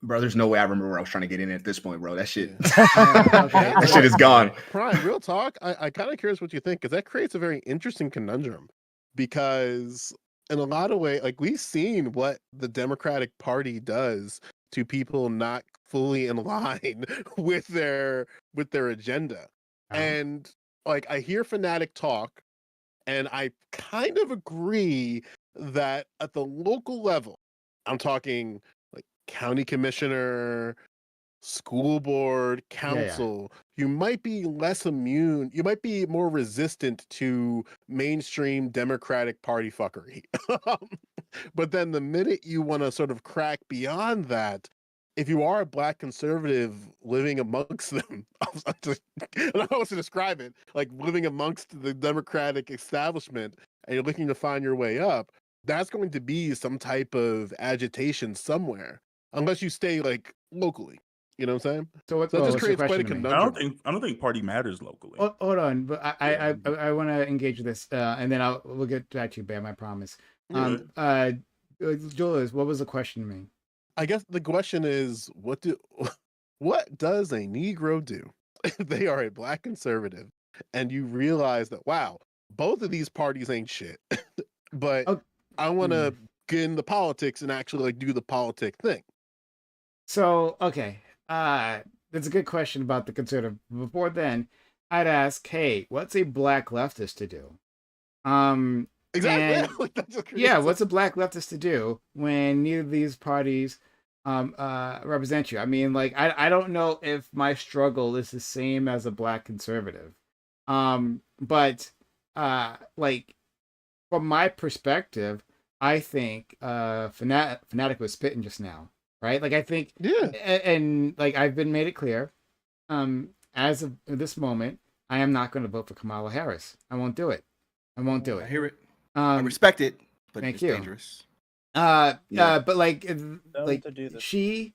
Bro, there's no way I remember where I was trying to get in at this point, bro. That shit, Okay. that shit is gone. Prime, real talk. I kind of curious what you think, because that creates a very interesting conundrum. Because in a lot of ways, like, we've seen what the Democratic Party does to people not fully in line with their agenda. And like, I hear Fanatic talk, and I kind of agree that at the local level, I'm talking like county commissioner, school board, council, you might be less immune. You might be more resistant to mainstream Democratic Party fuckery. But then the minute you want to sort of crack beyond that, if you are a black conservative living amongst them, I don't know how to describe it, like living amongst the Democratic establishment, and you're looking to find your way up, that's going to be some type of agitation somewhere, unless you stay like locally. You know what I'm saying? So what? So that oh, just what's your creates quite a question to me? conundrum. I don't think party matters locally. Hold on, but I want to engage with this, and then we'll get back to you, Bam. I promise. Julius, what was the question to me? I guess the question is, what does a Negro do if they are a black conservative and you realize that, wow, both of these parties ain't shit, but Oh, I want to get into politics and actually like do the politic thing. So, okay. That's a good question about the conservative. Before then, I'd ask, hey, what's a black leftist to do? Exactly. And Like, that just yeah, creates what's a black leftist to do when neither of these parties represent you? I mean, like, I don't know if my struggle is the same as a black conservative. But like, from my perspective, I think Fanatic was spitting just now, right? Like, I think, yeah. and like I've been made it clear, as of this moment, I am not going to vote for Kamala Harris. I won't do it. I won't do I it. hear it. I respect it, but thank it's you. dangerous. But like to do this. she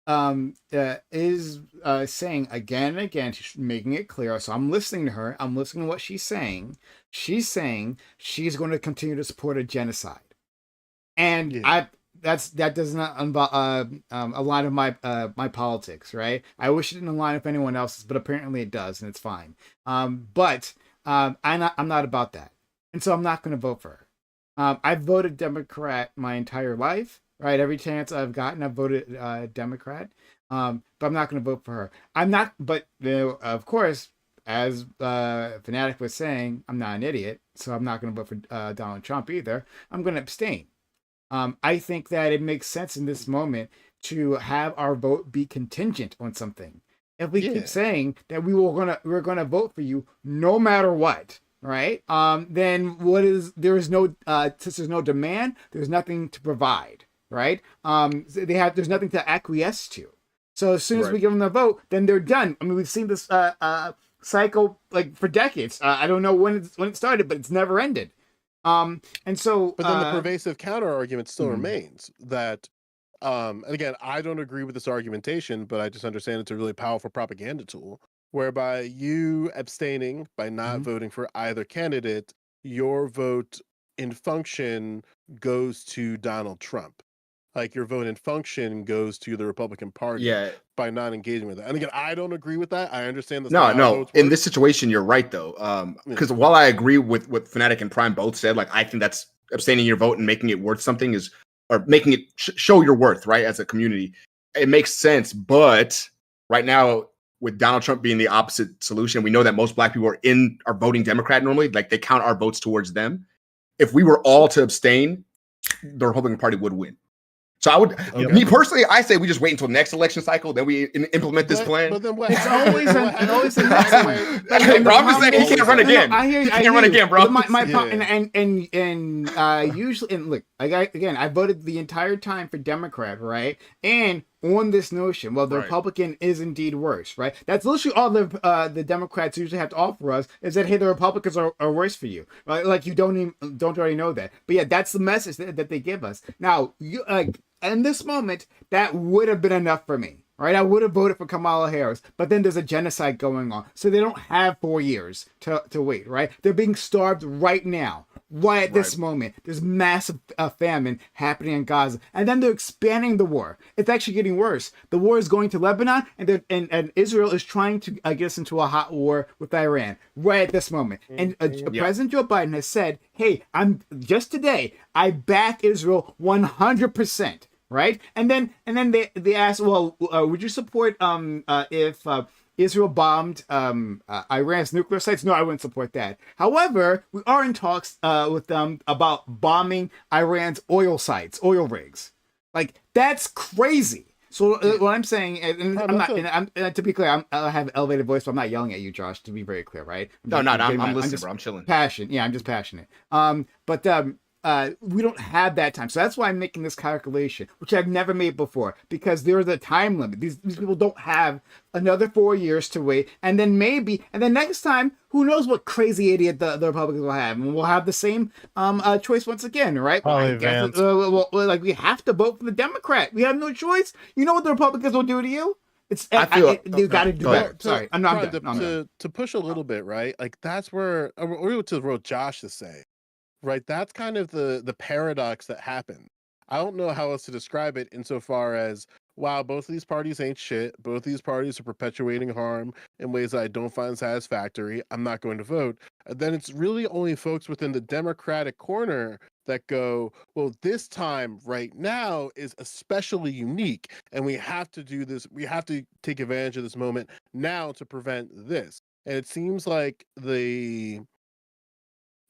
is saying again and again, she's making it clear. So I'm listening to her. I'm listening to what she's saying. She's saying she's going to continue to support a genocide, and Yeah. that does not align with my politics, right? I wish it didn't align with anyone else's, but apparently it does, and it's fine. But I'm not about that, and so I'm not going to vote for her. I've voted Democrat my entire life, right? Every chance I've gotten, I've voted Democrat. But I'm not going to vote for her. I'm not, but of course, as Fanatic was saying, I'm not an idiot, so I'm not going to vote for Donald Trump either. I'm going to abstain. I think that it makes sense in this moment to have our vote be contingent on something. If we keep saying that we're gonna vote for you no matter what, right? Then there's no since there's no demand, there's nothing to provide, right? There's nothing to acquiesce to. So as soon as we give them the vote, then they're done. I mean, we've seen this cycle like for decades. I don't know when it started, but it's never ended. And so, but then the pervasive counter argument still remains that, and again, I don't agree with this argumentation, but I just understand it's a really powerful propaganda tool, whereby you abstaining by not voting for either candidate, your vote in function goes to Donald Trump. Like your vote in function goes to the Republican Party by not engaging with it. And again, I don't agree with that. I understand that's not how votes in work. this situation, you're right though. Because while I agree with what Fanatic and Prime both said, like I think that's abstaining your vote and making it worth something or making it show your worth, right? As a community, it makes sense. But right now, with Donald Trump being the opposite solution, we know that most black people are voting Democrat normally. Like they count our votes towards them. If we were all to abstain, the Republican Party would win. So I would, me personally, I say we just wait until next election cycle, then we implement this plan. But then what? It's always the next one. Bro, I'm just saying he can't run again. I hear you. He can't run again, bro. Usually, and look, I voted the entire time for Democrat, right? And on this notion, well, the Republican is indeed worse, right? That's literally all the Democrats usually have to offer us is that, hey, the Republicans are worse for you, right? Like you don't already know that, but yeah, that's the message that they give us. Now, in this moment, that would have been enough for me, right? I would have voted for Kamala Harris, but then there's a genocide going on, so they don't have 4 years to wait, right? They're being starved right now. Right at this moment, there's massive famine happening in Gaza, and then they're expanding the war. It's actually getting worse. The war is going to Lebanon, and Israel is trying to get us into a hot war with Iran right at this moment. And President Joe Biden has said, "Hey, today I back Israel 100%." Right, and then they asked, "Well, would you support if Israel bombed Iran's nuclear sites?" No, I wouldn't support that. However, we are in talks with them about bombing Iran's oil sites, oil rigs. Like, that's crazy. So what I'm saying, and Oh, I'm that's not, a- and I'm to be clear, I have elevated voice, but I'm not yelling at you, Josh. To be very clear, right? No, no, getting I'm my- listening, just bro. I'm chilling. passionate. Yeah, I'm just passionate. But we don't have that time, so that's why I'm making this calculation, which I've never made before, because there's a time limit. These people don't have another 4 years to wait, and then next time, who knows what crazy idiot the Republicans will have, and we'll have the same choice once again, right? Probably I guess, Vance. like we have to vote for the Democrat. We have no choice. You know what the Republicans will do to you? It's I feel- you got to do Go ahead. better. Sorry, I'm not Prime, done. No, I'm done. to push a little bit, right? Like that's where or to what Josh is saying, right? That's kind of the paradox that happened. I don't know how else to describe it insofar as wow, both of these parties ain't shit. Both of these parties are perpetuating harm in ways that I don't find satisfactory. I'm not going to vote. And then it's really only folks within the Democratic corner that go, well, this time right now is especially unique, and we have to do this. We have to take advantage of this moment now to prevent this. And it seems like the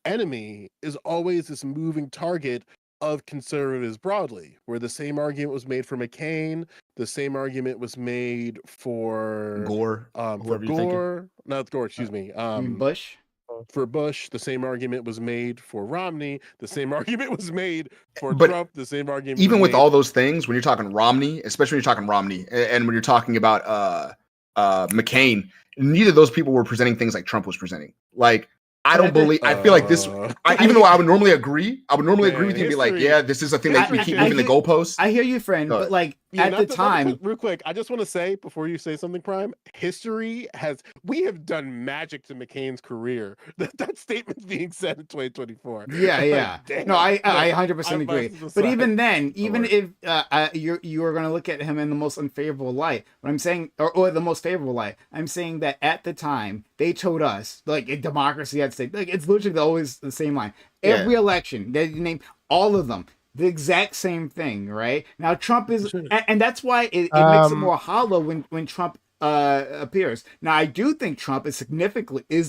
enemy is always this moving target of conservatives broadly, where the same argument was made for McCain, the same argument was made for Gore, for whoever you're thinking. Gore, not Gore, excuse me. You mean Bush? For Bush, the same argument was made for Romney, the same argument was made for But Trump, the same argument Even was with made all those things, when you're talking Romney, especially when you're talking Romney, and when you're talking about McCain, neither of those people were presenting things like Trump was presenting. Like, I don't believe. I feel like this. Even though I would normally agree, with you and be like, history- yeah, this is a thing that we keep moving the goalposts. I hear you, friend, Go but ahead. like Yeah, at not the to- not to time, put- real quick, I just want to say before you say something, Prime, history we have done magic to McCain's career. That statement's being said in 2024. yeah, Like, yeah. damn. No, I Like, 100% I'm agree. biased But aside. even then, even worry. if you are going to look at him in the most unfavorable light, what I'm saying, or the most favorable light, I'm saying that at the time they told us like a democracy at stake. Like it's literally always the same line. Yeah. Every election, they name all of them. The exact same thing, right? Now Trump is, and that's why it makes it more hollow when Trump appears. Now I do think Trump is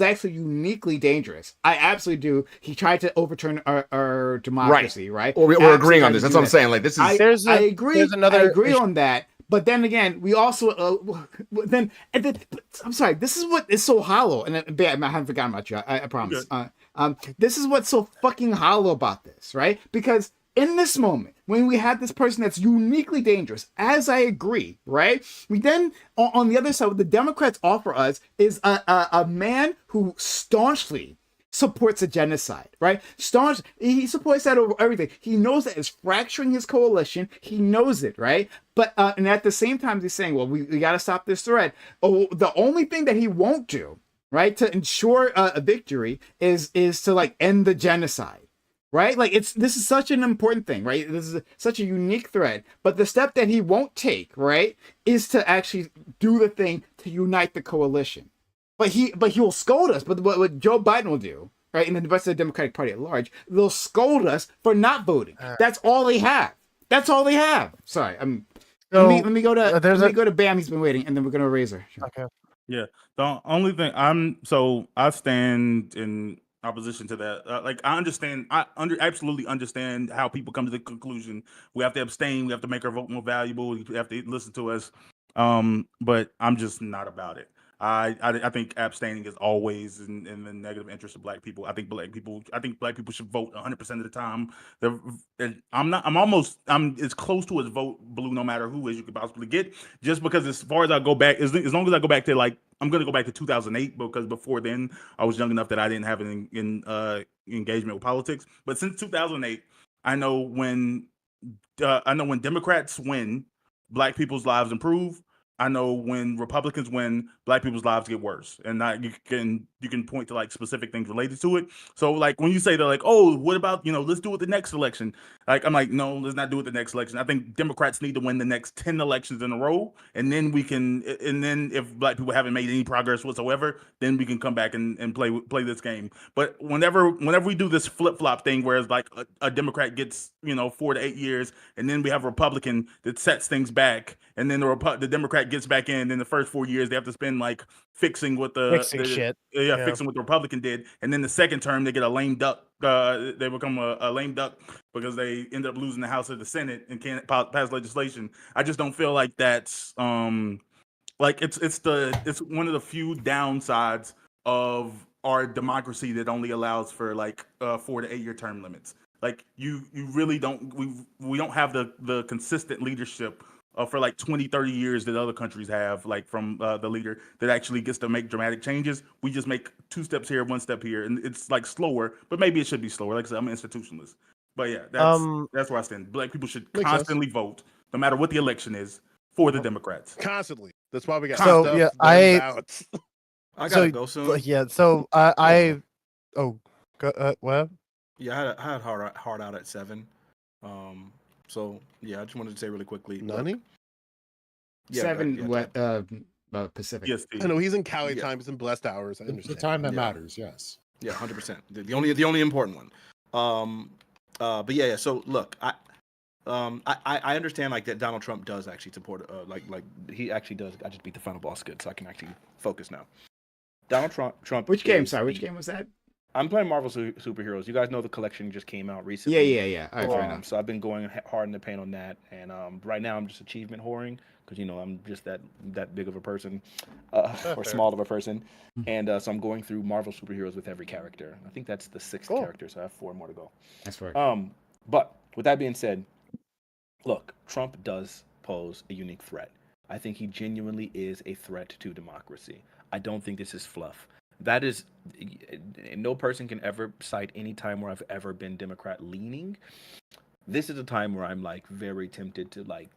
actually uniquely dangerous. I absolutely do. He tried to overturn our democracy, right? We're Absolutely agreeing on tried this. to That's do what I'm that. saying. Like, this is. I agree. there's another I agree issue. on that. But then again, we also then I'm sorry. This is what is so hollow, and I haven't forgotten about you. I promise. This is what's so fucking hollow about this, right? Because in this moment, when we had this person that's uniquely dangerous, as I agree, right? We then on the other side, what the Democrats offer us is a man who staunchly supports a genocide, right? He supports that over everything. He knows that it's fracturing his coalition. He knows it, right? But and at the same time, he's saying, well, we got to stop this threat. Oh, the only thing that he won't do, right, to ensure a victory is to like end the genocide. Right? Like this is such an important thing, right? This is such a unique threat. But the step that he won't take, right, is to actually do the thing to unite the coalition. But he will scold us. But what Joe Biden will do, right, and the rest of the Democratic Party at large, they'll scold us for not voting. That's all they have. That's all they have. Sorry, So, let me go to there's let me go to Bam. He's been waiting, and then we're gonna Razor. Sure. Okay. Yeah. The only thing I stand in opposition to that. Like I absolutely understand how people come to the conclusion we have to abstain, we have to make our vote more valuable, we have to listen to us. But I'm just not about it. I think abstaining is always in the negative interest of Black people. I think Black people should vote 100% of the time. I'm as close to as vote blue no matter who is you could possibly get. Just because as far as I go back, as long as I go back to like I'm gonna go back to 2008 because before then I was young enough that I didn't have an engagement with politics. But since 2008, I know when Democrats win, Black people's lives improve. I know when Republicans win, Black people's lives get worse, and you can point to like specific things related to it. So like when you say that, like, oh, what about let's do it the next election? Like I'm like, no, let's not do it the next election. I think Democrats need to win the next 10 elections in a row, and then we can. And then if Black people haven't made any progress whatsoever, then we can come back and play this game. But whenever we do this flip flop thing, whereas like a Democrat gets 4 to 8 years, and then we have a Republican that sets things back, and then the Democrat gets back in. Then the first 4 years they have to spend like fixing what Fixing shit. Yeah. fixing what the Republican did. And then the second term they get a lame duck. They become a lame duck because they end up losing the House or the Senate and can't pass legislation. I just don't feel like that's like it's one of the few downsides of our democracy that only allows for like 4 to 8 year term limits. Like you really don't we don't have the consistent leadership for like 20, 30 years that other countries have, like from the leader that actually gets to make dramatic changes. We just make 2 steps here, 1 step here, and it's like slower, but maybe it should be slower. Like I said, I'm an institutionalist. But yeah, that's where I stand. Black people should Makes sense. constantly vote, no matter what the election is, for the Democrats. Constantly. That's why we got So, stuff yeah, voting ballots. I So, gotta go soon. Yeah. So I what? Yeah, I had hard out at 7. So yeah, I just wanted to say really quickly. look, Nani? yeah, 7 yeah, what Pacific. Yes, I know he's in Cali Yeah. time. He's in blessed hours. I The understand. time that Yeah. matters, yes. Yeah, 100%. The only important one. But yeah. So look, I understand like that Donald Trump does actually support like he actually does. I just beat the final boss good, so I can actually focus now. Donald Trump. Which game? is Sorry, which the- game was that? I'm playing Marvel Superheroes. You guys know the collection just came out recently. Yeah. All right, fair enough. So I've been going hard in the paint on that, and right now I'm just achievement whoring because I'm just that big of a person, or Fair. small of a person, Hmm. and so I'm going through Marvel Superheroes with every character. I think that's the 6th Cool. character, so I have 4 more to go. That's right. But with that being said, look, Trump does pose a unique threat. I think he genuinely is a threat to democracy. I don't think this is fluff. That is, no person can ever cite any time where I've ever been Democrat leaning. This is a time where I'm like very tempted to like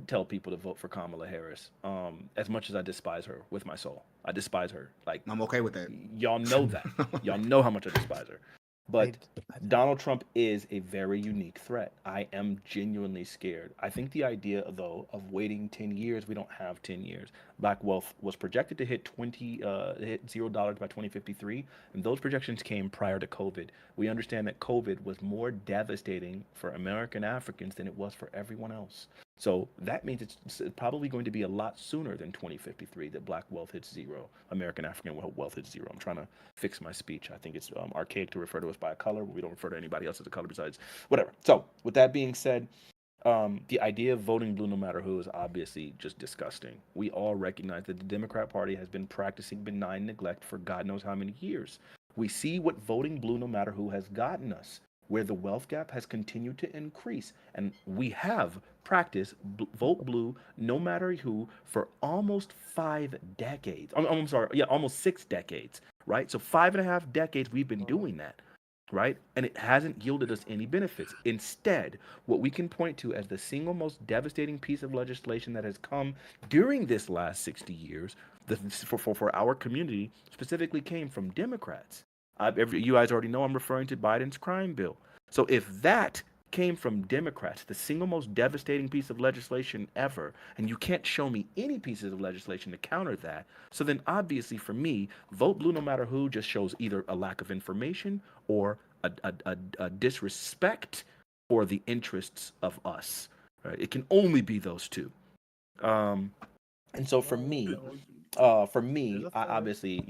tell people to vote for Kamala Harris. As much as I despise her with my soul, I despise her. Like I'm okay with that. y'all know that. Y'all know how much I despise her. But Donald Trump is a very unique threat. I am genuinely scared. I think the idea, though, of waiting 10 years, we don't have 10 years. Black wealth was projected to hit hit $0 by 2053, and those projections came prior to COVID. We understand that COVID was more devastating for American Africans than it was for everyone else. So that means it's probably going to be a lot sooner than 2053 that black wealth hits 0, American African wealth hits 0. I'm trying to fix my speech. I think it's archaic to refer to us by a color, but we don't refer to anybody else as a color besides whatever. So with that being said, the idea of voting blue no matter who is obviously just disgusting. We all recognize that the Democrat Party has been practicing benign neglect for God knows how many years. We see what voting blue no matter who has gotten us, where the wealth gap has continued to increase. And we have practiced vote blue no matter who for almost 5 decades. I'm sorry, yeah, almost 6 decades, right? So 5.5 decades we've been doing that, right? And it hasn't yielded us any benefits. Instead, what we can point to as the single most devastating piece of legislation that has come during this last 60 years for our community specifically came from Democrats. You guys already know I'm referring to Biden's crime bill. So if that came from Democrats, the single most devastating piece of legislation ever, and you can't show me any pieces of legislation to counter that, so then obviously for me, vote blue no matter who just shows either a lack of information or a disrespect for the interests of us. Right? It can only be those two. And so for me, I obviously,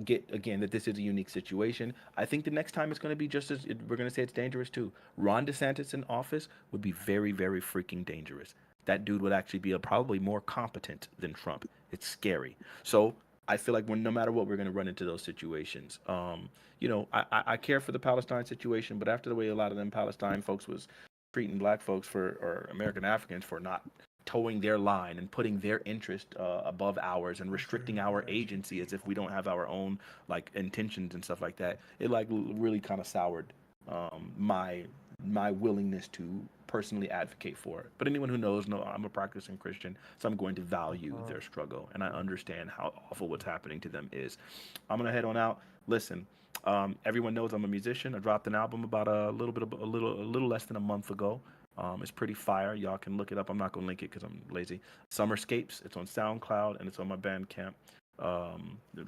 get again that this is a unique situation. I think the next time it's going to be just as we're going to say it's dangerous too. Ron DeSantis in office would be very, very freaking dangerous. That dude would actually be probably more competent than Trump. It's scary. So I feel like no matter what, we're going to run into those situations. I care for the Palestine situation, but after the way a lot of them Palestine folks was treating black folks or American Africans for not towing their line and putting their interest above ours and restricting our agency as if we don't have our own like intentions and stuff like that, it like really kind of soured my willingness to personally advocate for it. But anyone who knows, I'm a practicing Christian, so I'm going to value their struggle, and I understand how awful what's happening to them is. I'm gonna head on out. Listen, everyone knows I'm a musician. I dropped an album about a little less than a month ago. It's pretty fire. Y'all can look it up. I'm not gonna link it because I'm lazy. Summerscapes. It's on SoundCloud and it's on my Bandcamp,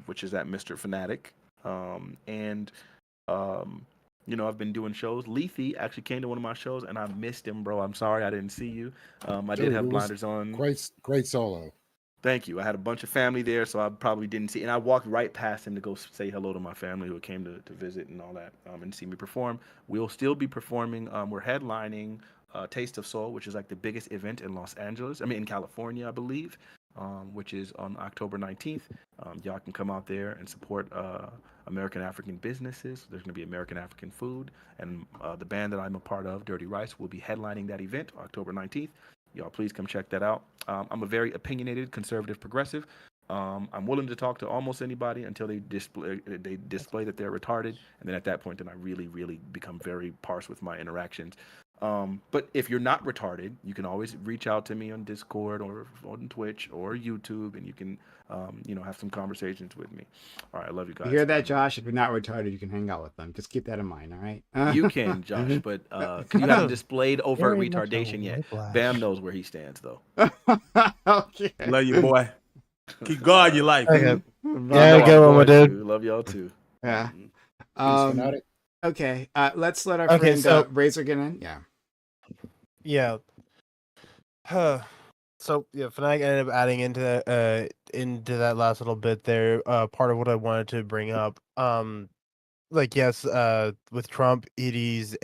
which is at Mr. Fanatic. I've been doing shows. Lethe actually came to one of my shows and I missed him, bro. I'm sorry I didn't see you. I did Dude, have it was blinders on. Great solo. Thank you. I had a bunch of family there, so I probably didn't see. And I walked right past him to go say hello to my family who came to visit and all that, and see me perform. We'll still be performing. We're headlining Taste of Soul, which is like the biggest event in Los Angeles. I mean, in California, I believe, which is on October 19th. Y'all can come out there and support American African businesses. There's going to be American African food, and the band that I'm a part of, Dirty Rice, will be headlining that event October 19th. Y'all, please come check that out. I'm a very opinionated, conservative, progressive. I'm willing to talk to almost anybody until they display that they're retarded, and then at that point, then I really, really become very parse with my interactions. But if you're not retarded, you can always reach out to me on Discord or on Twitch or YouTube, and you can, have some conversations with me. All right, I love you guys. You hear that, Josh? If you're not retarded, you can hang out with them. Just keep that in mind, all right? You can, Josh, but 'cause you haven't displayed overt retardation yet. Bam knows where he stands, though. Okay. Love you, boy. Keep guard your life. Okay. Love Yeah, y'all, go on, my boys, dude. too. Love y'all too. Yeah. Peace, Um, fanatic. okay. Let's let our Okay, friend so- Razor get in. Yeah. Yeah. So yeah, Fnatic ended up adding into that last little bit there. Part of what I wanted to bring up. Yes, with Trump, it's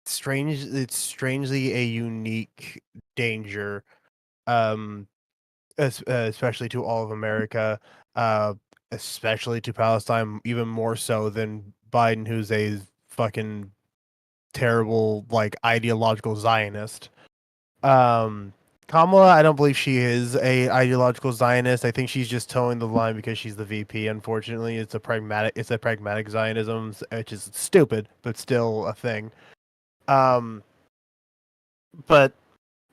strangely a unique danger. Especially to all of America, especially to Palestine, even more so than Biden, who's a fucking terrible, ideological Zionist. Kamala, I don't believe she is a ideological Zionist. I think she's just towing the line because she's the VP. Unfortunately, it's a pragmatic Zionism, which is stupid, but still a thing. But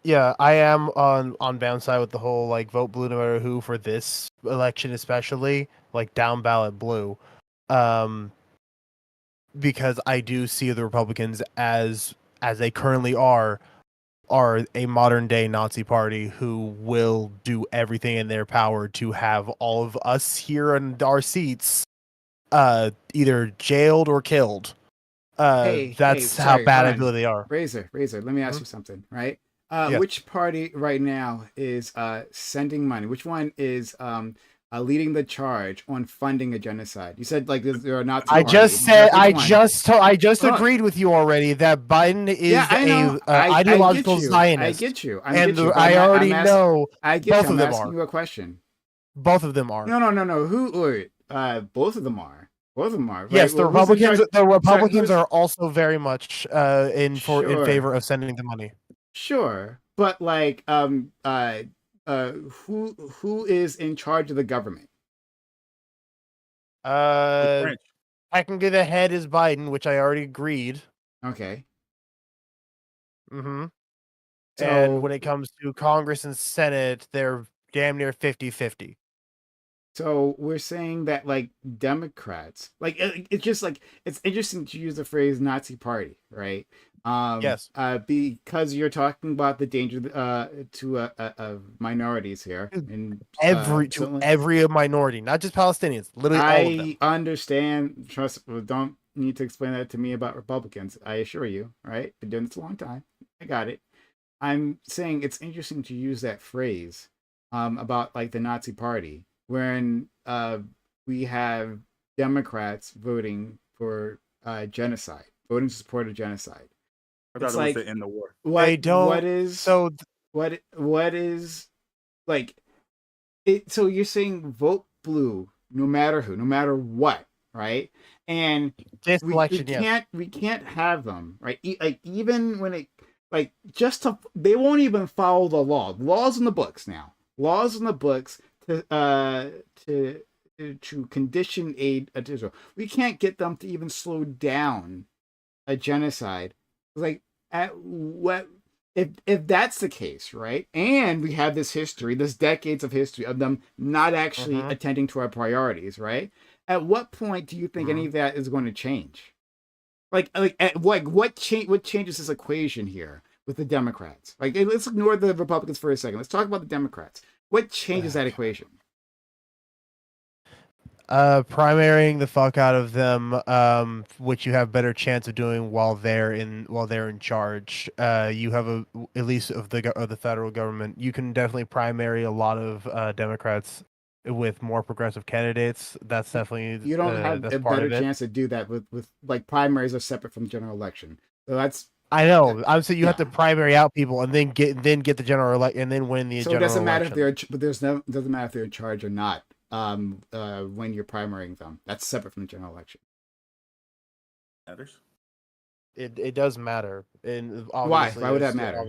yeah, I am on Bam's side with the whole vote blue no matter who for this election, especially down ballot blue, because I do see the Republicans as they currently are a modern day Nazi party who will do everything in their power to have all of us here in our seats either jailed or killed. That's how sorry, bad hold I on. feel they are. Razor, let me ask you something, right? Yes. Which party right now is sending money? Which one is leading the charge on funding a genocide? You said there are not. I just said I Which one? just Hold on. agreed with you already that Biden is Yeah, I know. ideological I get you. Zionist. I get you. And but I already I'm know I get both you. I'm of them asking are. you a question. Both of them are. No. Who? Both of them are. Both of them are. Right? Yes, the Well, who's in Republicans. charge? The Republicans who's- are also very much in Sure. favor of sending the money. Sure, but who is in charge of the government? French. Technically, the head is Biden, which I already agreed. Okay. Mm-hmm. So And when it comes to Congress and Senate, they're damn near 50-50. So we're saying that Democrats, it's just it's interesting to use the phrase Nazi party, right? Yes. Because you're talking about the danger to minorities here, and Every minority, not just Palestinians, literally all of them. I understand. Don't need to explain that to me about Republicans. I assure you, right? Been doing this a long time. I got it. I'm saying it's interesting to use that phrase about the Nazi party, when we have Democrats voting for genocide, voting to support a genocide. I thought It's it was like- to end the war. They don't. What is So what is it? So you're saying vote blue, no matter who, no matter what, right? And this we election, yes. can't have them, right? Even when it they won't even follow the law. The law's in the books now. Laws in the books to condition aid to Israel. We can't get them to even slow down a genocide. At what if that's the case, right? And we have this history, this decades of history of them not actually attending to our priorities, right? At what point do you think any of that is going to change? What changes this equation here with the Democrats? Let's ignore the Republicans for a second. Let's talk about the Democrats. What changes that equation? Primarying the fuck out of them, which you have better chance of doing while they're in charge. You have at least of the federal government. You can definitely primary a lot of Democrats with more progressive candidates. That's definitely You don't have that's a part better of it. chance to do that with like primaries are separate from the general election. So that's I know. I'm saying you have to Yeah. primary out people and then get the general election and then win the so it general doesn't matter election. if they're but there's no doesn't matter if they're in charge or not. When you're primarying them, that's separate from the general election. Matters. It does matter. And Why? Why would that matter?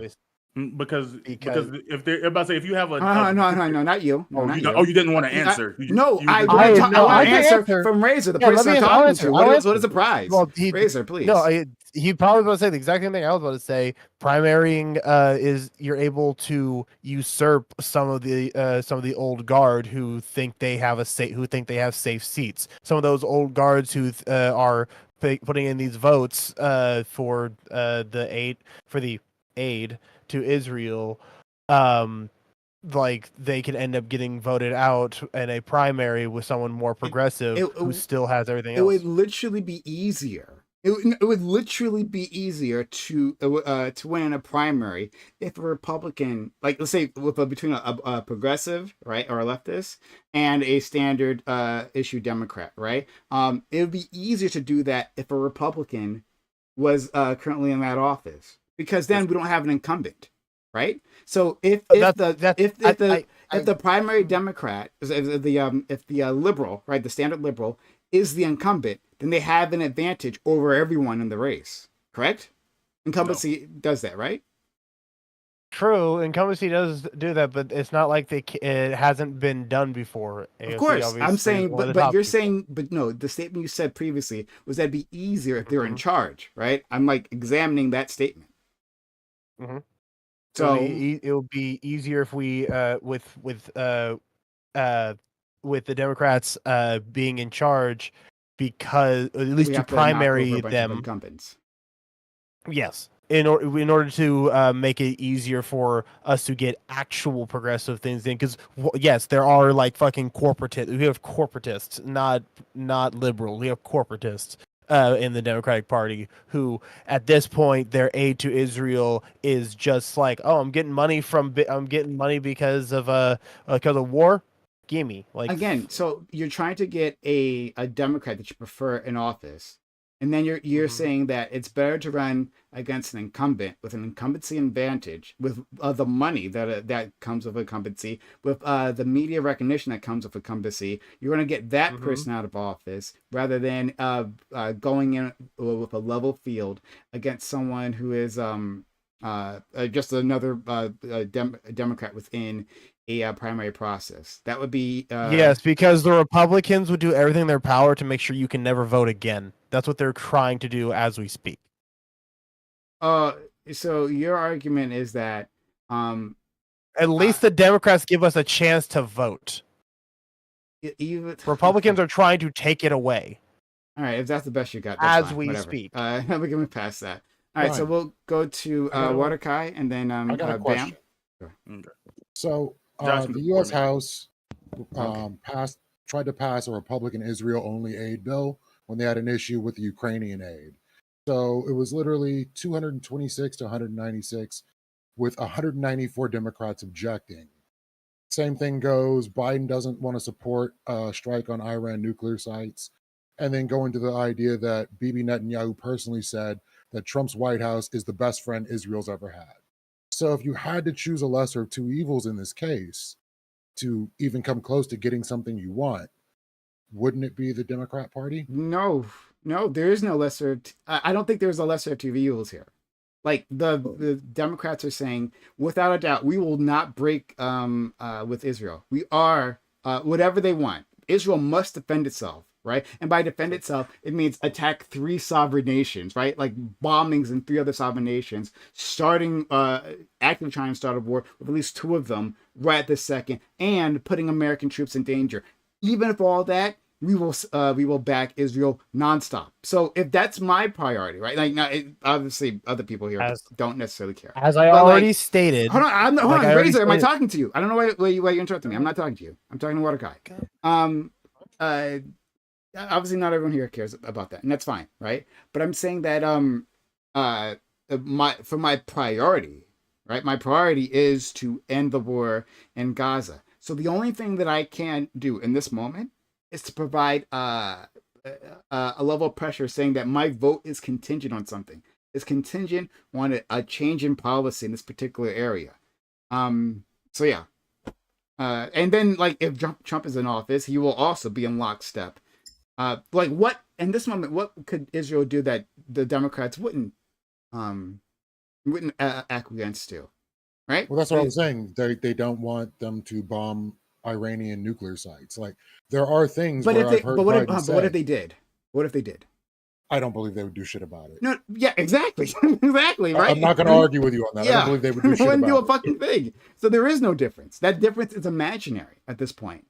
Because Because- if they're about to say if you have a No, not you. No, oh, not you, you. oh, you didn't want to answer. You, No, you I just- want to I can answer answer. from Razor, the Yeah, let person me I'm answer. talking I'll to. answer. What is the prize? Well, Razor, please. No, he probably was going to say the exact same thing I was about to say. Primarying is you're able to usurp some of the old guard who think they have safe seats. Some of those old guards who are putting in these votes for the aid to Israel. Like they could end up getting voted out in a primary with someone more progressive who still has everything It else. would literally be easier. It would literally be easier to win in a primary if a Republican, like let's say between a progressive, right, or a leftist and a standard issue Democrat, right? It would be easier to do that if a Republican was currently in that office, because then we don't have an incumbent, right? So if the primary Democrat, if the liberal, right, the standard liberal is the incumbent, then they have an advantage over everyone in the race. Correct? Incumbency does that, right? True, incumbency does do that, but it's not like it hasn't been done before. Of AOC course, I'm obviously saying, is one of the but top you're people. saying, but no, the statement you said previously was that'd be easier if they were in Mhm. charge, right? I'm like examining that statement. Mhm. So it would be easier if we with the Democrats being in charge, because at least we to have to knock over primary a bunch of them. incumbents. Yes, in order to make it easier for us to get actual progressive things in, because yes, there are like fucking corporatists. We have corporatists, not liberal. We have corporatists in the Democratic Party who, at this point, their aid to Israel is just like, oh, I'm getting money because of war. Gimme, like, Again, so you're trying to get a Democrat that you prefer in office, and then you're Mhm. saying that it's better to run against an incumbent with an incumbency advantage, with the money that comes with incumbency, with the media recognition that comes with incumbency. You're going to get that Mhm. person out of office rather than going in with a level field against someone who is just another Democrat within a primary process. That would be yes, because the Republicans would do everything in their power to make sure you can never vote again. That's what they're trying to do as we speak. So your argument is that At least the Democrats give us a chance to vote. even Republicans are trying to take it away. all right, if that's the best you got, that's As fine, we whatever. speak. We can move past that. All right, so Fine. we'll go to I got a- Waterkai and then I got a Bam. question. Okay. So Josh the can U.S. support me. House tried to pass a Republican Israel-only aid bill when they had an issue with the Ukrainian aid. So it was literally 226 to 196, with 194 Democrats objecting. Same thing goes. Biden doesn't want to support a strike on Iran nuclear sites, and then go into the idea that Bibi Netanyahu personally said that Trump's White House is the best friend Israel's ever had. So if you had to choose a lesser of two evils in this case to even come close to getting something you want, wouldn't it be the Democrat Party? No, there is no lesser. I don't think there's a lesser of two evils here. Like the Democrats are saying, without a doubt, we will not break with Israel. We are whatever they want. Israel must defend itself, right? And by defend itself, it means attack 3 sovereign nations, right? Like bombings in 3 other sovereign nations, starting actively trying to start a war with at least 2 of them right at this second, and putting American troops in danger. Even if all that, we will back Israel nonstop. So if that's my priority, right? Like, now, obviously, other people here don't necessarily care. As I But, already like, stated. Hold on, like I already Razor, am I stated- talking to you? I don't know why you're interrupting me. I'm not talking to you. I'm talking to Waterkai. obviously not everyone here cares about that, and that's fine, right? But I'm saying that my priority, right? My priority is to end the war in Gaza. So the only thing that I can do in this moment is to provide a level of pressure, saying that my vote is contingent on something. It's contingent on a change in policy in this particular area. So yeah. And then, like, if Trump is in office, he will also be in lockstep. Like, what in this moment, what could Israel do that the Democrats wouldn't acquiesce to, right? Well, that's what I was saying. They don't want them to bomb Iranian nuclear sites. Like, there are things. But where if they, I've heard but what if, Biden but what if say, they did? What if they did? I don't believe they would do shit about it. No, yeah, exactly, exactly, right. I'm not going to argue with you on that. I Yeah, don't believe they would do shit wouldn't do a about it. fucking thing. So there is no difference. That difference is imaginary at this point.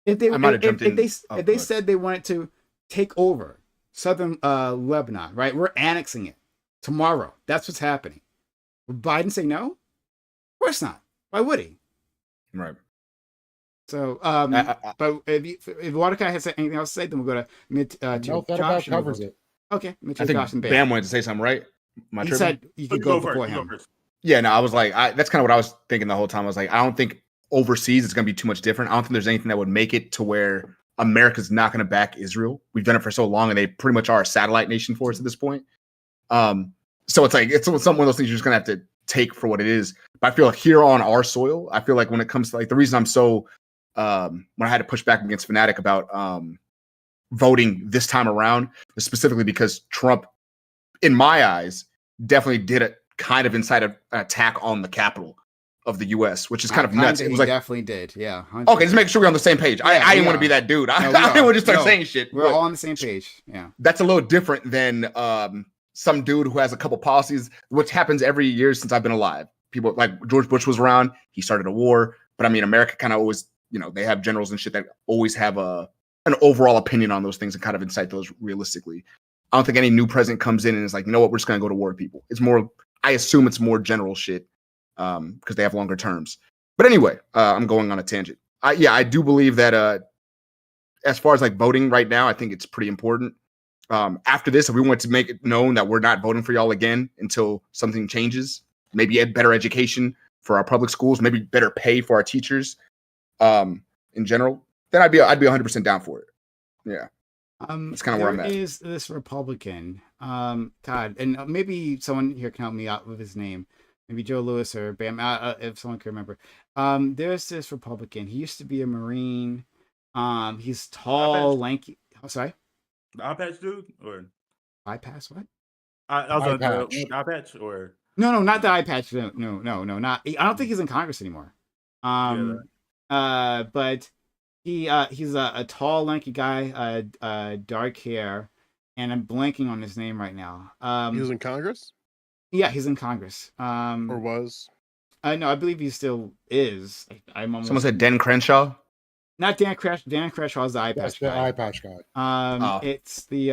If they I might have jumped in. if Oh, they go ahead. said they wanted to take over southern Lebanon, right? We're annexing it tomorrow. That's what's happening. Would Biden say no? Of course not. Why would he? Right. So, I- but if Waterkai has anything else to say, then we'll go to No, to that about Josh. and we'll covers go- it. Okay, Mitch, I think Josh, and Bam. Bam wanted to say something, right? Am I He tripping? said you You could go go first. before You go him. first. Yeah, no, I was like, that's kind of what I was thinking the whole time. I was like, I don't think overseas it's going to be too much different. I don't think there's anything that would make it to where America's not going to back Israel. We've done it for so long, and they pretty much are a satellite nation for us at this point. So it's like it's some one of those things you're just going to have to take for what it is. But I feel like here on our soil, I feel like when it comes to, like, the reason I'm so when I had to push back against Fanatic about voting this time around is specifically because Trump, in my eyes, definitely did a kind of incite an attack on the capital of the U.S., which is kind of nuts. It was He like, definitely did. Yeah. 100%. okay, just make sure we're on the same page. Yeah, I we didn't want are. to be that dude. I No, we didn't are. want to start No, saying shit. We're but all on the same page. Yeah. that's a little different than some dude who has a couple policies, which happens every year since I've been alive. People like George Bush was around. He started a war. But I mean, America kind of always, they have generals and shit that always have an overall opinion on those things and kind of incite those realistically. I don't think any new president comes in and is like, you know what, we're just going to go to war with people. It's more, I assume it's more general shit because they have longer terms. But anyway, I'm going on a tangent. I do believe that as far as like voting right now, I think it's pretty important. After this, if we want to make it known that we're not voting for y'all again until something changes, maybe better education for our public schools, maybe better pay for our teachers in general, then I'd be 100% down for it. Yeah. That's kinda where I'm at. There is this Republican, God, and maybe someone here can help me out with his name. Maybe Joe Lewis or Bam, if someone can remember. There's this Republican. He used to be a Marine. He's tall, lanky. Oh, sorry, The eye patch dude, or bypass what? I was Eye on patch. the eye patch, or No, not the eye patch. No, not. I don't think he's in Congress anymore. But he's a tall, lanky guy, dark hair, and I'm blanking on his name right now. He was in Congress Yeah, he's in Congress. or was? No, I believe he still is. I'm almost Someone said Den Crenshaw. not Dan Crash. Dan Crashaw's the eye That's patch the guy. eye patch guy. Oh. It's the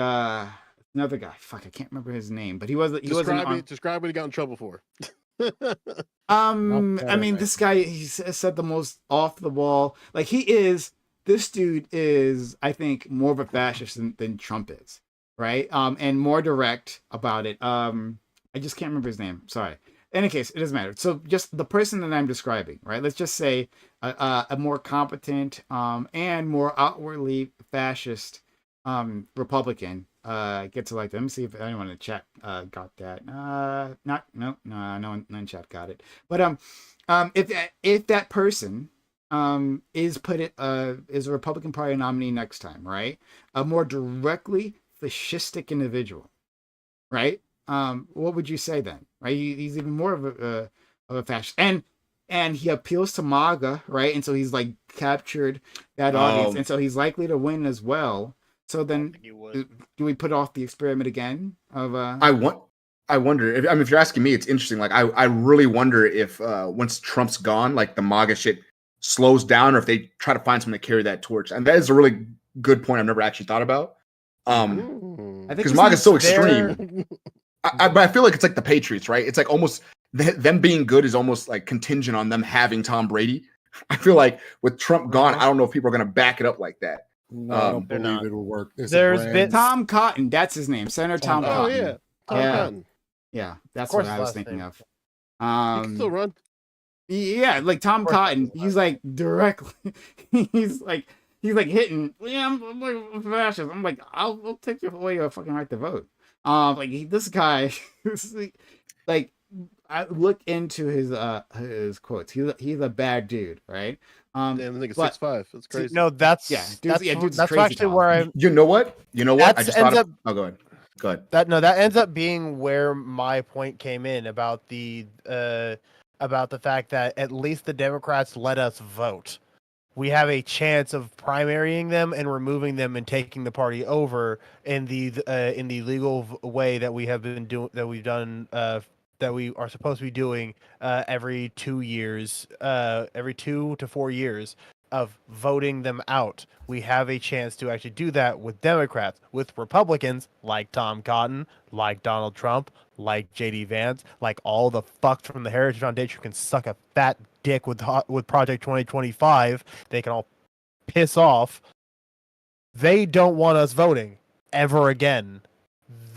another guy. Fuck, I can't remember his name, but he was Describe what he got in trouble for. I Not mean, bad. this guy, he said the most off the wall. Like, this dude is, I think, more of a fascist than Trump is, right? And more direct about it. I just can't remember his name. Sorry. In any case, it doesn't matter. So just the person that I'm describing, right? Let's just say a more competent and more outwardly fascist Republican gets elected. Let me see if anyone in the chat got that. No one in chat got it. But if that person is is a Republican Party nominee next time, right? A more directly fascistic individual, right? What would you say then? Right? He's even more of a fascist, and he appeals to MAGA, right? And so he's like captured that audience, and so he's likely to win as well. So then, do we put off the experiment again? I wonder. If you're asking me, it's interesting. Like, I really wonder if once Trump's gone, like the MAGA shit slows down, or if they try to find someone to carry that torch. And that is a really good point I've never actually thought about. I Ooh. think Because it's MAGA is so their- extreme. But I feel like it's like the Patriots, right? It's like almost them being good is almost like contingent on them having Tom Brady. I feel like with Trump gone, I don't know if people are going to back it up like that. No, I don't They're believe not. it will work. It's There's a been- brand. Tom Cotton, that's his name. Senator Tom Tom Oh Cotton. yeah, Tom Yeah. Cotton. Yeah, that's course what I his was last thinking name. of. He can still run. Yeah, like Tom course that Cotton, was he's like directly, he's like hitting. Yeah, I'm like fascist. I'm like, I'll take away your fucking right to vote. This guy, like, I look into his quotes. He's a bad dude, right? Damn, I think it's but- 6'5". That's crazy. No, that's Yeah, dude's that's crazy actually tall. where I'm. You know what? I That's just ends thought. up Oh, go ahead. Go ahead. that ends up being where my point came in about the fact that at least the Democrats let us vote. We have a chance of primarying them and removing them and taking the party over in the legal way that we have been doing, that we've done, that we are supposed to be doing every 2 years, every 2 to 4 years of voting them out. We have a chance to actually do that with Democrats. With Republicans like Tom Cotton, like Donald Trump, like JD Vance, like all the fucks from the Heritage Foundation who can suck a fat dick with Project 2025. They can all piss off. They don't want us voting ever again.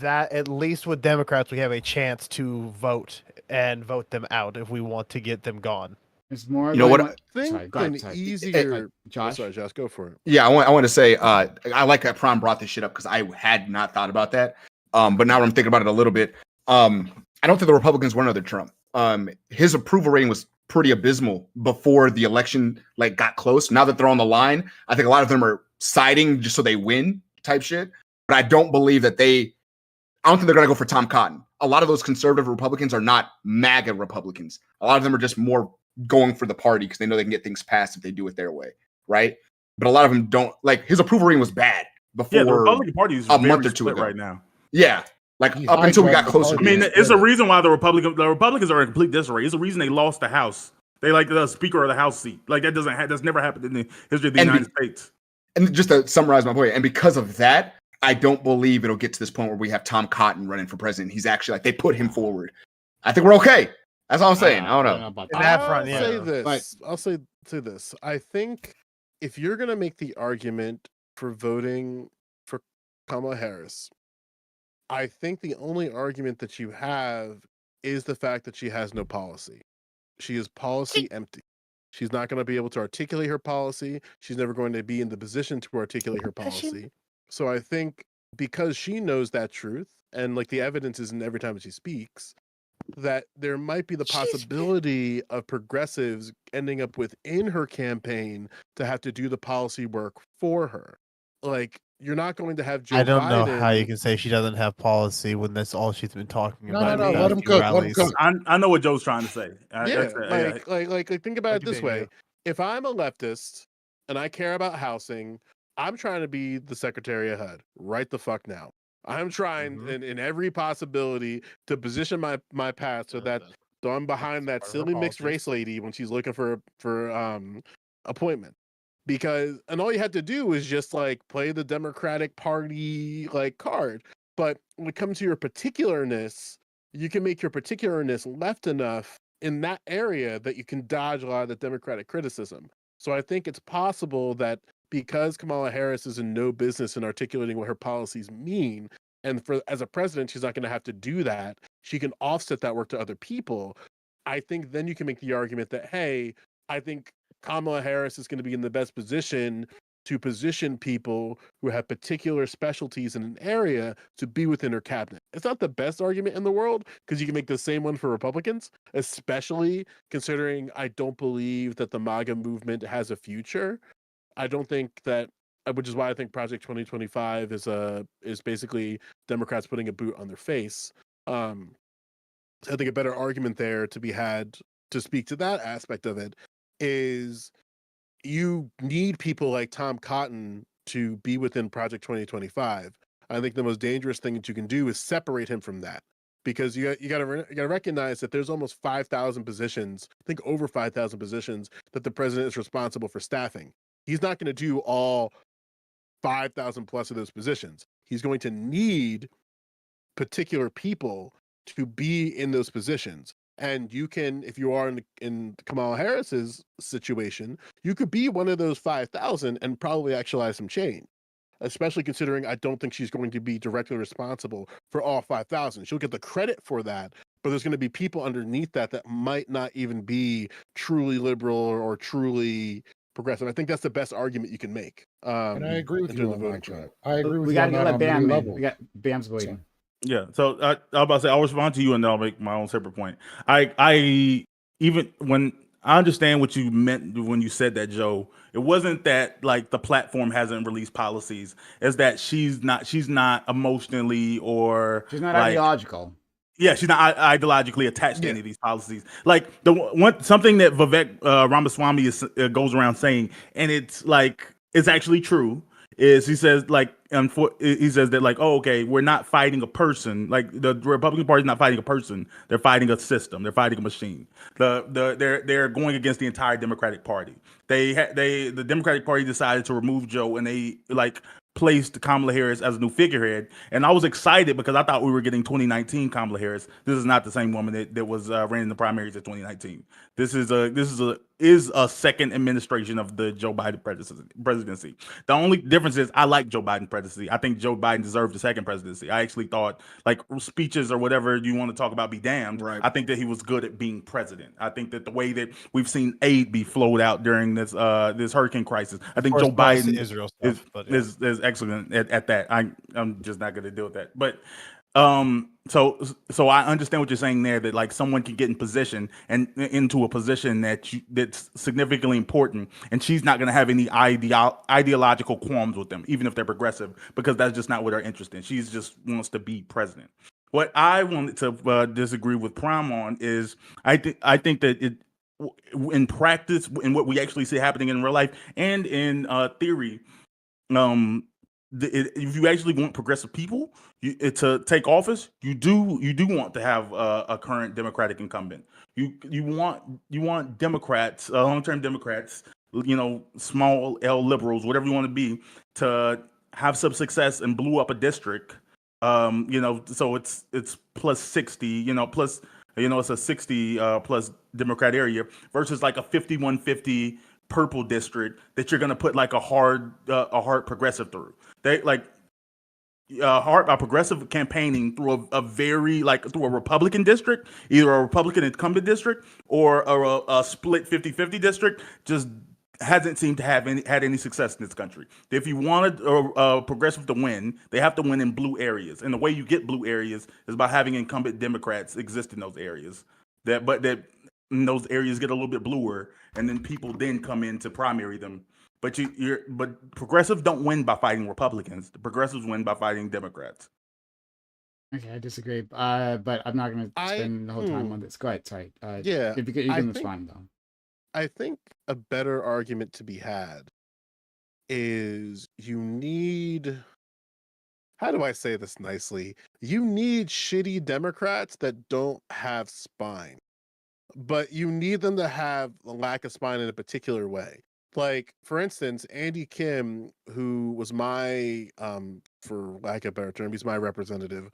That, at least with Democrats, we have a chance to vote and vote them out if we want to get them gone. There's more. You know what? going on- I think Sorry, go ahead, an sorry. easier. Josh. Sorry, Josh, go for it. Yeah, I want to say I like that Prom brought this shit up because I had not thought about that. But now I'm thinking about it a little bit. I don't think the Republicans want another Trump. His approval rating was pretty abysmal before the election got close. Now that they're on the line, I think a lot of them are siding just so they win type shit. But I don't believe that I don't think they're gonna go for Tom Cotton. A lot of those conservative Republicans are not MAGA Republicans. A lot of them are just more going for the party because they know they can get things passed if they do it their way, right? But a lot of them don't. His approval rating was bad before. Yeah, the Republican Party is a very month or two split ago. right now. Yeah, He up until we got hijacked the closer. party. to I mean, this. it's a reason why the Republicans are in complete disarray. It's a reason they lost the House. They like the Speaker of the House seat. That's never happened in the history of the And United States. And just to summarize my point, and because of that, I don't believe it'll get to this point where we have Tom Cotton running for president. He's actually they put him forward. I think we're okay. That's all I'm saying. I don't know. about In that. that front, yeah. Say this. But- I'll say this. I think if you're gonna make the argument for voting for Kamala Harris, I think the only argument that you have is the fact that she has no policy. She is policy empty. She's not going to be able to articulate her policy. She's never going to be in the position to articulate her Has she- policy. So I think because she knows that truth, and the evidence isn't every time she speaks, that there might be the possibility of progressives ending up within her campaign to have to do the policy work for her. You're not going to have Joe I don't know Biden. how you can say she doesn't have policy when that's all she's been talking No, about. no, in the let him few cook, let him rallies. cook. I know what Joe's trying to say. Yeah, think about What it you this mean, way. Joe? If I'm a leftist and I care about housing, I'm trying to be the Secretary of HUD right the fuck now. I'm trying Mhm. in every possibility to position my path so that I'm behind that part of her silly mixed politics. race lady when she's looking for appointment. Because and all you have to do is just play the Democratic Party card. But when it comes to your particularness, you can make your particularness left enough in that area that you can dodge a lot of the Democratic criticism. So I think it's possible that because Kamala Harris is in no business in articulating what her policies mean, and as a president, she's not going to have to do that. She can offset that work to other people. I think then you can make the argument that, hey, I think Kamala Harris is going to be in the best position to position people who have particular specialties in an area to be within her cabinet. It's not the best argument in the world because you can make the same one for Republicans, especially considering I don't believe that the MAGA movement has a future. I don't think that, which is why I think Project 2025 is basically Democrats putting a boot on their face. I think a better argument there to be had to speak to that aspect of it is you need people like Tom Cotton to be within Project 2025. I think the most dangerous thing that you can do is separate him from that, because you got to recognize that there's almost 5,000 positions, I think over 5,000 positions that the president is responsible for staffing. He's not going to do all 5,000 plus of those positions. He's going to need particular people to be in those positions. And you can, if you are in Kamala Harris's situation, you could be one of those 5,000 and probably actualize some change. Especially considering I don't think she's going to be directly responsible for all 5,000. She'll get the credit for that, but there's going to be people underneath that that might not even be truly liberal or truly progressive. I think that's the best argument you can make. And I agree with in you terms on of voting that, trend. Chad. I agree with We you got on to that let on many Bam in. levels. We got Bam's waiting. Yeah. So I was about to say I'll respond to you and then I'll make my own separate point. I even when I understand what you meant when you said that, Joe. It wasn't that like the platform hasn't released policies. It's that she's not emotionally or She's not like ideological. yeah, she's not ideologically attached to Yeah. any of these policies. Like the one something that Vivek Ramaswamy goes around saying, and it's like it's actually true. Is he says like he says that like okay, we're not fighting a person. Like the Republican Party is not fighting a person. They're fighting a system. They're fighting a machine. They're going against the entire Democratic Party. The Democratic Party decided to remove Joe, and they like placed Kamala Harris as a new figurehead. And I was excited because I thought we were getting 2019 Kamala Harris. This is not the same woman that was ran in the primaries of 2019. This is a second administration of the Joe Biden presidency. The only difference is I like Joe Biden presidency. I think Joe Biden deserved the second presidency. I actually thought like speeches or whatever you want to talk about be damned. Right. I think that he was good at being president. I think that the way that we've seen aid be flowed out during this hurricane crisis, I think Joe Corresponds to Biden Israel stuff, but yeah. is excellent at that. I'm just not going to deal with that. But so I understand what you're saying there, that like someone can get in position and into a position that's significantly important, and she's not going to have any ideological qualms with them, even if they're progressive, because that's just not what her interest in. She's just wants to be president. What I wanted to disagree with Prime on is I think that in practice, in what we actually see happening in real life and in theory, if you actually want progressive people to take office, you do want to have a current Democratic incumbent. You want Democrats, long-term Democrats, small L liberals, whatever you want to be, to have some success and blew up a district. So it's plus 60, plus it's a 60 plus Democrat area versus like a 51-50 purple district that you're going to put like a hard progressive through. They like hard progressive campaigning through a very like through a Republican district, either a Republican incumbent district or a split 50-50 district, just hasn't seemed to have had any success in this country. If you wanted a progressive to win, they have to win in blue areas, and the way you get blue areas is by having incumbent Democrats exist in those areas. That those areas get a little bit bluer, and then people then come in to primary them. But but progressives don't win by fighting Republicans. The progressives win by fighting Democrats. Okay, I disagree. But I'm not going to spend the whole time on this. Go ahead. Sorry. Yeah, you can I think- respond though. I think a better argument to be had is you need, how do I say this nicely? You need shitty Democrats that don't have spine, but you need them to have a lack of spine in a particular way. Like, for instance, Andy Kim, who was my, for lack of a better term, he's my representative.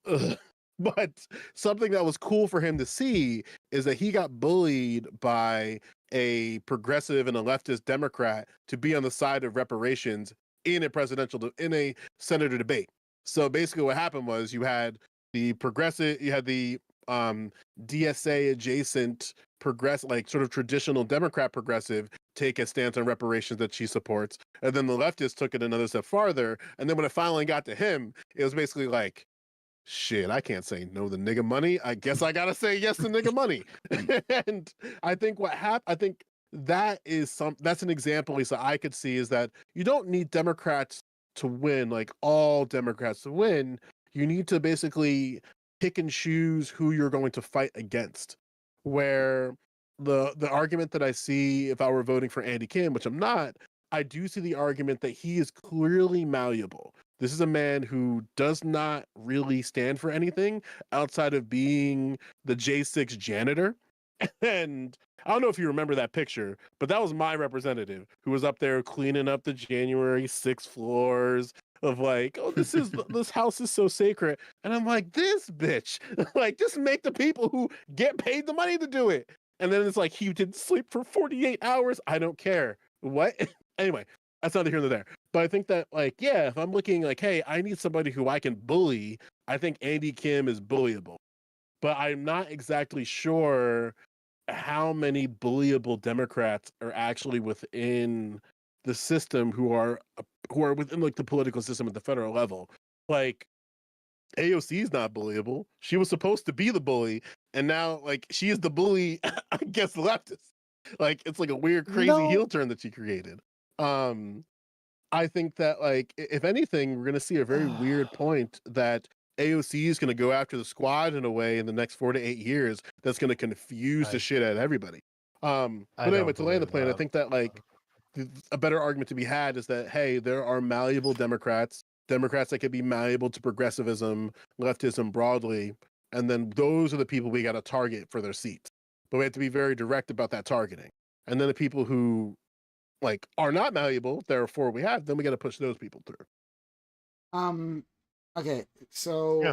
Ugh. But something that was cool for him to see is that he got bullied by a progressive and a leftist Democrat to be on the side of reparations in a senator debate. So basically what happened was you had the DSA adjacent like sort of traditional Democrat progressive take a stance on reparations that she supports. And then the leftists took it another step farther. And then when it finally got to him, it was basically like, shit, I can't say no to nigga money. I guess I gotta say yes to nigga money. And I think that's an example, at least that I could see, is that you don't need Democrats to win, like all Democrats to win. You need to basically pick and choose who you're going to fight against. Where the argument that I see if I were voting for Andy Kim, which I'm not, I do see the argument that he is clearly malleable. This is a man who does not really stand for anything outside of being the J6 janitor. And I don't know if you remember that picture, but that was my representative who was up there cleaning up the January 6 floors, of like, oh, this house is so sacred, and I'm like, this bitch, like, just make the people who get paid the money to do it. And then it's like, he didn't sleep for 48 hours. I don't care. What? Anyway, that's neither here nor there. But I think that, like, yeah, if I'm looking like, hey, I need somebody who I can bully, I think Andy Kim is bullyable. But I'm not exactly sure how many bullyable Democrats are actually within the system who are within like the political system at the federal level. Like, AOC is not bullyable. She was supposed to be the bully, and now like she is the bully against the leftists. Like, it's like a weird, crazy No. heel turn that she created. I think that, like, if anything, we're gonna see a very weird point that AOC is gonna go after the squad in a way in the next 4 to 8 years that's gonna confuse the shit out of everybody. I But anyway, don't to land the believe plane, I that. think that, like, a better argument to be had is that, hey, there are malleable Democrats that could be malleable to progressivism, leftism broadly, and then those are the people we got to target for their seats. But we have to be very direct about that targeting. And then the people who like are not malleable, therefore we have, then we got to push those people through. Okay, so Yeah.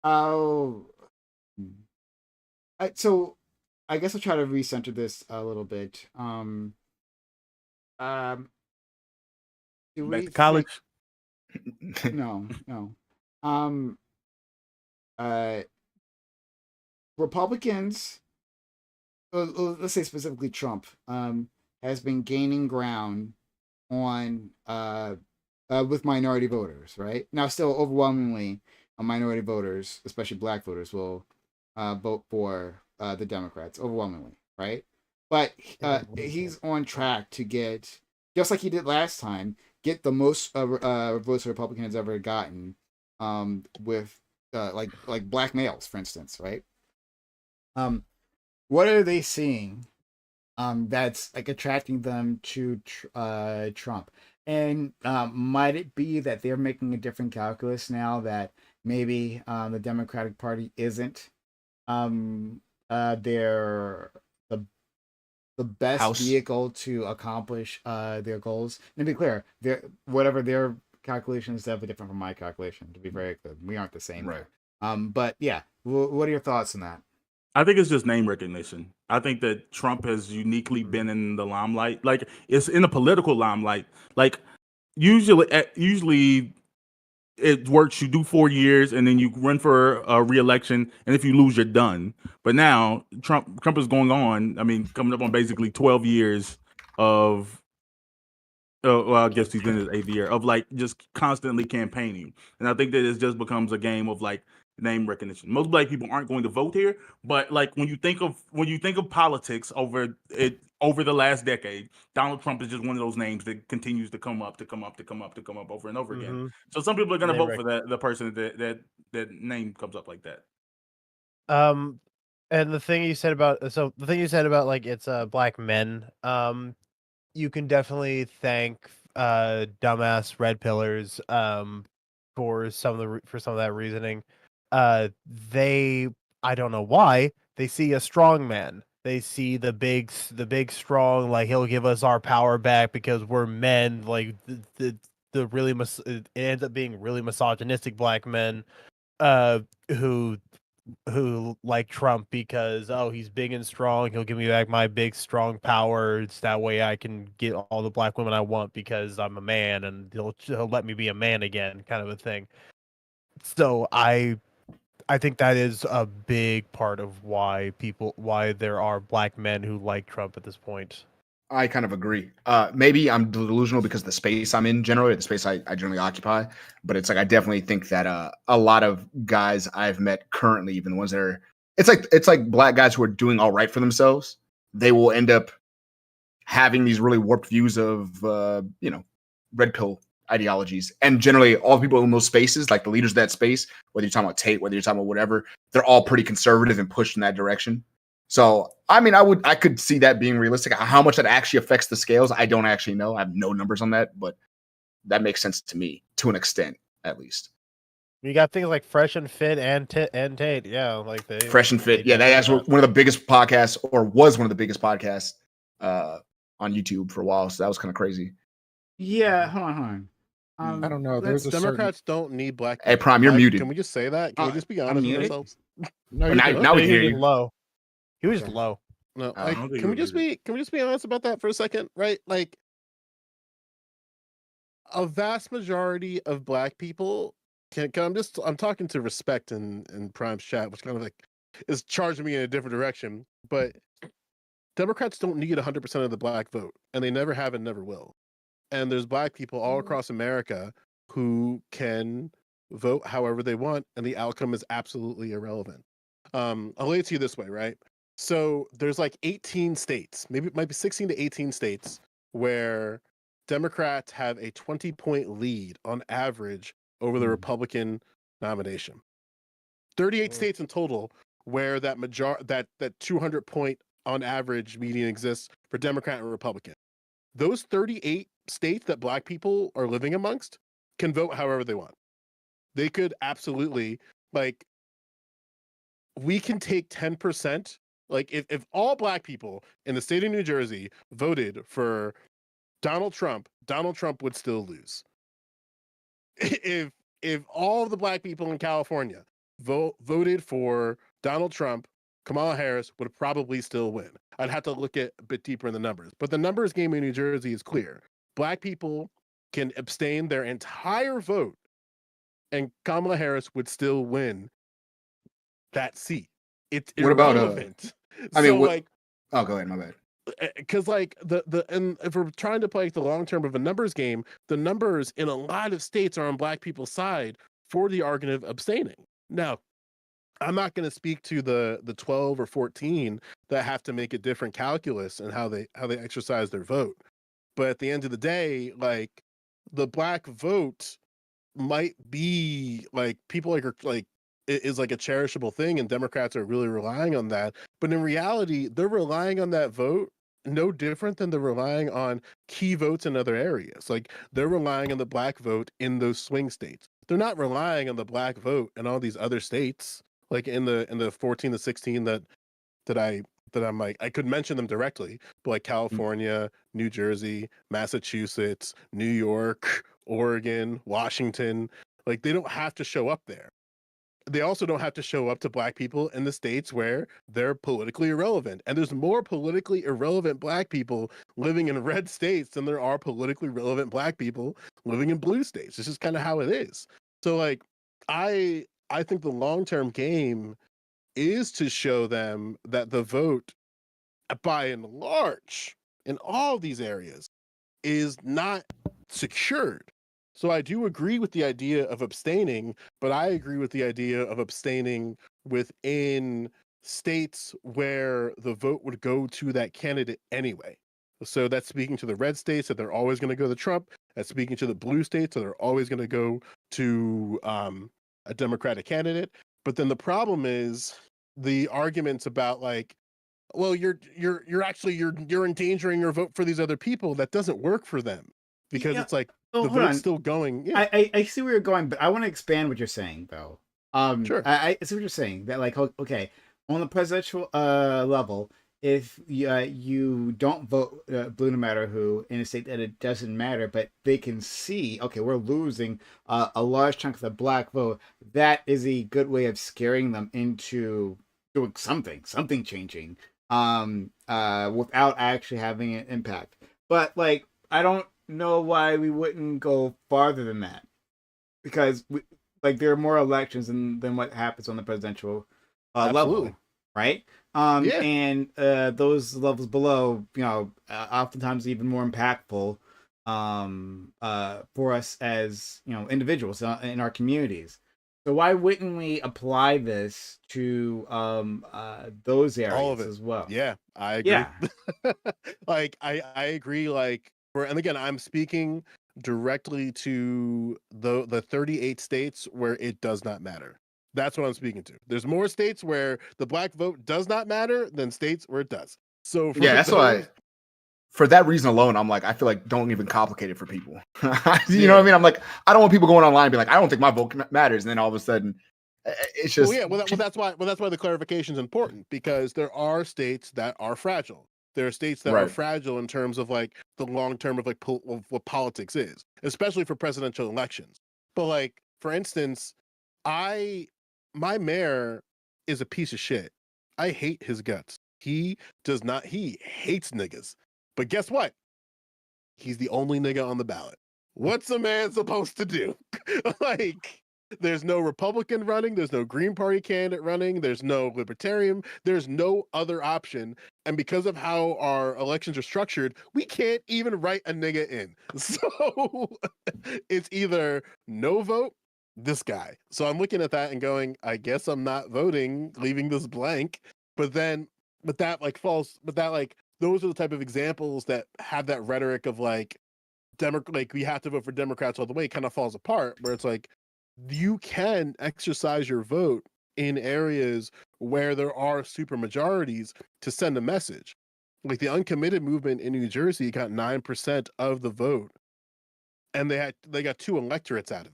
Oh, so I guess I'll try to recenter this a little bit. Do Back we to college. No. Um, uh, Republicans, let's say specifically Trump, has been gaining ground on with minority voters, right? Now, still overwhelmingly, minority voters, especially black voters, will vote for the Democrats overwhelmingly, right? But he's on track to get, just like he did last time, get the most votes a Republican has ever gotten, with like black males, for instance, right? What are they seeing that's like attracting them to Trump? And might it be that they're making a different calculus now that maybe the Democratic Party isn't their the best House. vehicle to accomplish their goals? And to be clear, whatever their calculations have different from my calculation. To be very clear, we aren't the same, Right. there. But yeah, what are your thoughts on that? I think it's just name recognition. I think that Trump has uniquely been in the limelight. Like, it's in the political limelight. Like, usually it works. You do 4 years and then you run for a re-election, and if you lose, you're done. But now Trump is going on. I mean, coming up on basically 12 years of. Well, I guess he's in his 8th year of like just constantly campaigning, and I think that it just becomes a game of like name recognition. Most black people aren't going to vote here, but like when you think of politics over the last decade, Donald Trump is just one of those names that continues to come up over and over again. Mhm. So some people are going to Name vote for the person that name comes up like that. And the thing you said about like it's black men, you can definitely thank dumbass red pillars for some of that reasoning. They, I don't know why, they see a strong man. They see the big strong, like he'll give us our power back because we're men. Like the really it ends up being really misogynistic black men who like Trump because he's big and strong. He'll give me back my big strong power. It's that way I can get all the black women I want because I'm a man, and he'll let me be a man again, kind of a thing. So I think that is a big part of why there are black men who like Trump at this point. I kind of agree. Maybe I'm delusional because of the space I'm in generally, the space I generally occupy. But it's like I definitely think that a lot of guys I've met currently, even the ones that are, it's like black guys who are doing all right for themselves, they will end up having these really warped views of red pill ideologies. And generally, all the people in those spaces, like the leaders of that space, whether you're talking about Tate, whether you're talking about whatever, they're all pretty conservative and pushed in that direction. So, I mean, I could see that being realistic. How much that actually affects the scales, I don't actually know. I have no numbers on that, but that makes sense to me to an extent, at least. You got things like Fresh and Fit and Tate, yeah, like they Fresh and Fit, yeah, that's one of the biggest podcasts, or was one of the biggest podcasts on YouTube for a while, so that was kind of crazy. Yeah, hold on. I don't know. There's a certain Democrats don't need black Hey, people. Prime, you're Like, muted. Can we just say that? Can we Uh, just be I'm honest with muted? ourselves? no. Oh, You're now, good. now we can he hear was you. low. He was Okay. low. No, I like, don't think can we you were just be honest about that for a second, right? Like, a vast majority of black people I'm talking to Respect in Prime's chat, which kind of like is charging me in a different direction. But Democrats don't need 100% of the black vote, and they never have and never will. And there's black people all across America who can vote however they want, and the outcome is absolutely irrelevant. I'll lay it to you this way, right? So there's like 18 states, maybe it might be 16 to 18 states, where Democrats have a 20-point lead on average over the Hmm. Republican nomination. 38 states in total where that 200-point on average median exists for Democrat and Republican. Those 38 states that black people are living amongst can vote however they want. They could absolutely, like, we can take 10%. Like, if all black people in the state of New Jersey voted for Donald Trump would still lose. If all of the black people in California voted for Donald Trump, Kamala Harris would probably still win. I'd have to look at a bit deeper in the numbers, but the numbers game in New Jersey is clear. Black people can abstain their entire vote, and Kamala Harris would still win that seat. It's What about, irrelevant. I mean, So, what- like, Oh, go ahead. My bad. because like and if we're trying to play the long term of a numbers game, the numbers in a lot of states are on black people's side for the argument of abstaining. Now, I'm not going to speak to the 12 or 14 that have to make a different calculus and how they exercise their vote. But at the end of the day, like, the black vote might be like people like is like a cherishable thing, and Democrats are really relying on that. But in reality, they're relying on that vote no different than they're relying on key votes in other areas. Like, they're relying on the black vote in those swing states. They're not relying on the black vote in all these other states, like in the 14 to 16 that I'm like, I could mention them directly, but like California, New Jersey, Massachusetts, New York, Oregon, Washington, like, they don't have to show up there. They also don't have to show up to black people in the states where they're politically irrelevant. And there's more politically irrelevant black people living in red states than there are politically relevant black people living in blue states. It's just kind of how it is. So, like, I think the long-term game is to show them that the vote, by and large, in all of these areas, is not secured. So I do agree with the idea of abstaining, but I agree with the idea of abstaining within states where the vote would go to that candidate anyway. So that's speaking to the red states that they're always going to go to Trump. That's speaking to the blue states that they're always going to go to a Democratic candidate. But then the problem is the arguments about, like, well, you're endangering your vote for these other people. That doesn't work for them, because Yeah. it's like Oh, the hold vote's on. still going. Yeah, I see where you're going, but I want to expand what you're saying, though. Sure. I see what you're saying. That, like, okay, on the presidential level, if you don't vote blue no matter who in a state that it doesn't matter, but they can see, okay, we're losing a large chunk of the black vote. That is a good way of scaring them into doing something changing, without actually having an impact. But, like, I don't know why we wouldn't go farther than that, because there are more elections than what happens on the presidential level, Absolutely. right? Yeah. And those levels below, oftentimes even more impactful for us as individuals in our communities. So why wouldn't we apply this to those areas All of it. as well? Yeah, I agree. Yeah. Like, I agree. Like, and again, I'm speaking directly to the 38 states where it does not matter. That's what I'm speaking to. There's more states where the black vote does not matter than states where it does. So for Yeah, that's why. those- For that reason alone, I'm like, I feel like don't even complicate it for people. You know what Yeah. I mean? I'm like, I don't want people going online and be like, I don't think my vote matters, and then all of a sudden, it's just Well, that's why the clarification is important, because there are states that are fragile. There are states that are Right. fragile in terms of like the long term of like of what politics is, especially for presidential elections. But like, for instance, my mayor is a piece of shit. I hate his guts. He hates niggas. But guess what? He's the only nigga on the ballot. What's a man supposed to do? Like, there's no Republican running, there's no Green Party candidate running, there's no Libertarian, there's no other option. And because of how our elections are structured, we can't even write a nigga in. So it's either no vote, this guy. So I'm looking at that and going, I guess I'm not voting, leaving this blank. But that those are the type of examples that have that rhetoric of like we have to vote for Democrats all the way, kind of falls apart, where it's like you can exercise your vote in areas where there are super majorities to send a message. Like the uncommitted movement in New Jersey got 9% of the vote, and they got 2 electorates out of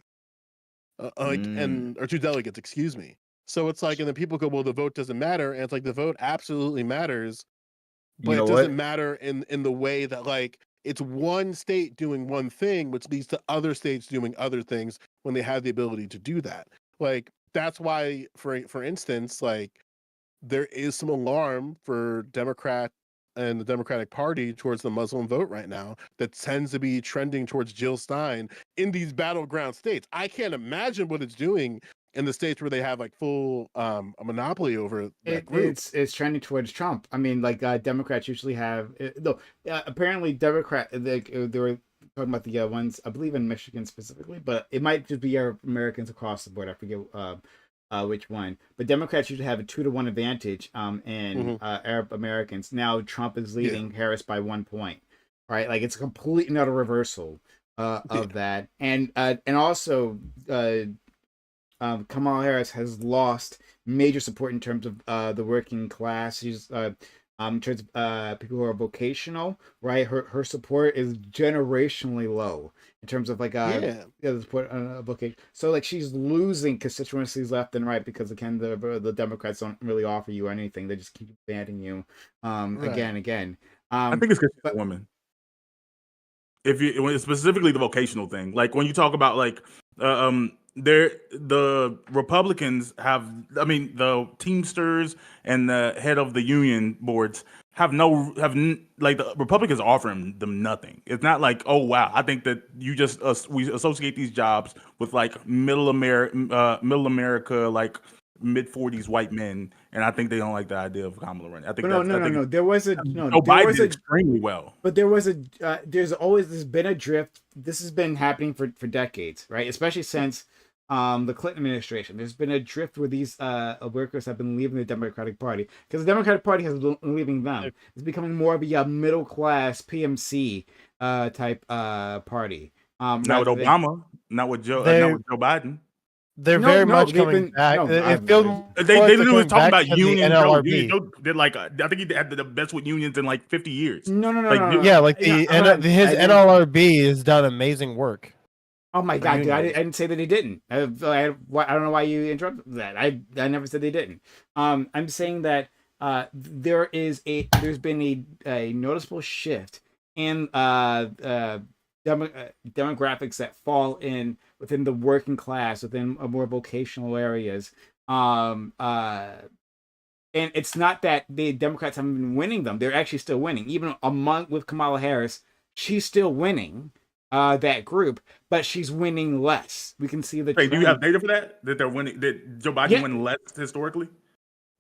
it, or 2 delegates, excuse me. So it's like, and then people go, well, the vote doesn't matter, and it's like the vote absolutely matters, but You know it doesn't what? matter in the way that like it's one state doing one thing, which leads to other states doing other things when they have the ability to do that. Like that's why, for instance, like there is some alarm for Democrat and the Democratic Party towards the Muslim vote right now that tends to be trending towards Jill Stein in these battleground states. I can't imagine what it's doing in the states where they have like full a monopoly over that group. It's trending towards Trump. I mean, like Democrats usually have though. Apparently, they were talking about the ones I believe in Michigan specifically, but it might just be Arab Americans across the board. I forget which one. But Democrats usually have a 2-to-1 advantage in Arab Americans. Now Trump is leading Harris by 1 point. Right, like it's a complete and utter reversal of that, and also. Kamala Harris has lost major support in terms of the working class. She's in terms of people who are vocational, right? Her support is generationally low in terms of like the support vocation. So like she's losing constituencies left and right because again the Democrats don't really offer you anything. They just keep banning you again and again. I think it's because she's a woman. When specifically the vocational thing, like when you talk about like the Republicans have, I mean, the Teamsters and the head of the union boards like the Republicans offering them nothing. It's not like, oh wow, I think that you just we associate these jobs with like middle America, like mid-40s white men, and I think they don't like the idea of Kamala running. I think no. There was a Joe Biden did extremely well, but there was there's been a drift. This has been happening for decades, right? Especially since the Clinton administration. There's been a drift where these workers have been leaving the Democratic Party because the Democratic Party has been leaving them. It's becoming more of a middle class PMC type party. not with Obama, not with Joe Biden. They're very much coming back. It feels they literally was talking about unions. NLRB. Joe did like I think he had the best with unions in like 50 years. No. Yeah, like his NLRB has done amazing work. Oh my God, dude! I didn't say that he didn't. I don't know why you interrupted that. I never said they didn't. I'm saying that there's been a noticeable shift in demographics that fall within the working class, within more vocational areas. And it's not that the Democrats haven't been winning them; they're actually still winning. Even with Kamala Harris, she's still winning that group, but she's winning less. We can see the. Wait, do you have data for that? That they're winning? That Joe Biden win less historically?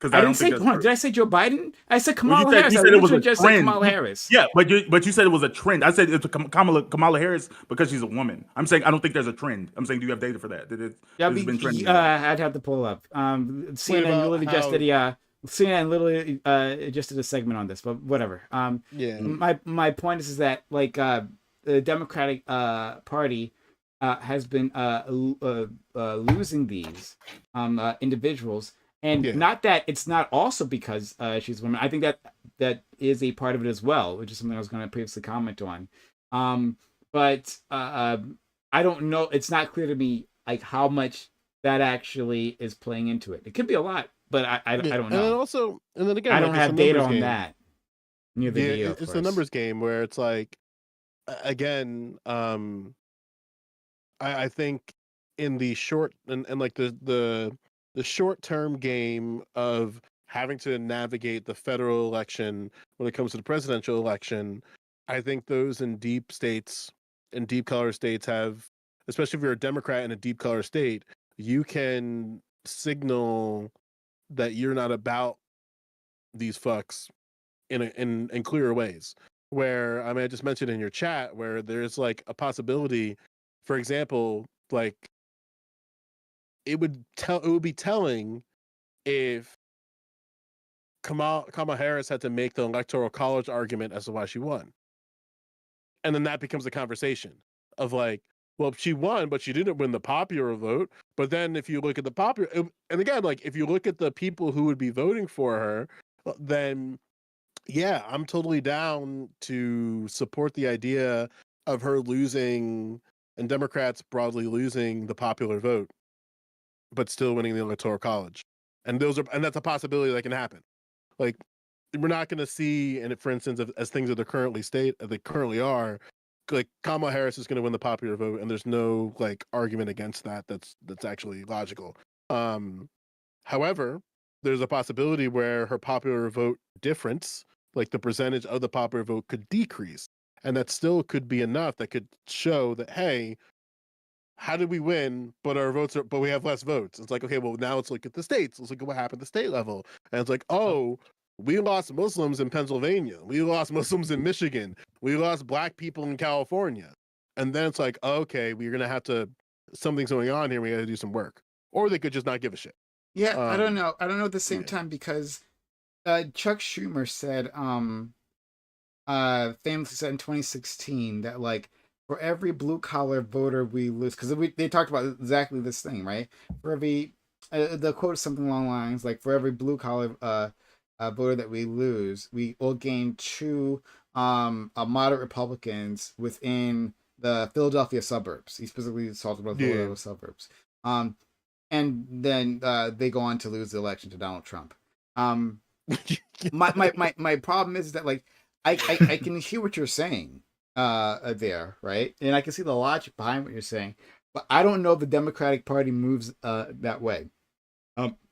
I didn't say. Did I say Joe Biden? I said Kamala Harris. You said it was a just trend. said Kamala Harris. Yeah, but you said it was a trend. I said it's Kamala Harris because she's a woman. I'm saying I don't think there's a trend. I'm saying do you have data for that? It's been trending. I'd have to pull up. CNN literally just did a segment on this, but whatever. My point is that like the Democratic Party has been losing these individuals. And not that it's not also because she's a woman. I think that is a part of it as well, which is something I was going to previously comment on. But I don't know. It's not clear to me like how much that actually is playing into it. It could be a lot, but I don't know. And then again, I don't have data on that. near the Yeah, deal, of it's the course. numbers game where it's like, again, I think in the short and like the short term game of having to navigate the federal election when it comes to the presidential election, I think those in deep states and deep color states have, especially if you're a Democrat in a deep color state, you can signal that you're not about these fucks in clearer ways. Where I mean, I just mentioned in your chat where there's like a possibility, for example, like it would be telling if Kamala Harris had to make the electoral college argument as to why she won, and then that becomes a conversation of like, well, she won, but she didn't win the popular vote. But then if you look at the popular, and again, like if you look at the people who would be voting for her, then yeah, I'm totally down to support the idea of her losing and Democrats broadly losing the popular vote, but still winning the electoral college. And that's a possibility that can happen. Like we're not going to see, and for instance, as things that they currently are, like Kamala Harris is going to win the popular vote, and there's no like argument against that. That's actually logical. However, there's a possibility where her popular vote difference, like the percentage of the popular vote, could decrease, and that still could be enough that could show that, hey, how did we win? But but we have less votes. It's like, okay, well, now let's look at the states. Let's look at what happened at the state level, and it's like, oh, we lost Muslims in Pennsylvania. We lost Muslims in Michigan. We lost Black people in California, and then it's like, okay, we're gonna have to something's going on here. We got to do some work, or they could just not give a shit. Yeah, I don't Um, know. I don't know at the same yeah. time because Chuck Schumer said famously said in 2016 that like for every blue collar voter we lose, because they talked about exactly this thing, right? For every the quote is something along the lines like for every blue collar voter that we lose, we will gain two moderate Republicans within the Philadelphia suburbs. He specifically talked about the Yeah. Philadelphia suburbs. And then they go on to lose the election to Donald Trump. My problem is that like I can hear what you're saying there, right? And I can see the logic behind what you're saying, but I don't know if the Democratic Party moves that way.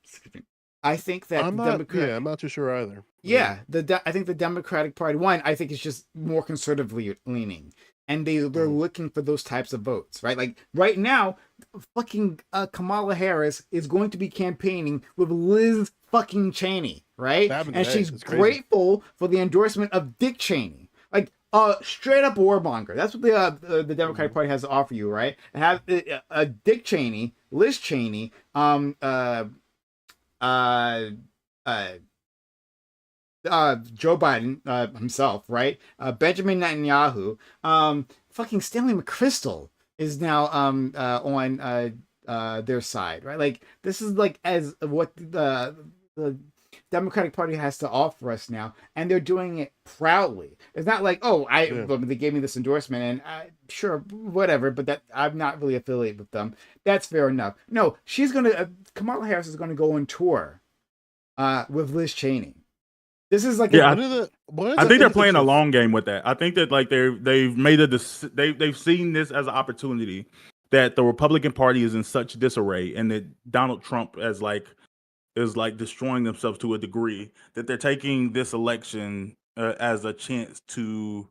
Excuse me. I think that I'm the not. Democrat, Yeah, I'm not too sure either. yeah, I think the Democratic Party, one, I think it's just more conservatively leaning, and they're looking for those types of votes, right? Like right now, fucking Kamala Harris is going to be campaigning with Liz fucking Cheney, right? That happened And today. she's It's crazy. grateful for the endorsement of Dick Cheney, like straight up warmonger. That's what the Democratic Party has to offer you, right? And have Dick Cheney, Liz Cheney, Joe Biden himself, right? Benjamin Netanyahu, fucking Stanley McChrystal is now on their side, right? Like this is like as what the Democratic Party has to offer us now, and they're doing it proudly. It's not like, oh, they gave me this endorsement, and sure, whatever, but that I'm not really affiliated with them. That's fair enough. No, Kamala Harris is gonna go on tour with Liz Cheney. This is like Yeah, I I think they're playing a long game with that. I think that like they've made they've seen this as an opportunity that the Republican Party is in such disarray, and that Donald Trump is like destroying themselves to a degree that they're taking this election as a chance to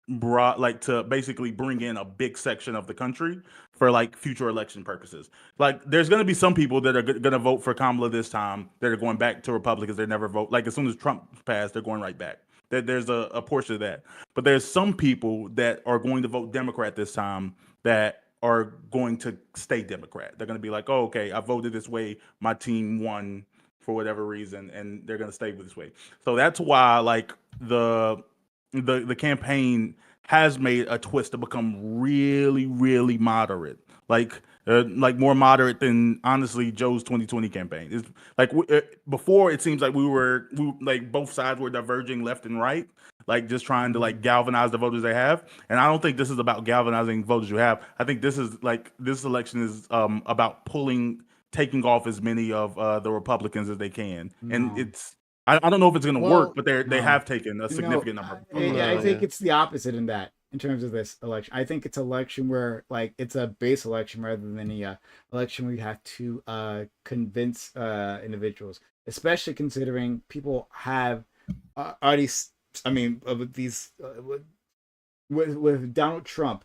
to basically bring in a big section of the country for like future election purposes. Like there's going to be some people that are going to vote for Kamala this time that are going back to Republicans. They never vote. Like as soon as Trump passed, they're going right back. There's a portion of that. But there's some people that are going to vote Democrat this time that are going to stay Democrat. They're going to be like, oh, okay, I voted this way. My team won for whatever reason, and they're going to stay with this way. So that's why like the campaign has made a twist to become really, really moderate, like more moderate than honestly Joe's 2020 campaign. It's like before it seems like we like both sides were diverging left and right, like just trying to like galvanize the voters they have. And I don't think this is about galvanizing voters you have. I think this election is about taking off as many of the Republicans as they can, and No. I don't know if it's going to Well, work, but they no. have taken a significant No, number. I think Yeah. it's the opposite in that, in terms of this election. I think it's an election where, like, it's a base election rather than a election where you have to convince individuals, especially considering people have already. I mean, with these with Donald Trump,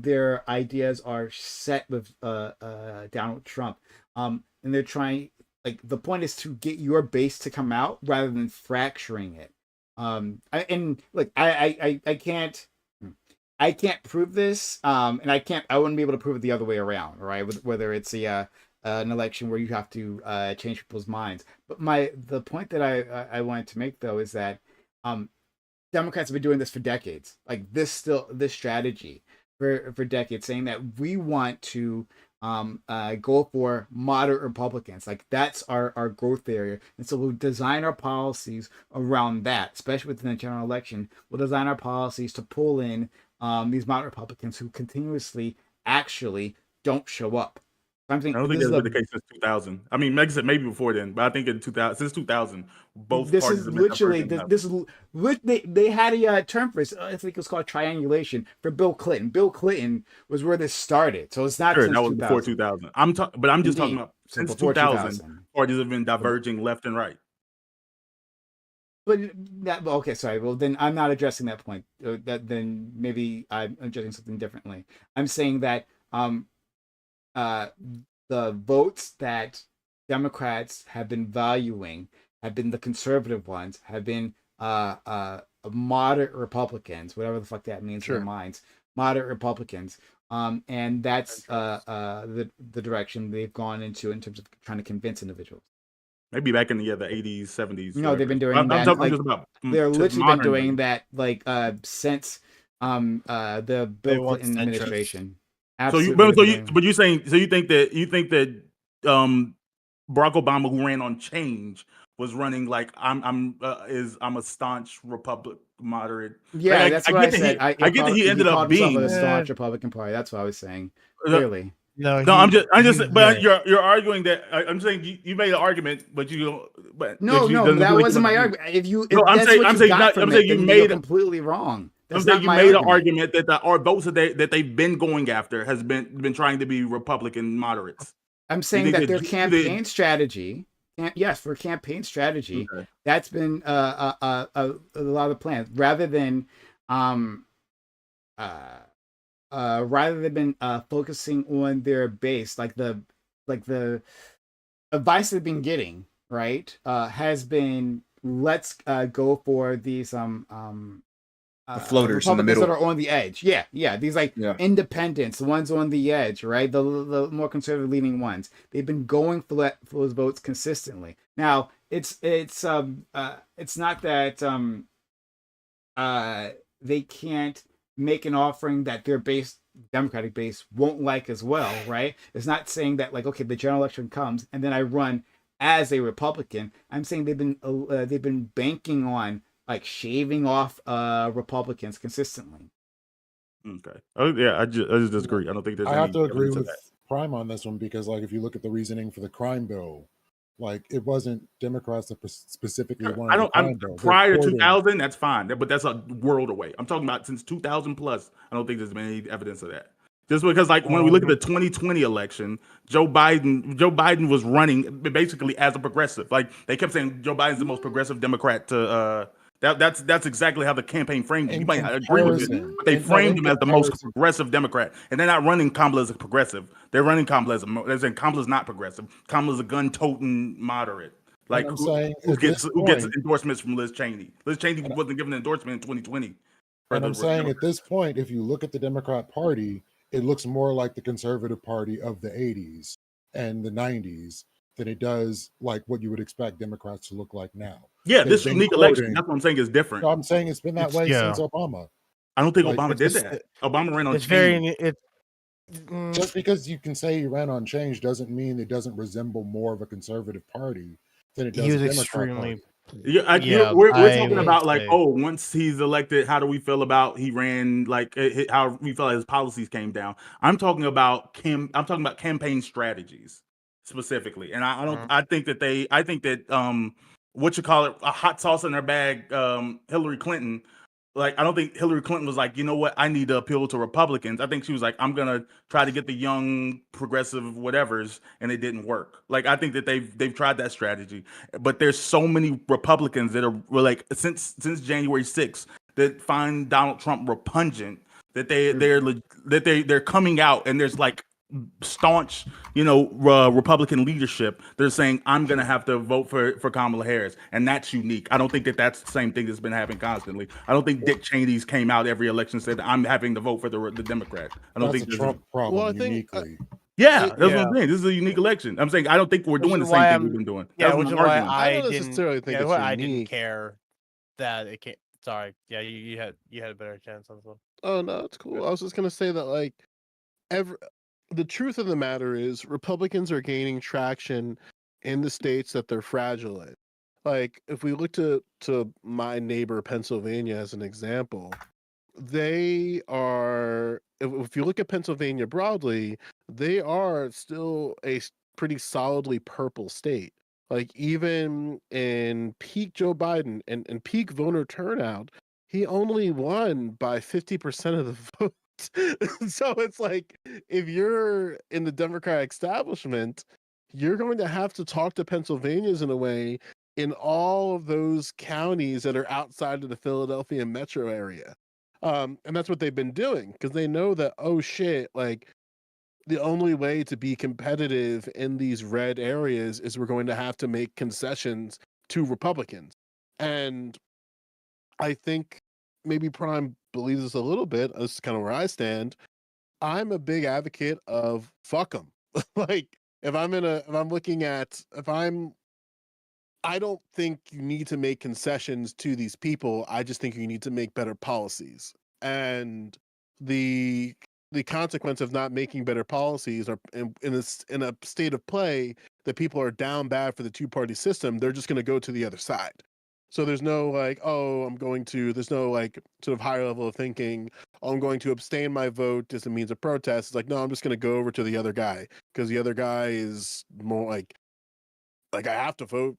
their ideas are set with Donald Trump, and they're trying. Like, the point is to get your base to come out rather than fracturing it. I can't prove this, and I wouldn't be able to prove it the other way around, right? Whether it's an election where you have to change people's minds. But the point that I wanted to make, though, is that Democrats have been doing this for decades, like this strategy for decades, saying that we want to go for moderate Republicans. Like, that's our growth area. And so we'll design our policies around that, especially within the general election. We'll design our policies to pull in these moderate Republicans who continuously actually don't show up. I'm I thinking don't think this that's is been the case since 2000. I mean, like I said, maybe before then, but I think in 2000, since 2000, both this parties is have been literally diverging. this is they had a term for this. I think it was called triangulation for Bill Clinton. Bill Clinton was where this started, so it's not Sure, since that was 2000. before 2000. But I'm just talking Indeed. about So since before 2000, parties have been diverging left and right. But okay, sorry. Well, then I'm not addressing that point. Then maybe I'm addressing something differently. I'm saying that the votes that Democrats have been valuing have been the conservative ones, have been moderate Republicans, whatever the fuck that means in Sure. their minds, moderate Republicans. And that's the direction they've gone into in terms of trying to convince individuals. Maybe back in the 80s, 70s. No, they've been doing I'm that. talking Like, just about they're to literally been modern doing day. that, like, since the They Bill want Clinton centrists. administration. So Absolutely. you, been doing- but you saying, so you think that Barack Obama, who ran on change, was running like I'm a staunch Republic moderate. Yeah, Like, that's what I that said. I get that he ended called up himself being. a staunch Republican Party. That's what I was saying. Uh, Clearly. No, No, I'm he- just. he- But yeah. you're arguing that. I'm saying you made an argument, but you don't. But No, you no, doesn't that really wasn't give my us- argument. If No, I'm that's saying- what I'm you saying got not- from I'm it, saying you then made you're a- completely wrong. I'm That's saying not you my made an argument. argument that our votes that they've been going after has been trying to be Republican moderates. I'm saying think that that their you- campaign strategy, yes, for campaign strategy, Okay. that's been a lot of the plans. Rather than focusing on their base, like the advice they've been getting, right, has been, let's go for these The floaters in the Republicans middle. that are on the edge. Yeah. These, like, Yeah. independents, the ones on the edge, right? The more conservative leaning ones. They've been going for those votes consistently. Now, it's not that they can't make an offering that their base, Democratic base, won't like as well, right? It's not saying that, like, okay, the general election comes and then I run as a Republican. I'm saying they've been banking on, like, shaving off Republicans consistently. Okay. Oh yeah, I just disagree. I don't think there's. I any have to agree evidence of with that. Prime on this one because, like, if you look at the reasoning for the crime bill, like, it wasn't Democrats that specifically wanted I the don't. crime I'm bill. They're prior to quoting- 2000. That's fine, but that's a world away. I'm talking about since 2000 plus. I don't think there's been any evidence of that. Just because, like, when we look at the 2020 election, Joe Biden was running basically as a progressive. Like, they kept saying Joe Biden's the most progressive Democrat to. That's exactly how the campaign framed him. You In might not agree with it, comparison. but they In- no, framed in him as the most comparison. progressive Democrat, and they're not running Kamala as a progressive. They're running Kamala as they're saying Kamala's not progressive. Kamala's a gun-toting moderate. Like, I'm who saying who at gets this who gets point- endorsements from Liz Cheney? Liz Cheney wasn't given an endorsement in 2020. for And the I'm saying at Democrats. this point, if you look at the Democrat Party, it looks more like the conservative party of the 80s and the 90s than it does like what you would expect Democrats to look like now. Yeah, they've this been unique election. quoting- That's what I'm saying is different. So I'm saying it's been that way Yeah. since Obama. I don't think like, Obama it's did just- that. Obama ran on It's Cheney. very Just because you can say he ran on change doesn't mean it doesn't resemble more of a conservative party than it does He was a Democrat extremely- party. Yeah, We're I talking would about, like, say- oh, once he's elected, how do we feel about he ran, like, how we felt his policies came down. I'm talking about campaign strategies specifically, and I don't. Mhm. I think that what you call it, a hot sauce in her bag, Hillary Clinton. Like, I don't think Hillary Clinton was like, you know what, I need to appeal to Republicans. I think she was like, I'm gonna try to get the young progressive whatevers, and it didn't work. Like, I think that they've tried that strategy, but there's so many Republicans that were like since January 6th that find Donald Trump repugnant that they're coming out, and there's like staunch, Republican leadership. They're saying, I'm going to have to vote for Kamala Harris. And that's unique. I don't think that that's the same thing that's been happening constantly. I don't think Dick Cheney's came out every election said, I'm having to vote for the Democrat. I don't That's think a Trump problem Well, I think, uniquely. Yeah, that's what Yeah. I'm saying. This is a unique election. I'm saying I don't think we're doing the is same why thing I'm- we've been doing. Yeah, That's which my is why argument. I I don't didn't. necessarily think Yeah, it's why I didn't unique. care that it can't. Sorry. Yeah, you had a better chance on this one. Oh no, it's cool. I was just gonna say that like the truth of the matter is Republicans are gaining traction in the states that they're fragile in. Like if we look to my neighbor Pennsylvania as an example, they are if you look at Pennsylvania broadly, they are still a pretty solidly purple state. Like even in peak Joe Biden and peak voter turnout, he only won by 50% of the vote. So it's like if you're in the Democratic establishment, you're going to have to talk to Pennsylvanians in a way in all of those counties that are outside of the Philadelphia metro area. And that's what they've been doing because they know that, oh shit, like the only way to be competitive in these red areas is we're going to have to make concessions to Republicans. And I think maybe Prime believes this a little bit. This is kind of where I stand. I'm a big advocate of fuck them. Like if I don't think you need to make concessions to these people. I just think you need to make better policies. And the consequence of not making better policies are in a state of play that people are down bad for the two-party system, they're just going to go to the other side. So there's no like, there's no like sort of higher level of thinking, oh, I'm going to abstain my vote as a means of protest. It's like, no, I'm just going to go over to the other guy because the other guy is more like I have to vote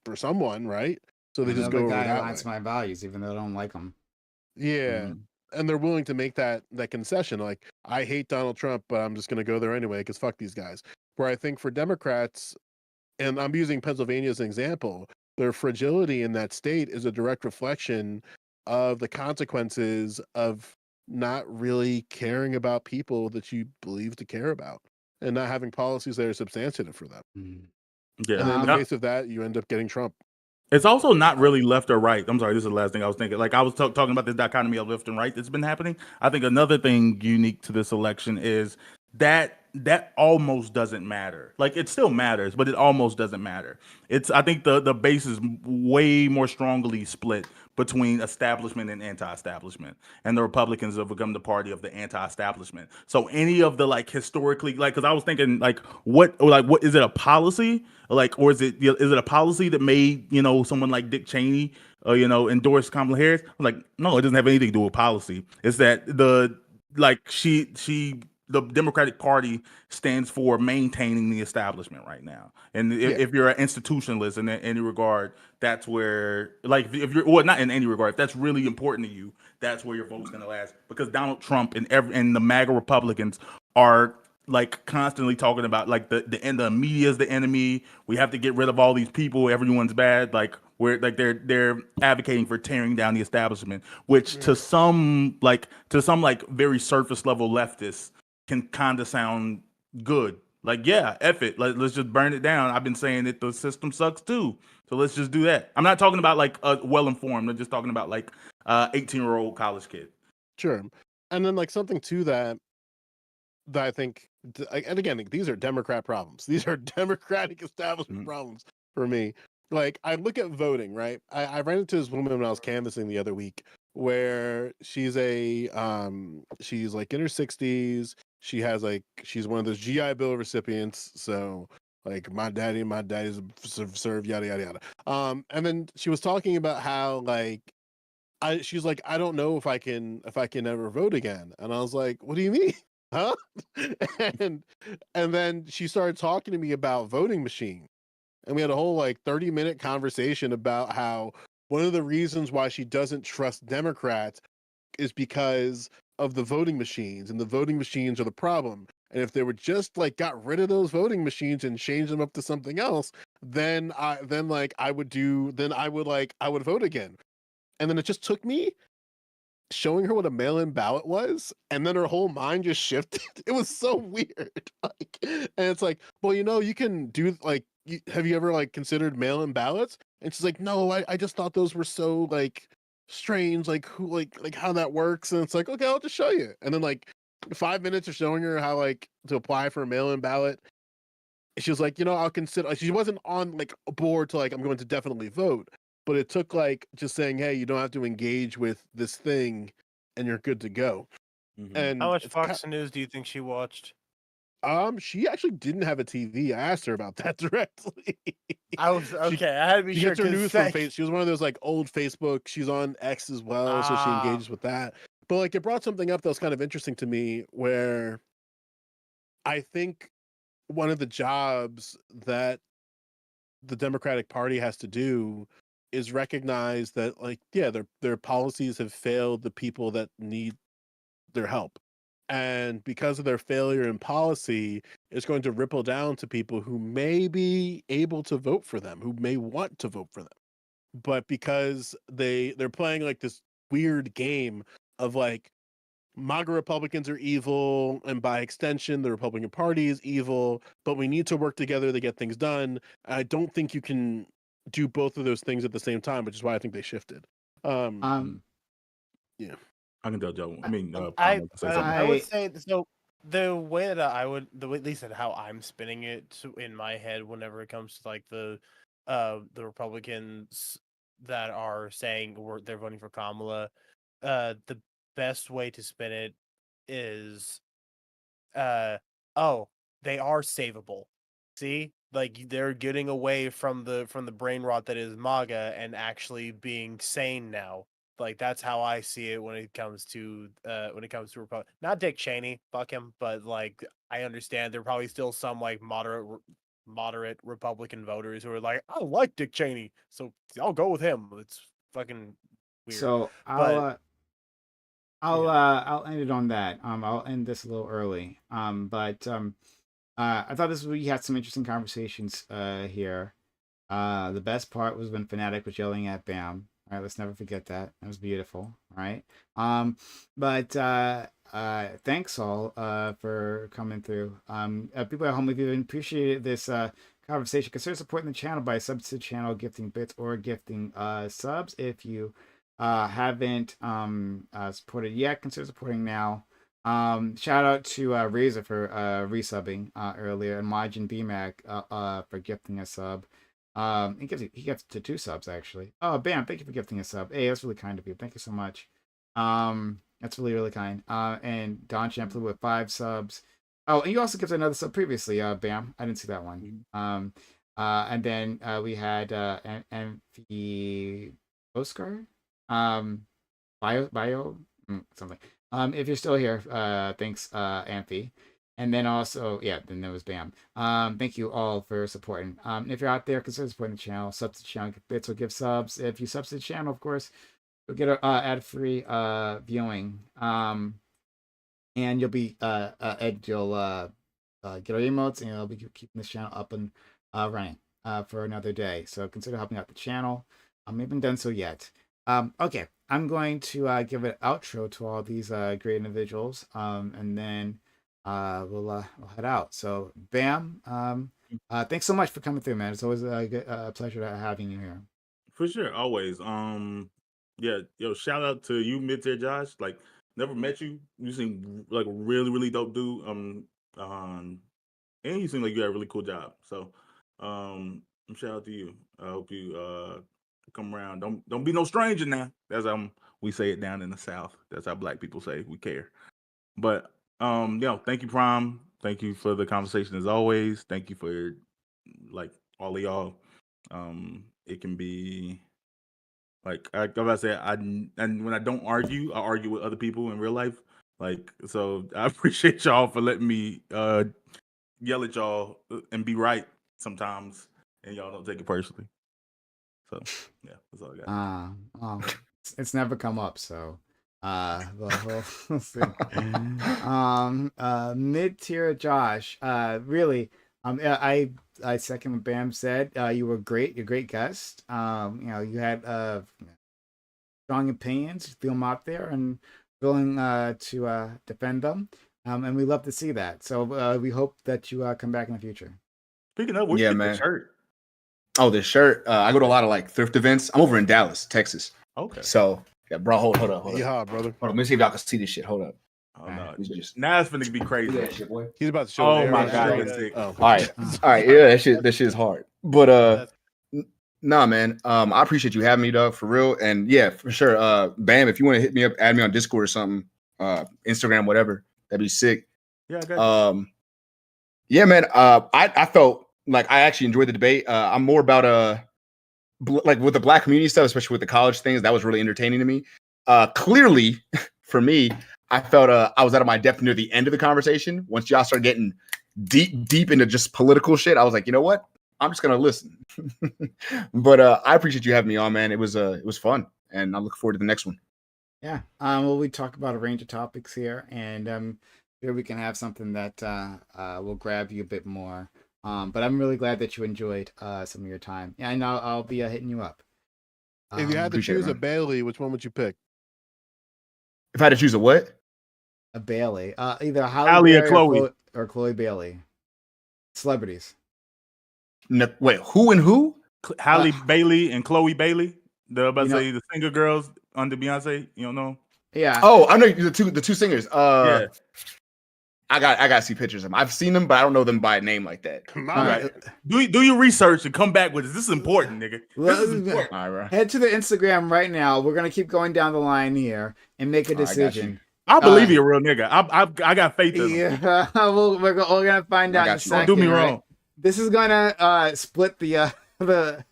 for someone, right? So they just go Another over guy that aligns way. my values, even though I don't like him. Yeah. Mhm. And they're willing to make that concession. Like, I hate Donald Trump, but I'm just going to go there anyway because fuck these guys. Where I think for Democrats, and I'm using Pennsylvania as an example, their fragility in that state is a direct reflection of the consequences of not really caring about people that you believe to care about and not having policies that are substantive for them. Mm. Yeah. And in the Now, face of that, you end up getting Trump. it's also not really left or right. I'm sorry, this is the last thing I was thinking. Like I was talking about this dichotomy of left and right that's been happening. I think another thing unique to this election is that almost doesn't matter. Like it still matters, but it almost doesn't matter. I think the base is way more strongly split between establishment and anti-establishment, and the Republicans have become the party of the anti-establishment. So any of the like historically, like, because I was thinking like what is it a policy like, or is it a policy that made someone like Dick Cheney endorse Kamala Harris? I'm like, no, it doesn't have anything to do with policy. It's that the Democratic Party stands for maintaining the establishment right now. And if you're an institutionalist in any regard, that's where, like, if you're, well, not in any regard, if that's really important to you, that's where your vote's going to last. Because Donald Trump and the MAGA Republicans are like constantly talking about like the media is the enemy. We have to get rid of all these people. Everyone's bad. Like they're advocating for tearing down the establishment, which to some very surface level leftists can kind of sound good. Like, yeah, F it. Let's just burn it down. I've been saying that the system sucks too. So let's just do that. I'm not talking about like well informed. I'm just talking about like 18-year-old college kid. Sure. And then like something to that I think, and again, these are Democrat problems. These are Democratic establishment problems for me. Like I look at voting, right? I ran into this woman when I was canvassing the other week where she's like in her 60s. She's one of those GI Bill recipients. So like my daddy's served, yada yada yada. And then she was talking about how like she's like, I don't know if I can ever vote again. And I was like, what do you mean? Huh? And then she started talking to me about voting machines. and we had a whole like 30-minute conversation about how one of the reasons why she doesn't trust Democrats is because of the voting machines, and the voting machines are the problem. And if they were just like got rid of those voting machines and changed them up to something else, then I would vote again. And then it just took me showing her what a mail-in ballot was, and then her whole mind just shifted. It was so weird. Like, and it's like, well, you can do like, have you ever like considered mail-in ballots? And she's like, no, I just thought those were so like strange, like who like how that works. And it's like, okay, I'll just show you. And then like 5 minutes of showing her how like to apply for a mail-in ballot. She was like, I'll consider. She wasn't on like a board to like I'm going to definitely vote, but it took like just saying, hey, you don't have to engage with this thing, and you're good to go. Mhm. And How much it's Fox News do you think she watched? she actually didn't have a TV. I asked her about that directly. I was okay. I had to be She sure. gets her 'cause news from that- Facebook. She was one of those like old Facebook. She's on X as well, so she Ah. engages with that. But like it brought something up that was kind of interesting to me, where I think one of the jobs that the Democratic Party has to do is recognize that like their policies have failed the people that need their help, and because of their failure in policy, it's going to ripple down to people who may be able to vote for them, who may want to vote for them, but because they're playing like this weird game of like MAGA Republicans are evil, and by extension, the Republican Party is evil, but we need to work together to get things done. I don't think you can do both of those things at the same time, which is why I think they shifted. I can tell Joe. I mean, I Pablo can say something. I would say so. The way that I would, at least at how I'm spinning it in my head, whenever it comes to like the Republicans that are saying they're voting for Kamala, the best way to spin it is, oh, they are savable. See, like they're getting away from the brain rot that is MAGA and actually being sane now. Like that's how I see it when it comes to not Dick Cheney, fuck him, but like I understand there are probably still some like moderate Republican voters who are like, I like Dick Cheney, so I'll go with him. It's fucking weird. So But- I'll end it on that. I'll end this a little early. But I thought we had some interesting conversations here. The best part was when Fnatic was yelling at Bam. All right, let's never forget that. That was beautiful. All right. But thanks all for coming through. People at home, if you appreciated this conversation, consider supporting the channel by subbing to the channel, gifting bits, or gifting subs. If you haven't supported yet, consider supporting now. Shout out to Razor for resubbing earlier, and Majin BMAC for gifting a sub. He gets to 2 subs actually. Oh, Bam, thank you for gifting a sub. Hey, that's really kind of you. Thank you so much. That's really, really kind. And Don Champloo with 5 subs. Oh, and you also gifted another sub previously, Bam. I didn't see that one. And then we had Amphi Oscar. Bio something. If you're still here, thanks, Amphi. And then also, then there was Bam. Thank you all for supporting. If you're out there, consider supporting the channel. Sub to the channel, give bits or give subs. If you sub to the channel, of course, you'll get a ad-free viewing. And you'll be you'll get our emotes, and you'll be keeping this channel up and running for another day. So consider helping out the channel. We haven't done so yet. Okay, I'm going to give an outro to all these great individuals, and then we'll head out. So, Bam, thanks so much for coming through, man. It's always a pleasure having you here. For sure, always. Shout out to you, Mid-Tier Josh. Like, never met you. You seem like a really, really dope dude. And you seem like you got a really cool job. So, shout out to you. I hope you come around. Don't be no stranger now. That's we say it down in the South. That's how Black people say we care. But thank you, Prime. Thank you for the conversation as always. Thank you for like all of y'all. It can be like I about to say, and when I don't argue, I argue with other people in real life. Like, so I appreciate y'all for letting me yell at y'all and be right sometimes. and y'all don't take it personally. So yeah, that's all I got. Well, it's never come up, so but we'll see. Mid-tier Josh, really, yeah, I second what Bam said. You were great. You're a great guest. You had strong opinions. Threw them out there and willing to defend them. And we love to see that. So we hope that you come back in the future. Speaking of, where Yeah, you get the man. shirt? Oh, this shirt. I go to a lot of like thrift events. I'm over in Dallas, Texas. Okay. So yeah, bro, hold up. Yeehaw, brother. Hold on, let me see if y'all can see this shit. Hold up. Oh no, These are just now it's finna be crazy. look at that shit, boy. He's about to show. Oh an my arrow god, straight. that's sick. Oh, All right, yeah, that shit is hard. But nah, man. I appreciate you having me, Doug, for real. And yeah, for sure. Bam, if you want to hit me up, add me on Discord or something, Instagram, whatever, that'd be sick. Yeah, I got you. Yeah, man. I felt like I actually enjoyed the debate. I'm more about like with the Black community stuff, especially with the college things, that was really entertaining to me. Clearly, for me, I felt I was out of my depth near the end of the conversation. Once y'all start getting deep into just political shit, I was like, you know what? I'm just gonna listen. But I appreciate you having me on, man. It was fun, and I look forward to the next one. Yeah. Well, we talk about a range of topics here, and here we can have something that will grab you a bit more. But I'm really glad that you enjoyed some of your time. Yeah, and I'll be hitting you up. if you had to appreciate it, choose a man. Bailey, which one would you pick? If I had to choose a what? A Bailey, either Halle Halle or Berry Chloe. or Chloe Bailey. Celebrities. No, wait, who and who? Halle Bailey and Chloe Bailey. The about to You know- say the singer girls under Beyonce. You don't know? Yeah. Oh, I know the two singers. Yeah. I got to see pictures of them. I've seen them, but I don't know them by name like that. Come All on. right. Do your research and come back with this. This is important, nigga. This is important. All right, bro. Head to the Instagram right now. We're gonna keep going down the line here and make a All right, I got decision. I believe you're a real nigga. I got faith in him. Yeah, we're gonna find I out in a got you. second. Don't do me right? wrong. This is gonna split the It's the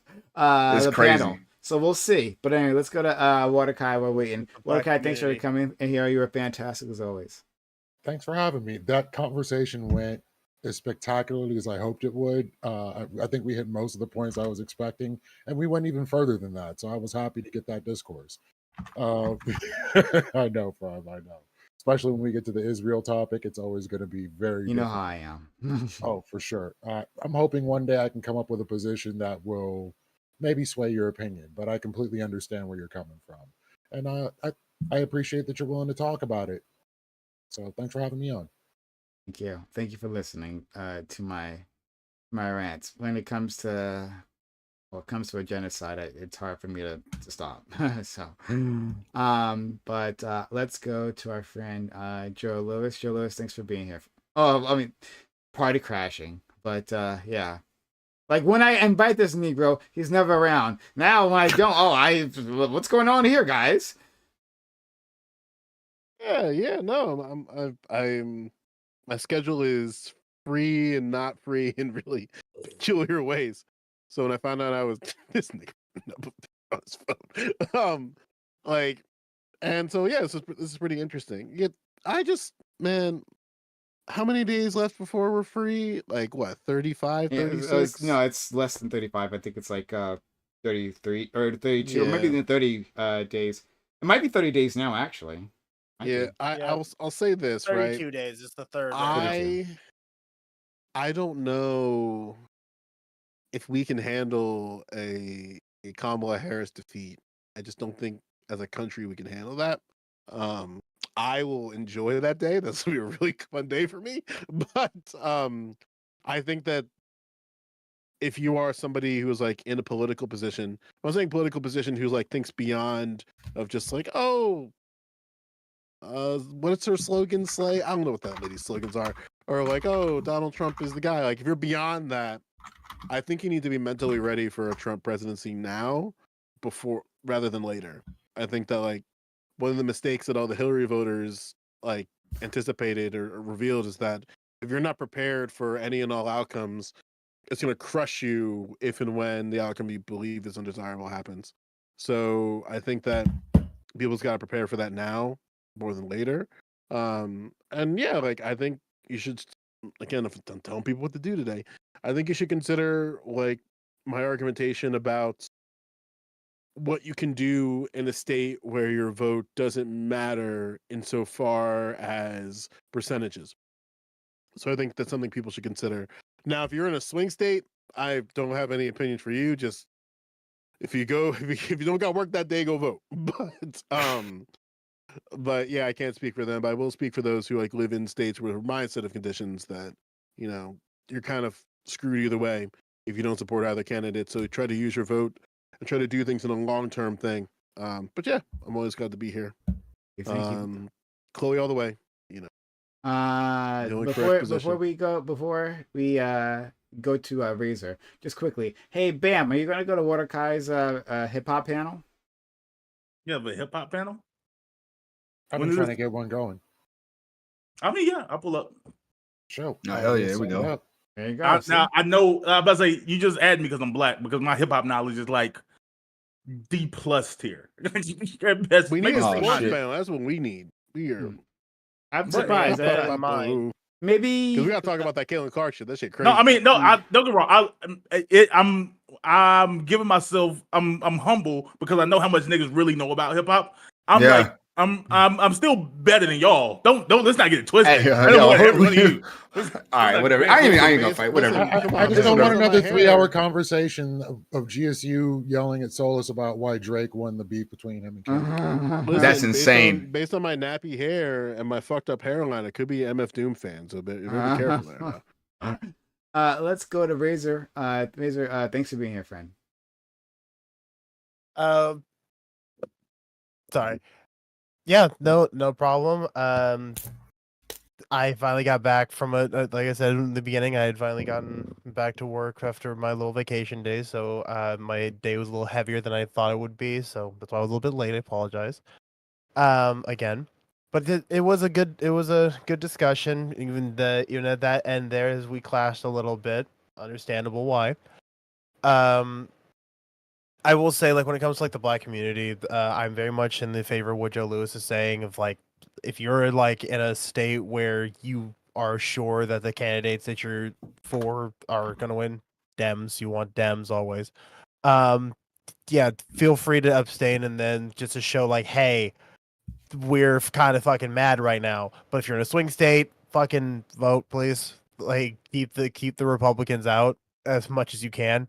crazy. panel. So we'll see. But anyway, let's go to Waterkai. We're waiting. Black Waterkai, thanks for community. coming in here. You were fantastic as always. Thanks for having me. That conversation went as spectacularly as I hoped it would. I think we hit most of the points I was expecting, and we went even further than that. So I was happy to get that discourse. I know, Prime. I know. Especially when we get to the Israel topic, it's always going to be very. You know different. how I am. Oh, for sure. I'm hoping one day I can come up with a position that will maybe sway your opinion, but I completely understand where you're coming from, and I appreciate that you're willing to talk about it. So thanks for having me on. Thank you. Thank you for listening to my rants. When it comes to a genocide, it's hard for me to stop. So, but let's go to our friend Joe Lewis. Joe Lewis, thanks for being here. Oh, I mean, party crashing, but yeah. Like when I invite this Negro, he's never around. Now when I don't, what's going on here, guys? Yeah, no, I'm my schedule is free and not free in really peculiar ways. So when I found out I was this nigga on his phone, like, and so yeah, this is pretty interesting. Man, how many days left before we're free? Like what, 35, Yeah, 36? no, it's less than 35. I think it's like 33 or 32, or maybe Yeah. even 30 days. It might be 30 days now, actually. Might Yeah, be. I'll say this, right? 32 days. It's the third. I don't know if we can handle a Kamala Harris defeat. I just don't think as a country we can handle that. I will enjoy that day. That's gonna be a really fun day for me. But I think that if you are somebody who's like in a political position, I'm saying political position who's like thinks beyond of just like, what's her slogan? Slay? I don't know what that lady's slogans are. Or like, oh, Donald Trump is the guy. Like, if you're beyond that, I think you need to be mentally ready for a Trump presidency now, rather than later. I think that like one of the mistakes that all the Hillary voters like anticipated or revealed is that if you're not prepared for any and all outcomes, it's going to crush you if and when the outcome you believe is undesirable happens. So I think that people's got to prepare for that now more than later. And yeah, like I think you should, again, if I'm telling people what to do today, I think you should consider like my argumentation about what you can do in a state where your vote doesn't matter insofar as percentages. So I think that's something people should consider. Now, if you're in a swing state, I don't have any opinion for you. Just if you don't got work that day, go vote. But yeah, I can't speak for them. But I will speak for those who like live in states with my set of conditions that you're kind of screwed either way if you don't support either candidate. So try to use your vote and try to do things in a long-term thing. But yeah, I'm always glad to be here. Thank you. Chloe all the way. only correct Before we go to Razor, just quickly. Hey, Bam, are you gonna go to Water Kai's hip hop panel? You have a hip hop panel? I've When been is trying it? to get one going. I mean, yeah, I'll pull up. Show. Oh, hell yeah, here we go. Up. There you go. see? Now I know. I'm about to say you just add me because I'm black because my hip hop knowledge is like D+ tier. Best, We make need it a Oh, sing sports shit. panel. That's what we need. We are. I'm surprised. Right, yeah. Mine. Maybe Because we got to talk about that Caitlin Clark shit. That shit crazy. No, I mean, no. Don't get me wrong. I'm giving myself. I'm humble because I know how much niggas really know about hip hop. I'm Yeah. like, I'm still better than y'all. Don't let's not get it twisted. Hey, I don't yo, want every one of you. All right, whatever. I ain't gonna fight. Whatever. I just don't want another 3-hour conversation of GSU yelling at Solus about why Drake won the beef between him and Kendrick. Listen, That's insane. Based on my nappy hair and my fucked up hairline, it could be MF Doom fan. So you better be careful there. Now. Let's go to Razor. Razor, thanks for being here, friend. Sorry. Yeah, no problem. I finally got back from like I said in the beginning, I had finally gotten back to work after my little vacation day, so my day was a little heavier than I thought it would be, so that's why I was a little bit late. I apologize. Again, but it was a good discussion. Even at that end there, as we clashed a little bit, understandable why. I will say, like, when it comes to like the black community, I'm very much in the favor of what Joe Lewis is saying of like, if you're like in a state where you are sure that the candidates that you're for are gonna win, Dems, you want Dems always. Yeah, feel free to abstain and then just to show like, hey, we're kind of fucking mad right now. But if you're in a swing state, fucking vote, please. Like, keep the Republicans out as much as you can.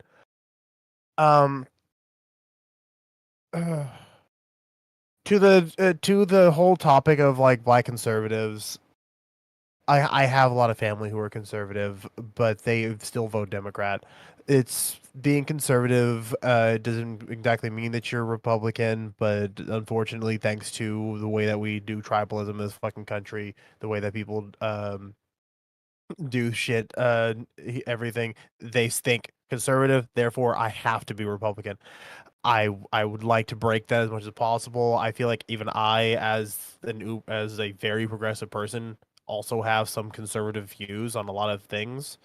To the whole topic of like black conservatives, I have a lot of family who are conservative, but they still vote Democrat. It's being conservative doesn't exactly mean that you're Republican, but unfortunately, thanks to the way that we do tribalism in this fucking country, the way that people do shit, everything, they think conservative, therefore I have to be Republican. I would like to break that as much as possible. I feel like even I, as a very progressive person, also have some conservative views on a lot of things.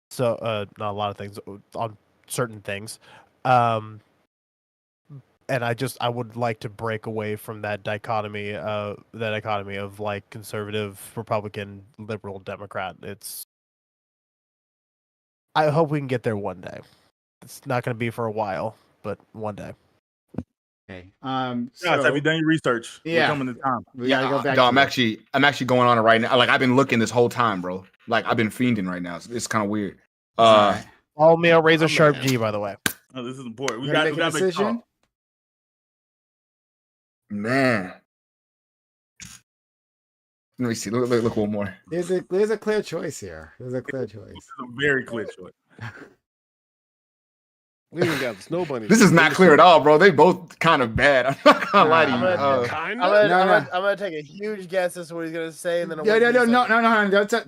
So, not a lot of things, on certain things. And I would like to break away from that dichotomy of like conservative, Republican, liberal, Democrat. I hope we can get there one day. It's not going to be for a while, but one day. Okay. Guys, have you done your research? Yeah. We're coming to time. We gotta go back. Dog, to I'm actually going on it right now. Like I've been looking this whole time, bro. Like I've been fiending right now. It's kind of weird. Alright. All male Razor Oh, Sharp man. G, by the way. Oh, this is important. We You got gonna to make a decision? Man. Let me see. Look one more. There's a clear choice here. There's a clear choice. This is a very clear choice. We even got the snow bunny. This is not clear at all, bro. They both kind of bad. I'm not gonna lie to you. Nah, Kind I'm of. gonna take a huge guess as to what he's gonna say, and then I'm No, gonna no.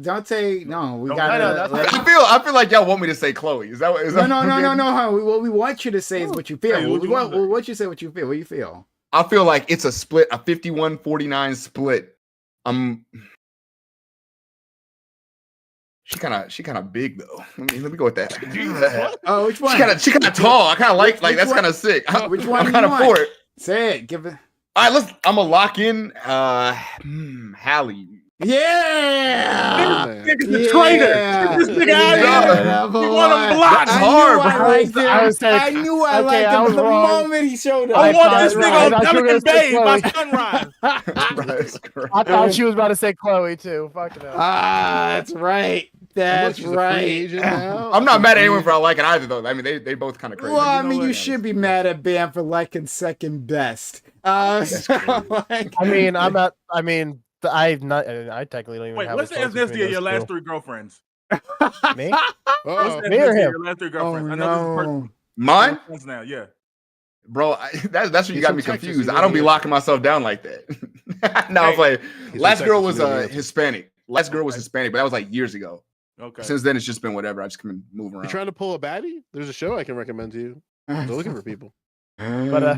Don't say no. We No, gotta. no, that's let- I feel like y'all want me to say Chloe. Is that what? Is No, that no. Huh? What we want you to say is what you feel. Hey, what we you wanna want say? what you say. What you feel. What you feel. I feel like it's a split, a 51-49 split. She kind of big though. Let me go with that. Oh, which one? She kind of tall. I kind of like Which that's one? kind of sick. Which one I'm do kind you of want? for it. Say it. Give it. All right, I'm gonna lock in Hallie. Yeah. Man. Nigga's a traitor. Get this nigga out of here. Yeah, You want him boy. blocked. That's I hard, knew I bro. liked him. I was saying- I knew I okay, liked I him was the wrong. moment he showed up. I want thought- this I nigga on thought you were Pelican gonna say Bay by Chloe. sunrise. That's great. I thought she was about to say Chloe too. Fuck it up. Ah, that's right. That's She's a free right. agent now. I'm not mad at anyone Free for not liking either, though. I mean, they both kind of crazy. Well, I know mean, what? you should be mad at Bam for liking second best. That's So, crazy. like, I mean, I'm not. I mean, I've not. I technically don't even Wait, have. what's the a close ethnicity between of your those last two. 3 girlfriends? Me? Oh, What's the Me or ethnicity of him? your last 3 oh girlfriends? I know this is personal. no. Mine, Friends now, yeah. bro. That's what you He's got from me Texas, confused. he I don't be knows the locking myself down like that. No, I'm Hey. playing. He's Last from girl Texas, was he knows the answer. Hispanic. Last girl was Okay. Hispanic, but that was like years ago. Okay. Since then, it's just been whatever. I just come and move You around. trying to pull a baddie? There's a show I can recommend to you. They're looking for people. But,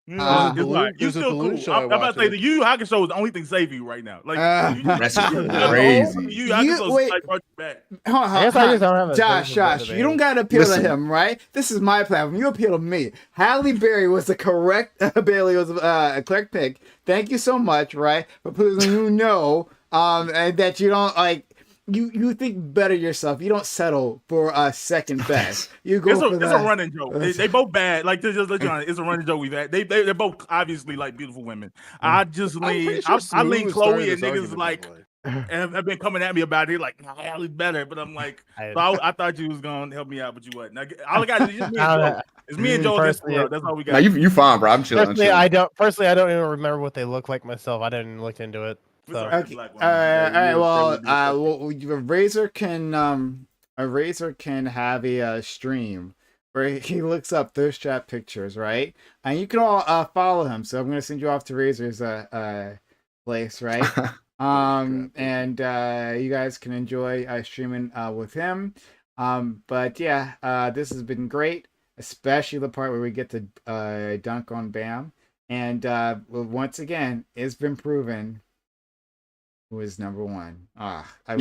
You Uh, it's like, you there's a still balloon cool. show I I'm about watch to say and the Yu Yu Hakusho is the only thing saving you right now. Like you That's just- crazy. Yu Yu Hakusho wait. is like brought you back. I guess I just don't have a Josh, vision for Josh, the you don't band. got to appeal Listen. to him, right? This is my platform. You appeal to me. Halle Berry was the correct Bailey was a correct pick. Thank you so much, right? For proving you know, and that you don't like. You think better yourself. You don't settle for a second best. You go It's for a the. running joke. They both bad. Like just let you know, it's a running joke we've had. They're both obviously like beautiful women. I just I'm pretty lean. sure I lean Smooth started Chloe and this niggas argument, like by the way. have been coming at me about it. Like, nah, Halle's better. But I'm like, so I thought you was gonna help me out, but you wasn't. Now, all I got is just me and Joe. It's me and Joe against the Personally, world. That's all we got. Now you fine, bro. I'm chilling. I'm Personally, chilling. I don't even remember what they look like myself. I didn't look into it. It's So. all right, Okay. black All woman. right. You Well, would probably be a Razor can have a stream where he looks up thirst trap pictures, right? And you can all follow him. So I'm gonna send you off to Razor's place, right? And you guys can enjoy streaming with him. But yeah, this has been great, especially the part where we get to dunk on Bam. And once again, it's been proven who is number one. I